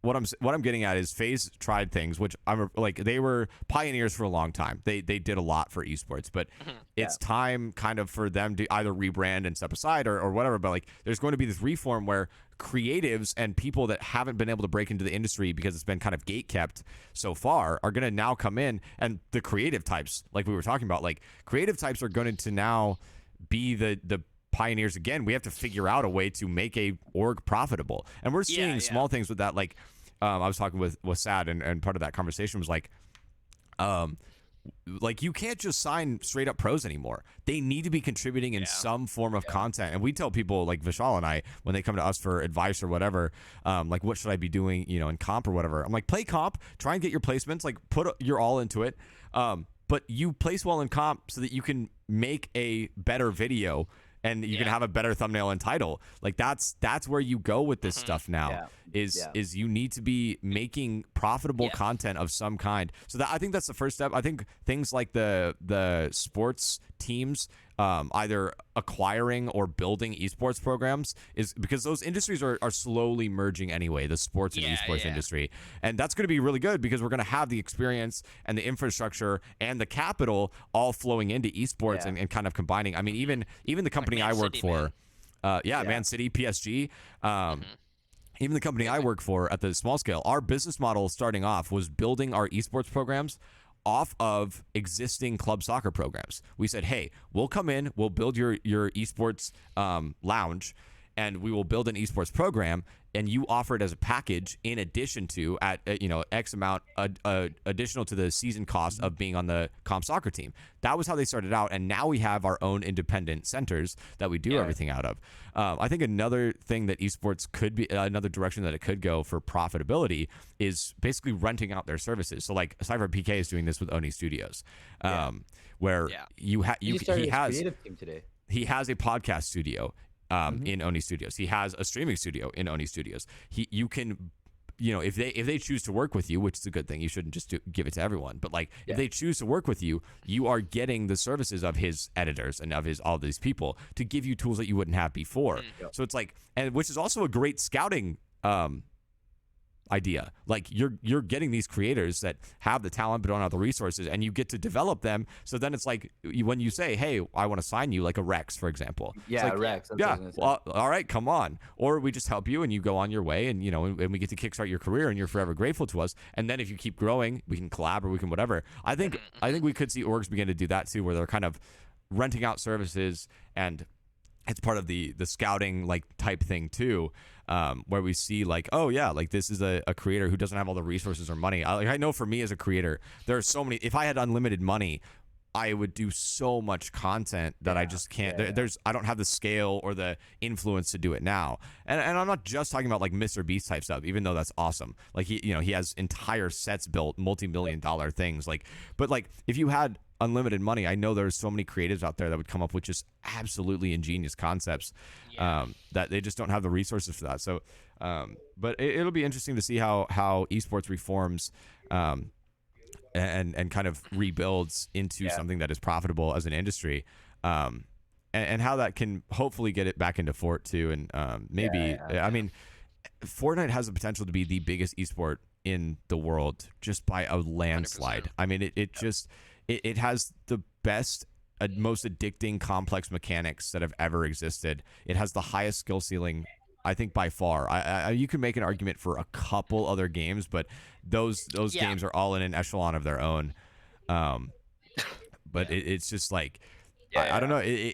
what I'm getting at is FaZe tried things which I'm like, they were pioneers for a long time. They did a lot for esports, but it's time kind of for them to either rebrand and step aside or whatever. But like, there's going to be this reform where creatives and people that haven't been able to break into the industry because it's been kind of gate kept so far are going to now come in, and the creative types, like we were talking about, like creative types are going to now be the pioneers again. We have to figure out a way to make a org profitable, and we're seeing small things with that. Like I was talking with Sad, and part of that conversation was like you can't just sign straight up pros anymore. They need to be contributing in some form of content. And we tell people like Vishal and I, when they come to us for advice or whatever, like what should I be doing, in comp or whatever. I'm like, play comp, try and get your placements, like put your all into it. But you place well in comp so that you can make a better video and you can have a better thumbnail and title. Like that's where you go with this stuff now. Is you need to be making profitable content of some kind. So that, I think that's the first step. I think things like the sports teams either acquiring or building esports programs is because those industries are slowly merging anyway, the sports and esports industry. And that's going to be really good because we're going to have the experience and the infrastructure and the capital all flowing into esports and kind of combining. I mean, even the company like I work City, for, Man City, PSG, even the company I work for at the small scale, our business model starting off was building our esports programs off of existing club soccer programs. We said, hey, we'll come in, we'll build your esports lounge, and we will build an esports program, and you offer it as a package in addition to at X amount additional to the season cost of being on the comp soccer team. That was how they started out, and now we have our own independent centers that we do everything out of. I think another thing that esports could be, another direction that it could go for profitability is basically renting out their services. So like Cypher PK is doing this with Oni Studios, where he has creative team today. He has a podcast studio in Oni Studios. He has a streaming studio in Oni Studios. You can if they choose to work with you, which is a good thing, you shouldn't just give it to everyone. But like, if they choose to work with you, you are getting the services of his editors and of all these people to give you tools that you wouldn't have before. So it's like, and which is also a great scouting idea. Like you're getting these creators that have the talent but don't have the resources, and you get to develop them. So then it's like when you say, hey, I want to sign you, like a Rex, for example. Yeah, like, Rex. Well, all right, come on. Or we just help you and you go on your way, and and we get to kickstart your career, and you're forever grateful to us. And then if you keep growing, we can collab or we can whatever. I think we could see orgs begin to do that too, where they're kind of renting out services, and it's part of the scouting like type thing too, where we see like, oh yeah, like this is a creator who doesn't have all the resources or money. I know for me as a creator, there are so many. If I had unlimited money, I would do so much content that I just can't. I don't have the scale or the influence to do it now. And I'm not just talking about like Mr. Beast type stuff, even though that's awesome. Like he has entire sets built, multi-million-dollar things. Like, but like if you had unlimited money, I know there's so many creatives out there that would come up with just absolutely ingenious concepts that they just don't have the resources for that. So, but it'll be interesting to see how esports reforms and kind of rebuilds into something that is profitable as an industry, and how that can hopefully get it back into Fort too. And maybe, I mean, Fortnite has the potential to be the biggest esport in the world just by a landslide. 100%. I mean, it has the best, most addicting, complex mechanics that have ever existed. It has the highest skill ceiling, I think, by far. You can make an argument for a couple other games, but those games are all in an echelon of their own. But it's just like, I don't know.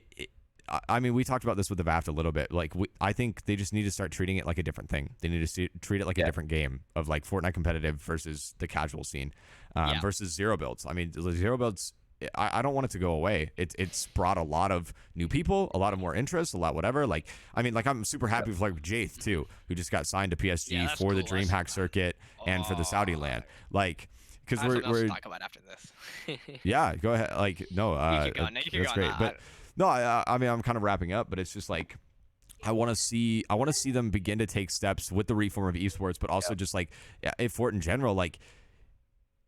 I mean, we talked about this with the VAFT a little bit. Like, I think they just need to start treating it like a different thing. They need to treat it like a different game of like Fortnite competitive versus the casual scene, versus zero builds. I mean, the zero builds, I don't want it to go away. It's brought a lot of new people, a lot of more interest, a lot whatever. Like, I mean, like I'm super happy with like Jath too, who just got signed to PSG for the DreamHack circuit and for the Saudi land. Like, because we're talk about after this. Yeah, go ahead. Like, no, you keep going. No, you keep that's going. great. But no, I mean, I'm kind of wrapping up, but it's just like, I want to see them begin to take steps with the reform of esports, but also just like if Fort in general, like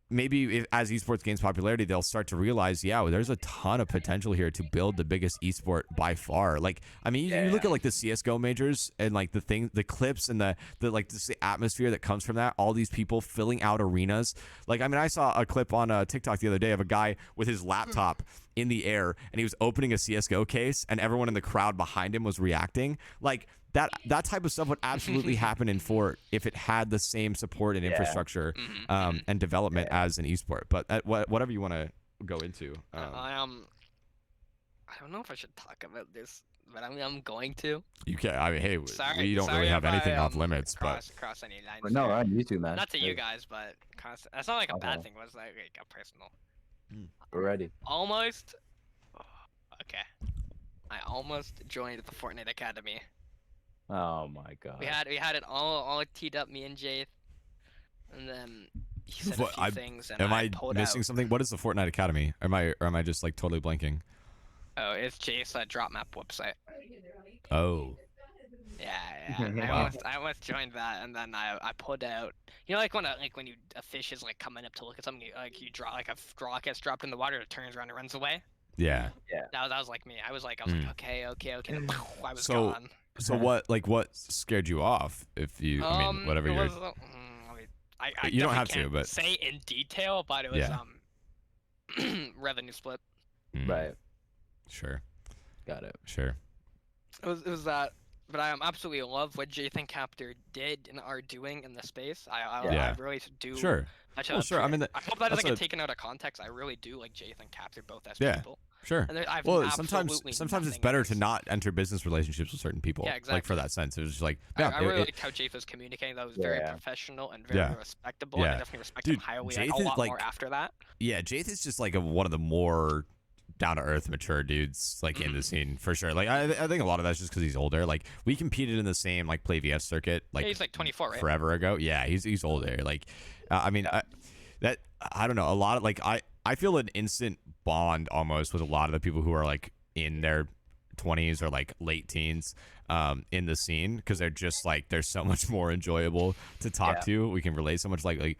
maybe as esports gains popularity, they'll start to realize, there's a ton of potential here to build the biggest esport by far. Like, I mean, you look at like the CS:GO majors and like the clips and the like the atmosphere that comes from that, all these people filling out arenas. Like, I mean, I saw a clip on TikTok the other day of a guy with his laptop in the air, and he was opening a CS:GO case, and everyone in the crowd behind him was reacting. Like, that type of stuff would absolutely happen in Fort if it had the same support and infrastructure and development as an esport. But whatever you want to go into. I don't know if I should talk about this, but I'm going to. You can. I mean, hey, we don't sorry really have if anything I, off limits, cross any lines. But no, here. on YouTube, man. Not to you guys, but that's not like a bad thing. It was like a personal. We're ready. Almost. Okay. I almost joined the Fortnite Academy. Oh my god. We had it all teed up, me and Jay, and then he said a few things, and am I I pulled missing out. something? What is the Fortnite Academy? Or am I just like totally blanking? Oh, it's Jay's Dropmap website. Oh. Yeah. I almost joined that, and then I pulled out. You know, like when a fish is like coming up to look at something, like you draw like a draw gets dropped in the water, it turns around and runs away. Yeah. That was like me. I was like, okay. Then, I was So- gone. So what scared you off? If you, I mean, whatever it you're. was, I You don't definitely have to, can't but say in detail, but it was revenue split. Right. Sure. Got it. Sure. It was that, but I absolutely love what Jathan Captor did and are doing in the space. I really do. Sure. Sure. I mean, I hope that doesn't get taken out of context. I really do like Jathan Captor both as people. Sure. And I've sometimes it's better to not enter business relationships with certain people. Yeah, exactly. Like for that sense, it was just like I really liked how Jathan was communicating. That was very professional and very respectable. And I definitely respect him highly. A lot more after that. Yeah, Jath is just like one of the more down to earth, mature dudes like in the scene for sure. Like I think a lot of that's just because he's older. Like we competed in the same like Play VS circuit. Like he's like 24, right? Forever ago. Yeah, he's older. Like I mean, I don't know. A lot of like I feel an instant bond almost with a lot of the people who are like in their 20s or like late teens. in the scene because they're just like they're so much more enjoyable to talk to. We can relate so much. Like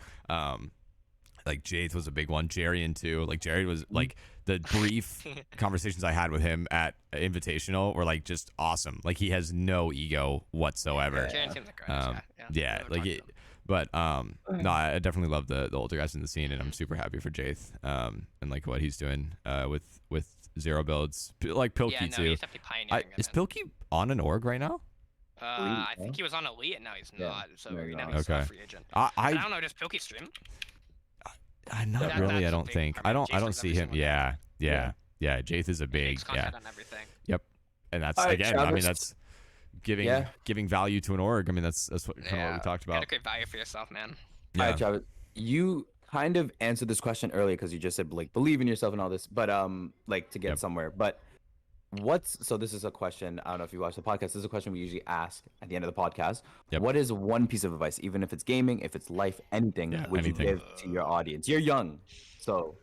Jade was a big one. Jarian too. Like Jared was like the brief conversations I had with him at Invitational were like just awesome. Like he has no ego whatsoever. Jarian seems like a great guy. Like it. But no, I definitely love the older guys in the scene, and I'm super happy for Jath and like what he's doing with zero builds, like Pilkey too. He's definitely pioneering Is Pilkey on an org right now? I think he was on Elite, and now he's not. So now he's a free agent. I don't know. Does Pilkey stream? Not really. I don't think. I don't Jason's see him. Yeah. Jath is a big. On everything. Yep. And that's right, again. Travis. I mean, that's giving value to an org. I mean, that's what kind of what we talked about. Gotta create value for yourself, man. All right, Travis. You kind of answered this question earlier because you just said like believe in yourself and all this, but like to get somewhere. But so this is a question. I don't know if you watch the podcast. This is a question we usually ask at the end of the podcast. Yep. What is one piece of advice, even if it's gaming, if it's life, anything, would you give to your audience? You're young, so.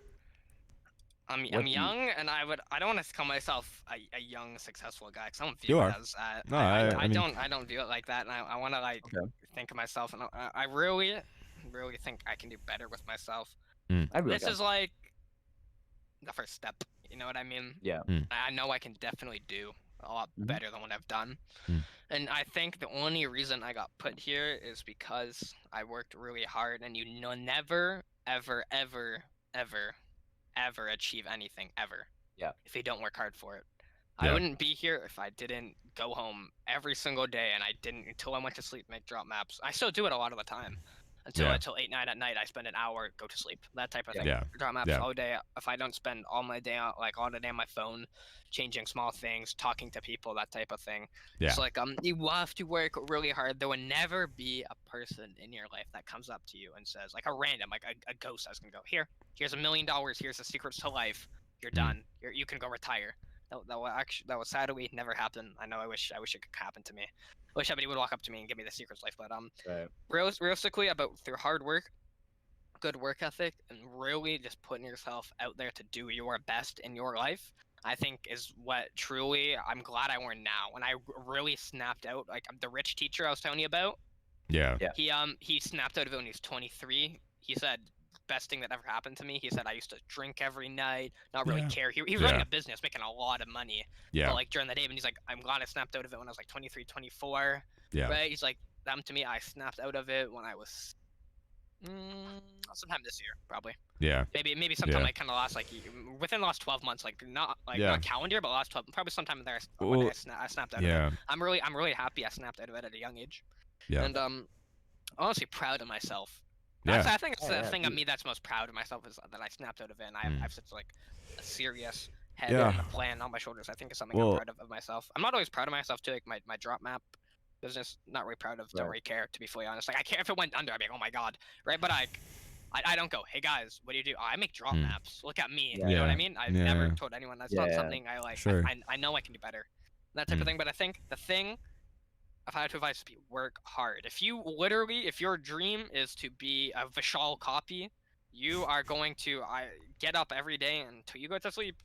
I'm young, and I don't want to call myself a young, successful guy because I don't view it as that. No, I don't view it like that, and I want to like think of myself, and I really think I can do better with myself. This is like the first step. You know what I mean? Yeah. I know I can definitely do a lot better than what I've done, and I think the only reason I got put here is because I worked really hard, and never, ever, ever, ever achieve anything ever if you don't work hard for it. I wouldn't be here if I didn't go home every single day and I didn't until I went to sleep make drop maps. I still do it a lot of the time until 8, 9 at night. I spend an hour, go to sleep, that type of thing. Drop maps all day. If I don't spend all my day out, like all the day on my phone changing small things, talking to people, that type of thing. It's like you have to work really hard. There will never be a person in your life that comes up to you and says, like a random, like a ghost that's gonna go, here's $1 million, here's the secrets to life, you're done, you can go retire. That will sadly never happen. I know. I wish it could happen to me. I wish somebody would walk up to me and give me the secrets life. But realistically, through hard work, good work ethic, and really just putting yourself out there to do your best in your life, I think is what truly I'm glad I learned now. When I really snapped out, like the rich teacher I was telling you about. He snapped out of it when he was 23. He said, best thing that ever happened to me. He said I used to drink every night, not really care. He was running a business, making a lot of money. But like during the day, and he's like, I'm glad I snapped out of it when I was like 23, 24. Right? He's like, to me, I snapped out of it when I was sometime this year, probably. Maybe sometime like kind of last within the last 12 months, like not calendar year, but last 12, probably sometime there. When I snapped out of it. I'm really happy I snapped out of it at a young age. And I'm honestly proud of myself. I think it's the thing of me that's most proud of myself is that I snapped out of it, and I have such like a serious head and a plan on my shoulders. I think it's something I'm proud of myself. I'm not always proud of myself too. Like my drop map business, not really proud of. Don't really care, to be fully honest. Like I care if it went under, I'd be like, oh my god, right? But I don't go, hey guys, what do you do? Oh, I make drop maps. Look at me. You know what I mean? I've never told anyone that's not something I like. I know I can do better, that type of thing. But I think the thing if I had to advise people, work hard. If your dream is to be a Vishal copy, you are going to get up every day until you go to sleep.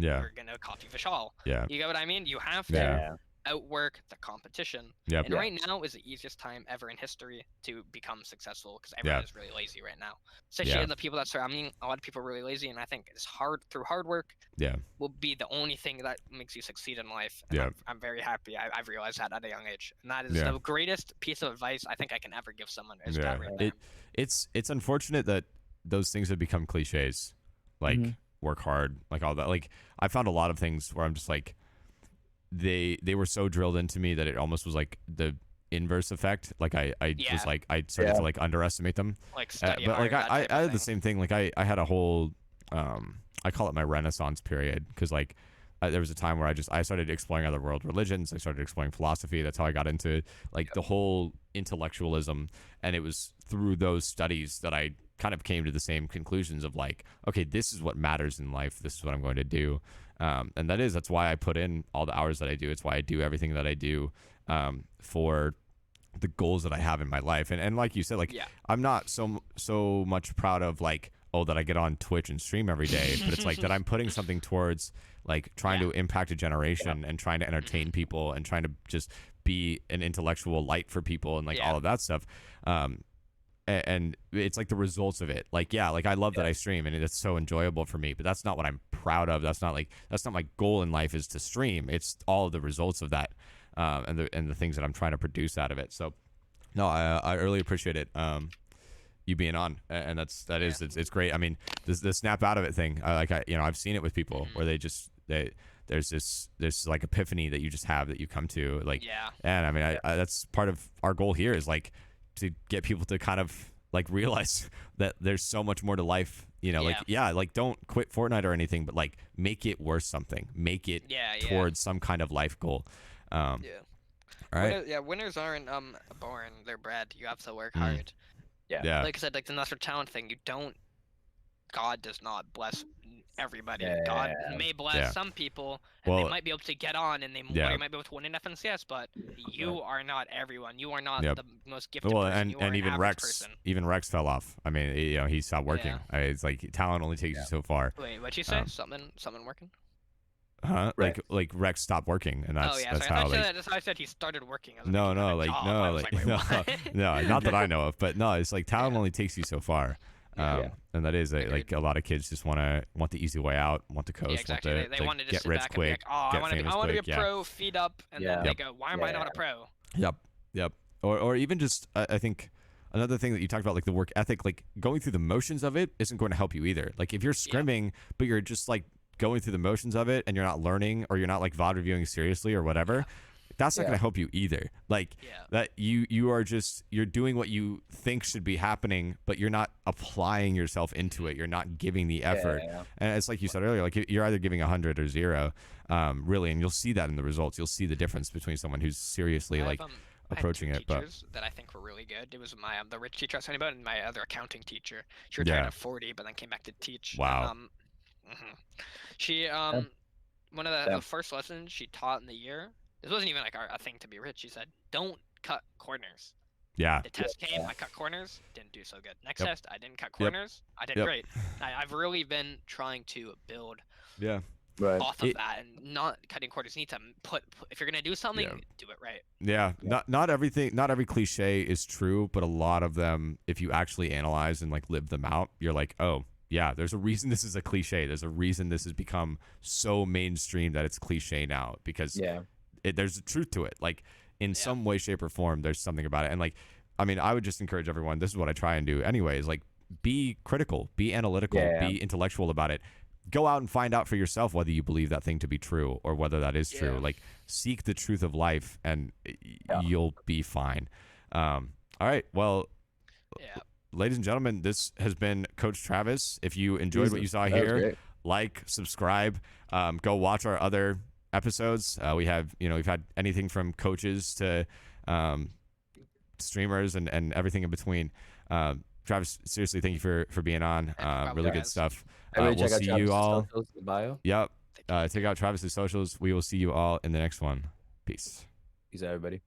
You're gonna copy Vishal. You get what I mean? You have to outwork the competition. And right now is the easiest time ever in history to become successful because everyone is really lazy right now. Especially the people that surround me, a lot of people are really lazy, and I think it's hard through hard work. Will be the only thing that makes you succeed in life. And I'm very happy I've realized that at a young age, and that is the greatest piece of advice I think I can ever give someone. Is that right there. It's unfortunate that those things have become cliches, like work hard, like all that. Like I found a lot of things where I'm just like, they were so drilled into me that it almost was like the inverse effect. Like I was like, I started to like underestimate them. Like but like I had the same thing. Like I had a whole I call it my Renaissance period, because like there was a time where I started exploring other world religions. I started exploring philosophy. That's how I got into like the whole intellectualism, and it was through those studies that I kind of came to the same conclusions of like, okay, this is what matters in life. This is what I'm going to do. And that's why I put in all the hours that I do. It's why I do everything that I do for the goals that I have in my life. And like you said, like I'm not so much proud of like, oh, that I get on Twitch and stream every day, but it's like that I'm putting something towards like trying to impact a generation and trying to entertain people and trying to just be an intellectual light for people and like all of that stuff. And it's like the results of it. Like, yeah, like I love that I stream and it's so enjoyable for me, but that's not what I'm proud of. That's not my goal in life is to stream. It's all of the results of that, and the things that I'm trying to produce out of it. So no, I really appreciate it. You being on, and it's great. I mean, the snap out of it thing, I've seen it with people where there's this like epiphany that you just have that you come to, like, and I mean, I that's part of our goal here is like to get people to kind of like realize that there's so much more to life, like don't quit Fortnite or anything, but like make it worth something, make it towards some kind of life goal. All right. Winners aren't born, they're bred. You have to work hard. Yeah. Like I said, like the natural talent thing, God does not bless everybody. Yeah, God may bless some people, and they might be able to get on, and they might be able to win in FNCS, but you are not everyone. You are not the most gifted person. And even Rex fell off. I mean, he stopped working. It's like talent only takes you so far. Wait, what'd you say? Something working? Huh? Like Rex stopped working, and that's that's how that's how I said he started working. No, not that I know of, but no, it's like talent only takes you so far. And that is like a lot of kids just want the easy way out, want the coast, exactly. They want to just sit back quick, and be like, I want to be a pro, feed up, and then they go, why am I not a pro? Yep. Or even just I think another thing that you talked about, like the work ethic, like going through the motions of it isn't going to help you either. Like if you're scrimming, but you're just like going through the motions of it and you're not learning, or you're not like VOD reviewing seriously or whatever, that's not going to help you either. Like that you're doing what you think should be happening, but you're not applying yourself into it. You're not giving the effort. And it's like you said earlier, like you're either giving 100 or 0, really. And you'll see that in the results. You'll see the difference between someone who's seriously approaching it. But that I think were really good. It was my the rich teacher I was talking about, and my other accounting teacher. She retired at 40, but then came back to teach. Wow. She one of the first lessons she taught in the year. This wasn't even like a thing to be rich. She said, "Don't cut corners." Yeah. The test came. I cut corners. Didn't do so good. Next test, I didn't cut corners. I did great. I've really been trying to build. Off of that, and not cutting corners. You need to put if you're gonna do something, do it right. Not every cliche is true, but a lot of them, if you actually analyze and like live them out, you're like, oh yeah, there's a reason this is a cliche. There's a reason this has become so mainstream that it's cliche now, because there's a truth to it. Like in some way, shape, or form, there's something about it. And like, I mean, I would just encourage everyone, this is what I try and do anyways, like be critical, be analytical, be intellectual about it. Go out and find out for yourself whether you believe that thing to be true or whether that is true. Like seek the truth of life and you'll be fine. All right. Well, ladies and gentlemen, this has been Coach Travis. If you enjoyed what you saw here, like, subscribe, go watch our other episodes. We have, we've had anything from coaches to streamers and everything in between. Travis, seriously, thank you for being on. Really good stuff. We'll see you all. Yep. Check out Travis's socials. We will see you all in the next one. Peace. Peace out, everybody.